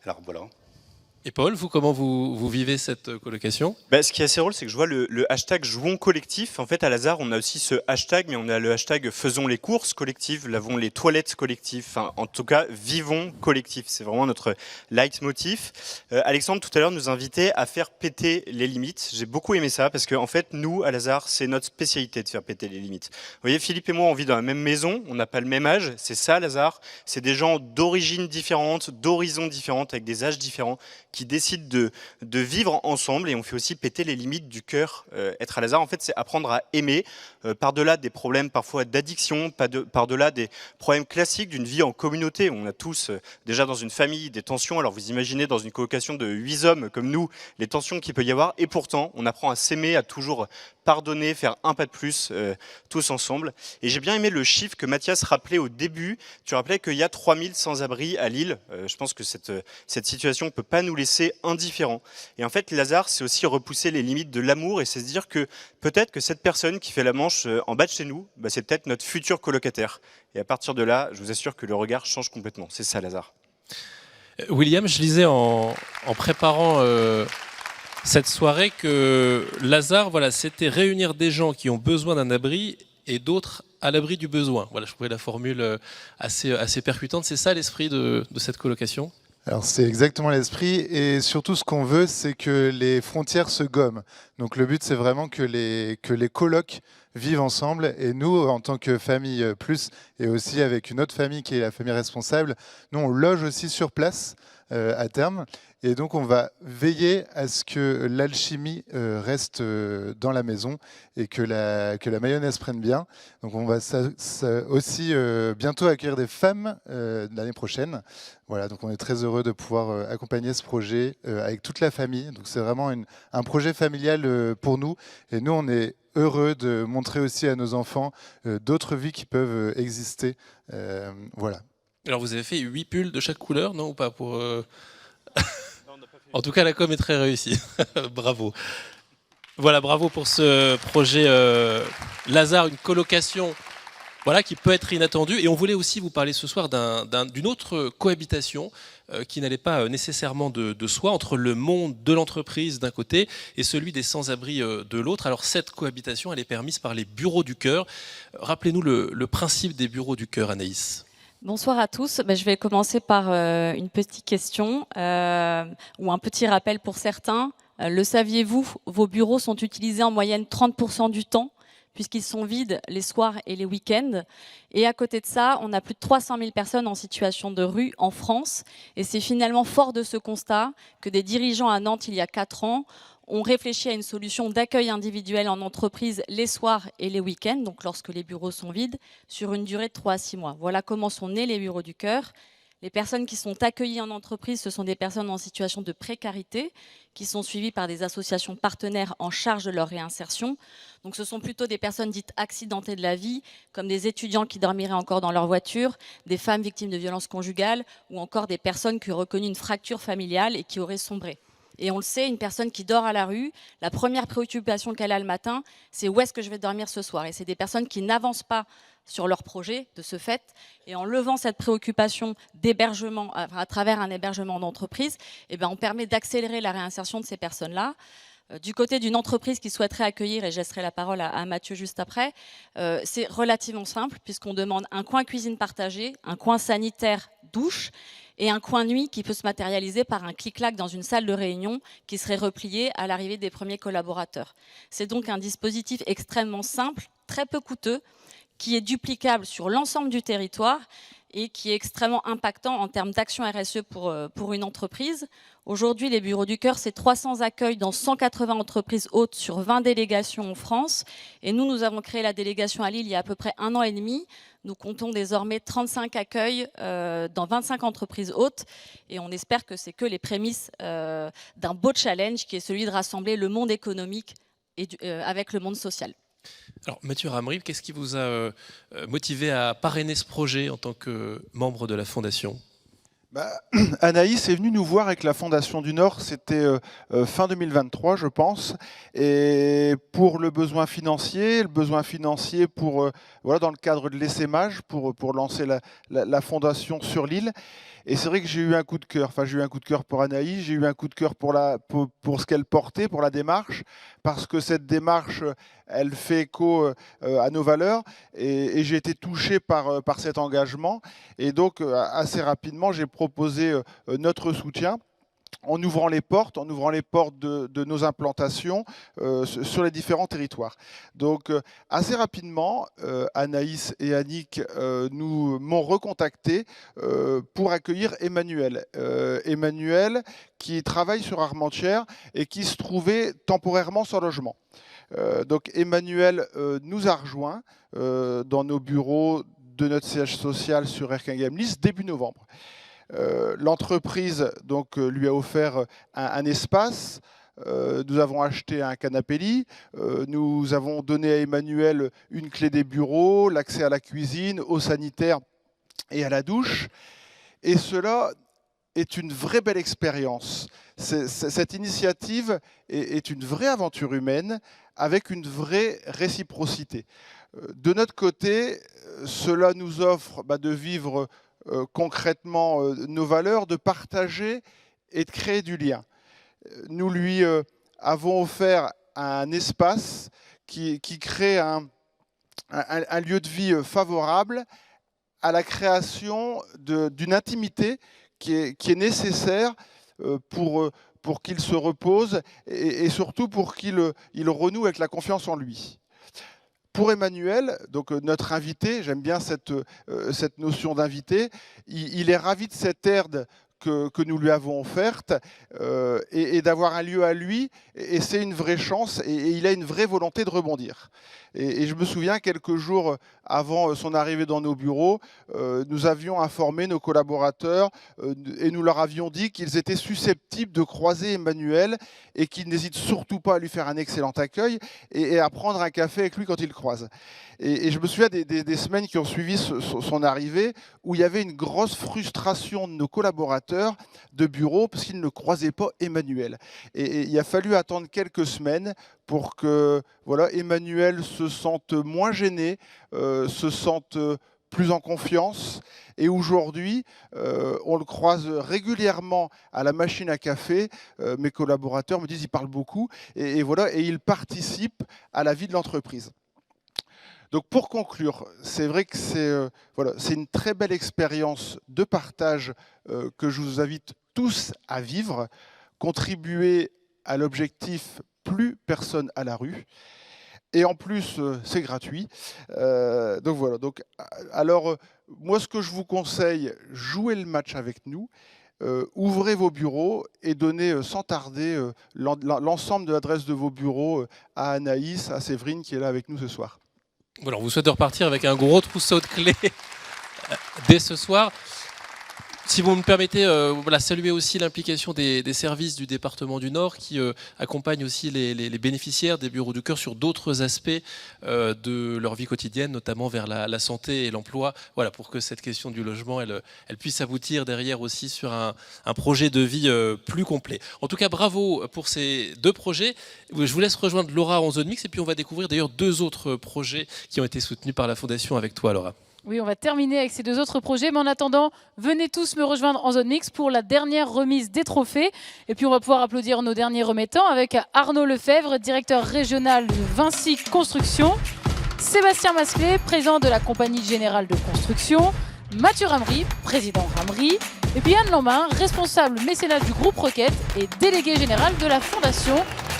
Alors voilà. Et Paul, vous, comment vous vivez cette colocation ? Ce qui est assez drôle, c'est que je vois le hashtag Jouons collectif. En fait, à Lazare, on a aussi ce hashtag, mais on a le hashtag Faisons les courses collectives, lavons les toilettes collectives. Enfin, en tout cas, vivons collectif. C'est vraiment notre leitmotiv. Alexandre, tout à l'heure, nous invitait à faire péter les limites. J'ai beaucoup aimé ça parce que, en fait, nous, à Lazare, c'est notre spécialité de faire péter les limites. Vous voyez, Philippe et moi, on vit dans la même maison, on n'a pas le même âge. C'est ça, Lazare. C'est des gens d'origines différentes, d'horizons différentes, avec des âges différents, qui décident de vivre ensemble, et on fait aussi péter les limites du cœur. Être à Lazare, en fait, c'est apprendre à aimer, par-delà des problèmes parfois d'addiction, par-delà des problèmes classiques d'une vie en communauté. On a tous, déjà dans une famille, des tensions. Alors vous imaginez dans une colocation de 8 hommes comme nous, les tensions qu'il peut y avoir, et pourtant, on apprend à s'aimer, à toujours pardonner, faire un pas de plus, tous ensemble. Et j'ai bien aimé le chiffre que Mathias rappelait au début. Tu rappelais qu'il y a 3000 sans-abri à Lille. Je pense que cette situation ne peut pas nous laisser indifférents. Et en fait, Lazare, c'est aussi repousser les limites de l'amour et c'est se dire que peut-être que cette personne qui fait la manche en bas de chez nous, bah, c'est peut-être notre futur colocataire. Et à partir de là, je vous assure que le regard change complètement. C'est ça, Lazare. William, je lisais en préparant cette soirée que Lazare, voilà, c'était réunir des gens qui ont besoin d'un abri et d'autres à l'abri du besoin. Voilà, je trouvais la formule assez percutante. C'est ça l'esprit de cette colocation ? Alors c'est exactement l'esprit et surtout ce qu'on veut c'est que les frontières se gomment. Donc le but c'est vraiment que les colocs vivent ensemble et nous en tant que famille plus et aussi avec une autre famille qui est la famille responsable, nous on loge aussi sur place à terme et donc on va veiller à ce que l'alchimie reste dans la maison et que la mayonnaise prenne bien. Donc on va aussi bientôt accueillir des femmes l'année prochaine. Voilà, donc on est très heureux de pouvoir accompagner ce projet avec toute la famille. Donc c'est vraiment un projet familial pour nous et nous on est heureux de montrer aussi à nos enfants d'autres vies qui peuvent exister. Voilà. Alors vous avez fait 8 pulls de chaque couleur, non ou pas pour En tout cas, la com est très réussie. Bravo. Voilà, bravo pour ce projet Lazare, une colocation voilà, qui peut être inattendue. Et on voulait aussi vous parler ce soir d'une autre cohabitation qui n'allait pas nécessairement de soi, entre le monde de l'entreprise d'un côté et celui des sans-abri de l'autre. Alors cette cohabitation, elle est permise par les bureaux du cœur. Rappelez-nous le principe des bureaux du cœur, Anaïs. Bonsoir à tous. Je vais commencer par une petite question ou un petit rappel pour certains. Le saviez-vous, vos bureaux sont utilisés en moyenne 30% du temps puisqu'ils sont vides les soirs et les week-ends. Et à côté de ça, on a plus de 300 000 personnes en situation de rue en France. Et c'est finalement fort de ce constat que des dirigeants à Nantes, il y a 4 ans, ont réfléchi à une solution d'accueil individuel en entreprise les soirs et les week-ends, donc lorsque les bureaux sont vides, sur une durée de 3 à 6 mois. Voilà comment sont nés les bureaux du cœur. Les personnes qui sont accueillies en entreprise, ce sont des personnes en situation de précarité, qui sont suivies par des associations partenaires en charge de leur réinsertion. Donc ce sont plutôt des personnes dites accidentées de la vie, comme des étudiants qui dormiraient encore dans leur voiture, des femmes victimes de violences conjugales, ou encore des personnes qui ont reconnu une fracture familiale et qui auraient sombré. Et on le sait, une personne qui dort à la rue, la première préoccupation qu'elle a le matin, c'est où est-ce que je vais dormir ce soir. Et c'est des personnes qui n'avancent pas sur leur projet de ce fait. Et en levant cette préoccupation d'hébergement, à travers un hébergement d'entreprise, on permet d'accélérer la réinsertion de ces personnes-là. Du côté d'une entreprise qui souhaiterait accueillir, et je laisserai la parole à Mathieu juste après, c'est relativement simple puisqu'on demande un coin cuisine partagé, un coin sanitaire douche et un coin nuit qui peut se matérialiser par un clic-clac dans une salle de réunion qui serait repliée à l'arrivée des premiers collaborateurs. C'est donc un dispositif extrêmement simple, très peu coûteux, qui est duplicable sur l'ensemble du territoire et qui est extrêmement impactant en termes d'action RSE pour une entreprise. Aujourd'hui, les bureaux du cœur, c'est 300 accueils dans 180 entreprises hôtes sur 20 délégations en France. Et nous avons créé la délégation à Lille il y a à peu près 1 an et demi. Nous comptons désormais 35 accueils dans 25 entreprises hôtes. Et on espère que c'est que les prémices d'un beau challenge qui est celui de rassembler le monde économique avec le monde social. Alors Mathieu Ramry, qu'est-ce qui vous a motivé à parrainer ce projet en tant que membre de la Fondation ? Anaïs est venue nous voir avec la Fondation du Nord, c'était fin 2023 je pense, et pour le besoin financier pour, voilà, dans le cadre de l'essaimage, pour lancer la Fondation sur l'île. Et c'est vrai que j'ai eu un coup de cœur, j'ai eu un coup de cœur pour Anaïs, j'ai eu un coup de cœur pour ce qu'elle portait, pour la démarche, parce que cette démarche, elle fait écho à nos valeurs, et j'ai été touché par cet engagement. Et donc, assez rapidement, j'ai proposé notre soutien, en ouvrant les portes de nos implantations sur les différents territoires. Donc assez rapidement, Anaïs et Annick m'ont recontacté pour accueillir Emmanuel. Emmanuel qui travaille sur Armentières et qui se trouvait temporairement sans logement. Donc Emmanuel nous a rejoints dans nos bureaux de notre siège social sur Erquinghem-Lys début novembre. L'entreprise donc lui a offert un espace nous avons acheté un canapé lit, nous avons donné à Emmanuel une clé des bureaux, l'accès à la cuisine, au sanitaire et à la douche. Et cela est une vraie belle expérience. Cette initiative est une vraie aventure humaine avec une vraie réciprocité. De notre côté, cela nous offre de vivre concrètement nos valeurs, de partager et de créer du lien. Nous lui avons offert un espace qui crée un lieu de vie favorable à la création d'une intimité qui est nécessaire pour qu'il se repose et surtout pour qu'il renoue avec la confiance en lui. Pour Emmanuel, donc notre invité, j'aime bien cette notion d'invité, il est ravi de cette aide que nous lui avons offerte et d'avoir un lieu à lui, et c'est une vraie chance, et il a une vraie volonté de rebondir. Et je me souviens, quelques jours avant son arrivée dans nos bureaux, nous avions informé nos collaborateurs et nous leur avions dit qu'ils étaient susceptibles de croiser Emmanuel et qu'ils n'hésitent surtout pas à lui faire un excellent accueil et à prendre un café avec lui quand il le croise. Et je me souviens des semaines qui ont suivi son arrivée, où il y avait une grosse frustration de nos collaborateurs de bureau parce qu'ils ne croisaient pas Emmanuel. Et il a fallu attendre quelques semaines pour que Emmanuel se sente moins gêné, se sente plus en confiance. Et aujourd'hui, on le croise régulièrement à la machine à café. Mes collaborateurs me disent qu'il parle beaucoup et il participe à la vie de l'entreprise. Donc pour conclure, c'est vrai que c'est une très belle expérience de partage que je vous invite tous à vivre, contribuer à l'objectif plus personne à la rue. Et en plus, c'est gratuit. Donc voilà. Alors, moi, ce que je vous conseille, jouez le match avec nous. Ouvrez vos bureaux et donnez sans tarder l'ensemble de l'adresse de vos bureaux à Anaïs, à Séverine qui est là avec nous ce soir. Voilà, on vous souhaite de repartir avec un gros trousseau de clés dès ce soir. Si vous me permettez, saluer aussi l'implication des services du département du Nord qui accompagnent aussi les bénéficiaires des bureaux du cœur sur d'autres aspects de leur vie quotidienne, notamment vers la santé et l'emploi. Voilà, pour que cette question du logement, elle puisse aboutir derrière aussi sur un projet de vie plus complet. En tout cas, bravo pour ces deux projets. Je vous laisse rejoindre Laura en zone mixte et puis on va découvrir d'ailleurs deux autres projets qui ont été soutenus par la Fondation avec toi, Laura. Oui, on va terminer avec ces deux autres projets, mais en attendant, venez tous me rejoindre en zone mixte pour la dernière remise des trophées. Et puis on va pouvoir applaudir nos derniers remettants avec Arnaud Lefebvre, directeur régional de Vinci Construction, Sébastien Masclé, président de la Compagnie Générale de Construction, Mathieu Ramery, président Ramery, et puis Anne Lambin, responsable mécénat du groupe Roquette et délégué général de la Fondation.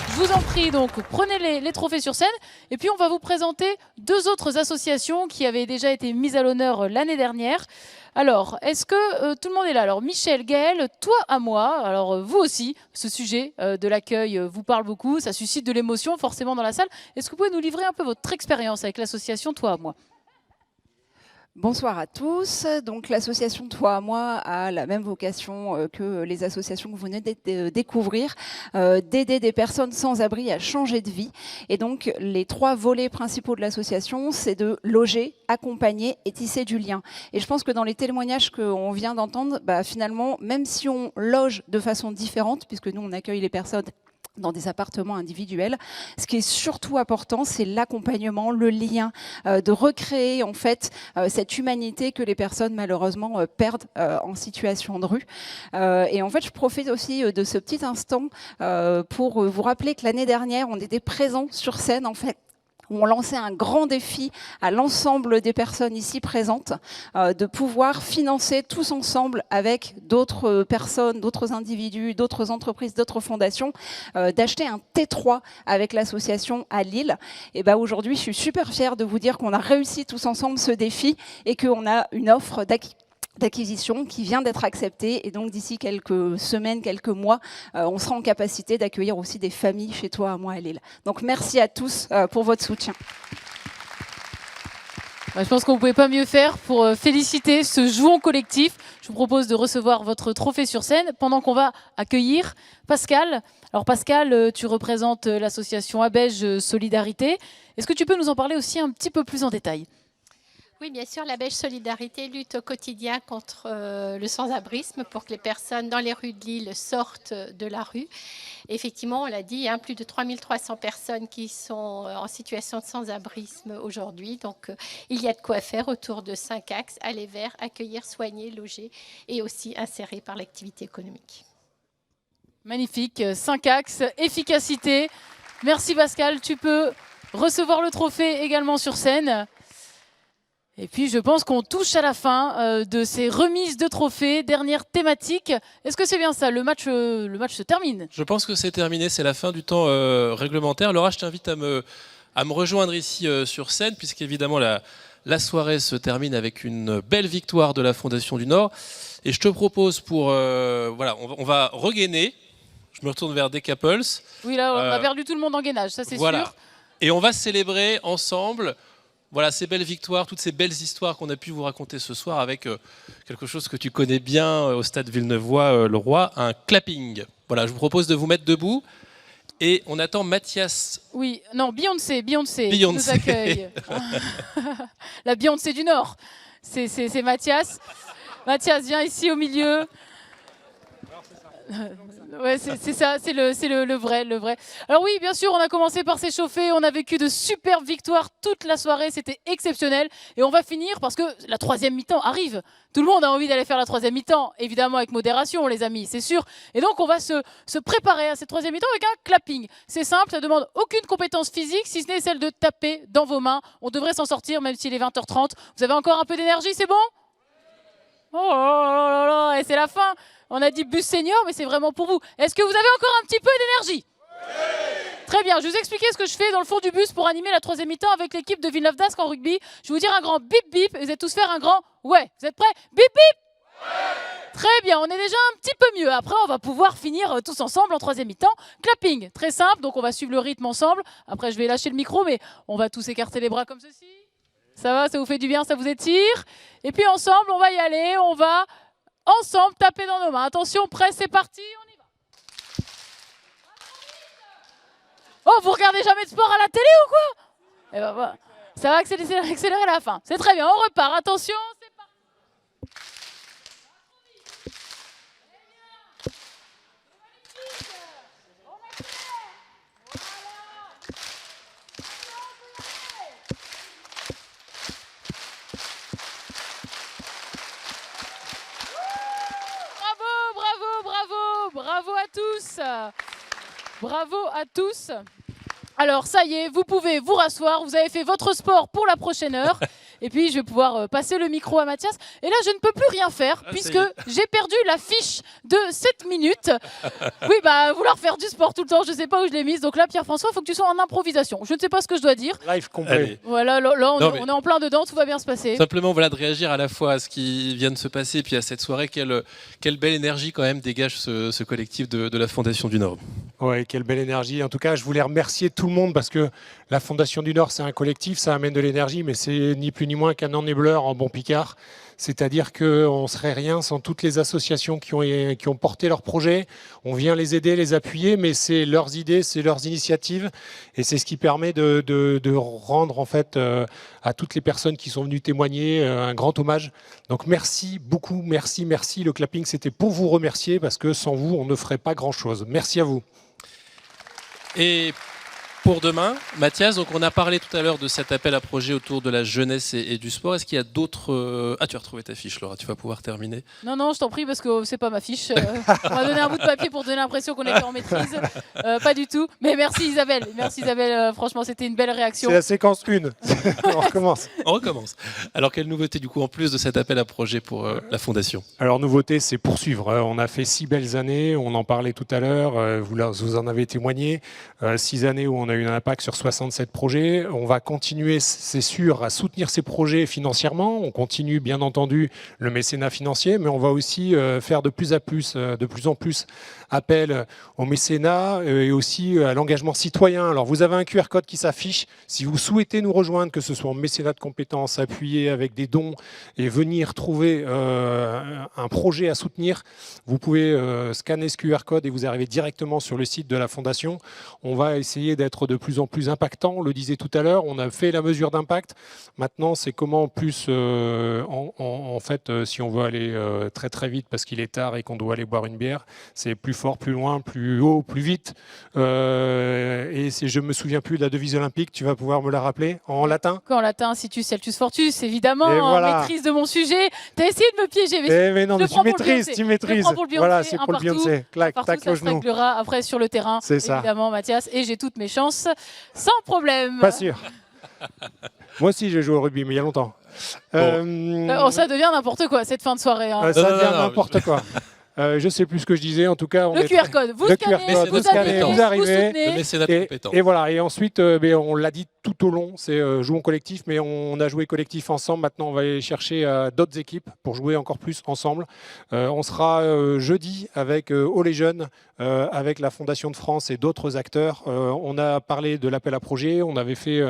Je vous en prie, donc prenez les trophées sur scène et puis on va vous présenter deux autres associations qui avaient déjà été mises à l'honneur l'année dernière. Alors, est-ce que tout le monde est là? Alors, Michel, Gaël, toi à moi, alors vous aussi, ce sujet de l'accueil vous parle beaucoup, ça suscite de l'émotion forcément dans la salle. Est-ce que vous pouvez nous livrer un peu votre expérience avec l'association Toi à moi? Bonsoir à tous. Donc l'association Toi à moi a la même vocation que les associations que vous venez de découvrir, d'aider des personnes sans abri à changer de vie. Et donc les trois volets principaux de l'association, c'est de loger, accompagner et tisser du lien. Et je pense que dans les témoignages qu'on vient d'entendre, finalement, même si on loge de façon différente, puisque nous on accueille les personnes dans des appartements individuels. Ce qui est surtout important, c'est l'accompagnement, le lien, de recréer en fait cette humanité que les personnes malheureusement perdent en situation de rue. Et en fait, je profite aussi de ce petit instant pour vous rappeler que l'année dernière, on était présents sur scène en fait. On lançait un grand défi à l'ensemble des personnes ici présentes de pouvoir financer tous ensemble avec d'autres personnes, d'autres individus, d'autres entreprises, d'autres fondations, d'acheter un T3 avec l'association à Lille. Et aujourd'hui, je suis super fière de vous dire qu'on a réussi tous ensemble ce défi et qu'on a une offre d'acquisition qui vient d'être acceptée et donc d'ici quelques semaines, quelques mois, on sera en capacité d'accueillir aussi des familles chez Toi à moi à Lille. Donc merci à tous pour votre soutien. Je pense qu'on ne pouvait pas mieux faire pour féliciter ce jouant collectif. Je vous propose de recevoir votre trophée sur scène pendant qu'on va accueillir Pascal. Alors Pascal, tu représentes l'association Abège Solidarité. Est-ce que tu peux nous en parler aussi un petit peu plus en détail ? Oui, bien sûr, l'Abège Solidarité lutte au quotidien contre le sans-abrisme pour que les personnes dans les rues de Lille sortent de la rue. Effectivement, on l'a dit, plus de 3300 personnes qui sont en situation de sans-abrisme aujourd'hui. Donc, il y a de quoi faire autour de 5 axes, aller vers, accueillir, soigner, loger et aussi insérer par l'activité économique. Magnifique, 5 axes, efficacité. Merci Pascal, tu peux recevoir le trophée également sur scène. Et puis je pense qu'on touche à la fin de ces remises de trophées, dernière thématique. Est-ce que c'est bien ça, le match se termine? Je pense que c'est terminé, c'est la fin du temps réglementaire. Laura, je t'invite à me rejoindre ici sur scène, puisqu'évidemment la soirée se termine avec une belle victoire de la Fondation du Nord. Et je te propose voilà, on va regainer. Je me retourne vers Decaples. Oui, là, on a perdu tout le monde en gainage, ça c'est voilà. sûr. Et on va célébrer ensemble voilà, ces belles victoires, toutes ces belles histoires qu'on a pu vous raconter ce soir avec quelque chose que tu connais bien au stade Villeneuve-le-Roi, un clapping. Voilà, je vous propose de vous mettre debout et on attend Mathias. Oui, non, Beyoncé qui nous accueille. La Beyoncé du Nord, c'est Mathias. Mathias, viens ici au milieu. Ouais, c'est ça, c'est le vrai. Alors oui, bien sûr, on a commencé par s'échauffer, on a vécu de superbes victoires toute la soirée, c'était exceptionnel. Et on va finir parce que la troisième mi-temps arrive. Tout le monde a envie d'aller faire la troisième mi-temps, évidemment avec modération, les amis, c'est sûr. Et donc on va se préparer à cette troisième mi-temps avec un clapping. C'est simple, ça demande aucune compétence physique, si ce n'est celle de taper dans vos mains. On devrait s'en sortir, même s'il est 20h30. Vous avez encore un peu d'énergie, c'est bon ? Oh là là, et c'est la fin. On a dit bus senior, mais c'est vraiment pour vous. Est-ce que vous avez encore un petit peu d'énergie ? Oui. Très bien, je vais vous expliquer ce que je fais dans le fond du bus pour animer la troisième mi-temps avec l'équipe de Villeneuve d'Ascq en rugby. Je vais vous dire un grand bip bip et vous allez tous faire un grand ouais. Vous êtes prêts ? Bip bip. Ouais. Très bien, on est déjà un petit peu mieux. Après, on va pouvoir finir tous ensemble en troisième mi-temps. Clapping, très simple, donc on va suivre le rythme ensemble. Après, je vais lâcher le micro, mais on va tous écarter les bras comme ceci. Ça va, ça vous fait du bien, ça vous étire. Et puis ensemble, on va y aller, on va ensemble taper dans nos mains. Attention, prêt, c'est parti, on y va. Oh, vous regardez jamais de sport à la télé ou quoi ? Eh ben, voilà. Ça va accélérer la fin. C'est très bien, on repart. Attention, c'est parti. Bravo à tous. Bravo à tous. Alors ça y est, vous pouvez vous rasseoir, vous avez fait votre sport pour la prochaine heure. Et puis je vais pouvoir passer le micro à Mathias. Et là, je ne peux plus rien faire puisque j'ai perdu la fiche de 7 minutes. Oui, vouloir faire du sport tout le temps, je ne sais pas où je l'ai mise. Donc là, Pierre-François, il faut que tu sois en improvisation. Je ne sais pas ce que je dois dire. Live complet. Allez. Voilà, là on est en plein dedans, tout va bien se passer. Simplement voilà, de réagir à la fois à ce qui vient de se passer et puis à cette soirée. Quelle belle énergie quand même dégage ce collectif de la Fondation du Nord. Ouais, quelle belle énergie. En tout cas, je voulais remercier tout le monde parce que la Fondation du Nord, c'est un collectif, ça amène de l'énergie, mais c'est ni plus ni moins qu'un enabler en bon picard. C'est-à-dire qu'on ne serait rien sans toutes les associations qui ont porté leurs projets. On vient les aider, les appuyer, mais c'est leurs idées, c'est leurs initiatives. Et c'est ce qui permet de rendre en fait, à toutes les personnes qui sont venues témoigner un grand hommage. Donc merci beaucoup, merci. Le clapping, c'était pour vous remercier parce que sans vous, on ne ferait pas grand-chose. Merci à vous. Et pour demain, Mathias, donc on a parlé tout à l'heure de cet appel à projet autour de la jeunesse et du sport. Est-ce qu'il y a d'autres... Ah, tu as retrouvé ta fiche, Laura, tu vas pouvoir terminer. Non, je t'en prie, parce que c'est pas ma fiche. On m'a donné un bout de papier pour donner l'impression qu'on était en maîtrise. Pas du tout. Mais merci Isabelle. Franchement, c'était une belle réaction. C'est la séquence 1. On recommence. On recommence. Alors, quelle nouveauté, du coup, en plus de cet appel à projet pour la Fondation ? Alors, nouveauté, c'est poursuivre. On a fait 6 belles années. On en parlait tout à l'heure. Vous en avez témoigné. 6 années où on a a eu un impact sur 67 projets. On va continuer, c'est sûr, à soutenir ces projets financièrement. On continue, bien entendu, le mécénat financier, mais on va aussi faire de plus en plus appel au mécénat et aussi à l'engagement citoyen. Alors, vous avez un QR code qui s'affiche. Si vous souhaitez nous rejoindre, que ce soit en mécénat de compétences, appuyé avec des dons et venir trouver un projet à soutenir, vous pouvez scanner ce QR code et vous arrivez directement sur le site de la Fondation. On va essayer d'être de plus en plus impactant. On le disait tout à l'heure, on a fait la mesure d'impact. Maintenant, c'est comment plus, en fait, si on veut aller très très vite parce qu'il est tard et qu'on doit aller boire une bière, c'est plus fort, plus loin, plus haut, plus vite. Et je me souviens plus de la devise olympique, tu vas pouvoir me la rappeler en latin? En latin, situs, celtus, fortus, évidemment, et voilà. Maîtrise de mon sujet. T'as essayé de me piéger, mais non, mais tu maîtrises. Voilà, c'est pour le Beyoncé. Clac, tac, le genou. Après sur le terrain, évidemment, Mathias, et j'ai toutes mes chances, sans problème. Pas sûr. Moi aussi, j'ai joué au rugby, mais il y a longtemps. Ça devient n'importe quoi cette fin de soirée. Hein. Ça devient n'importe quoi. Je ne sais plus ce que je disais. En tout cas, le QR code. Vous scannez, vous arrivez. Le mécénat de compétences. Et voilà. Et ensuite, on l'a dit tout au long, c'est jouons collectif, mais on a joué collectif ensemble. Maintenant, on va aller chercher d'autres équipes pour jouer encore plus ensemble. On sera jeudi avec All les Jeunes, avec la Fondation de France et d'autres acteurs. On a parlé de l'appel à projet. On avait fait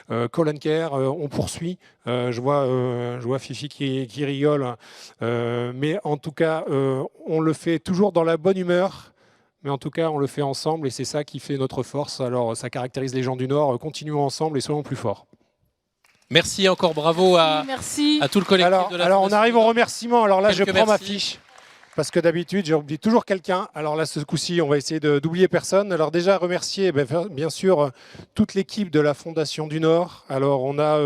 Call and Care. On poursuit. Je vois Fifi qui rigole. Mais en tout cas, on le fait toujours dans la bonne humeur. Mais en tout cas, on le fait ensemble et c'est ça qui fait notre force. Alors, ça caractérise les gens du Nord. Continuons ensemble et soyons plus forts. Merci encore, bravo à tout le collectif de la Alors, on Fondation. arrive aux remerciements. Alors là, je prends ma merci. fiche. Parce que d'habitude, j'oublie toujours quelqu'un. Alors là, ce coup-ci, on va essayer d'oublier personne. Alors déjà, remercier bien sûr toute l'équipe de la Fondation du Nord. Alors on a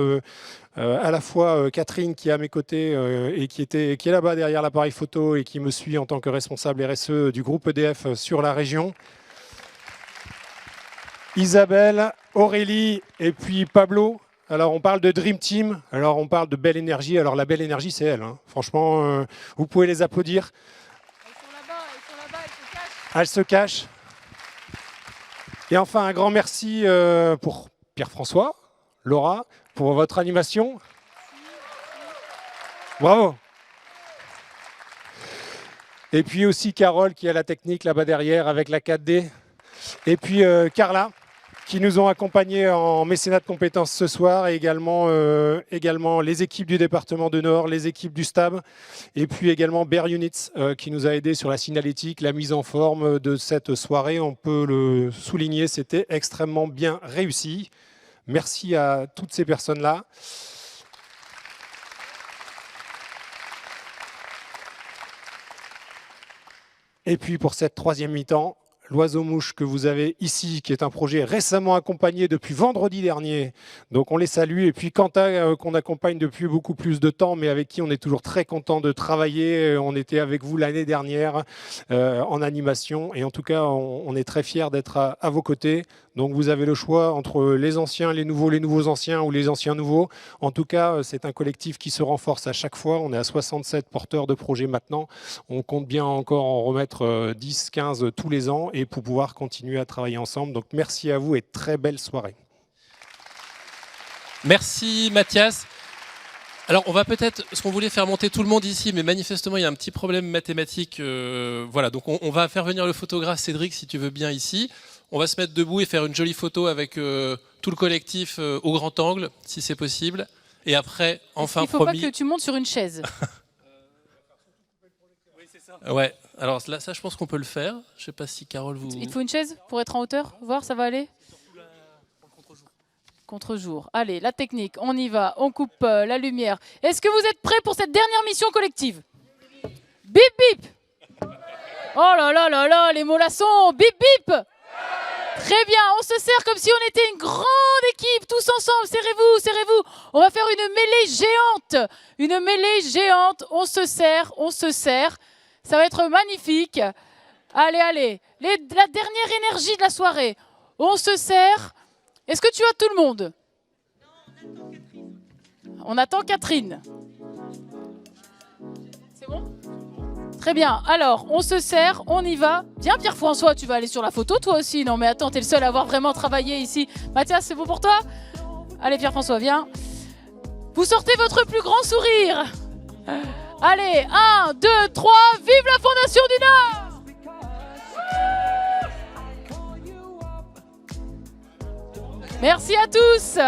à la fois Catherine qui est à mes côtés et qui est là-bas derrière l'appareil photo et qui me suit en tant que responsable RSE du groupe EDF sur la région. Isabelle, Aurélie et puis Pablo. Alors on parle de Dream Team, alors on parle de belle énergie. Alors la belle énergie, c'est elle. Hein. Franchement, vous pouvez les applaudir. Elles se cachent. Et enfin, un grand merci pour Pierre-François, Laura, pour votre animation. Bravo. Et puis aussi Carole qui a la technique là-bas derrière avec la 4D. Et puis Carla qui nous ont accompagnés en mécénat de compétences ce soir et également les équipes du département de Nord, les équipes du STAB et puis également Bear Units qui nous a aidés sur la signalétique, la mise en forme de cette soirée. On peut le souligner, c'était extrêmement bien réussi. Merci à toutes ces personnes-là. Et puis pour cette troisième mi-temps, l'oiseau-mouche que vous avez ici, qui est un projet récemment accompagné depuis vendredi dernier. Donc on les salue. Et puis Quentin, qu'on accompagne depuis beaucoup plus de temps, mais avec qui on est toujours très content de travailler. On était avec vous l'année dernière en animation. Et en tout cas, on est très fiers d'être à vos côtés. Donc vous avez le choix entre les anciens, les nouveaux anciens ou les anciens nouveaux. En tout cas, c'est un collectif qui se renforce à chaque fois. On est à 67 porteurs de projets maintenant. On compte bien encore en remettre 10, 15 tous les ans et pour pouvoir continuer à travailler ensemble. Donc merci à vous et très belle soirée. Merci Mathias. Alors on va peut-être, ce qu'on voulait faire monter tout le monde ici, mais manifestement il y a un petit problème mathématique. Voilà, donc on va faire venir le photographe Cédric si tu veux bien ici. On va se mettre debout et faire une jolie photo avec tout le collectif au grand angle, si c'est possible. Et après, enfin, il ne faut pas que tu montes sur une chaise. Ouais, alors là, ça, je pense qu'on peut le faire. Je ne sais pas si Carole vous... Il te faut une chaise pour être en hauteur? Voir, ça va aller? Contre-jour. Allez, la technique, on y va, on coupe la lumière. Est-ce que vous êtes prêts pour cette dernière mission collective? Bip bip. Oh là là là là, les mollassons, bip bip. Très bien, on se serre comme si on était une grande équipe, tous ensemble, serrez-vous, serrez-vous. On va faire une mêlée géante. Une mêlée géante, on se serre, on se serre. Ça va être magnifique. Allez, allez, la dernière énergie de la soirée. On se serre. Est-ce que tu as tout le monde? On attend Catherine. C'est bon? Très bien. Alors, on se sert, on y va. Viens, Pierre-François, tu vas aller sur la photo, toi aussi. Non, mais attends, t'es le seul à avoir vraiment travaillé ici. Mathias, c'est bon pour toi? Allez, Pierre-François, viens. Vous sortez votre plus grand sourire. Allez, 1, 2, 3, vive la Fondation du Nord! Merci à tous.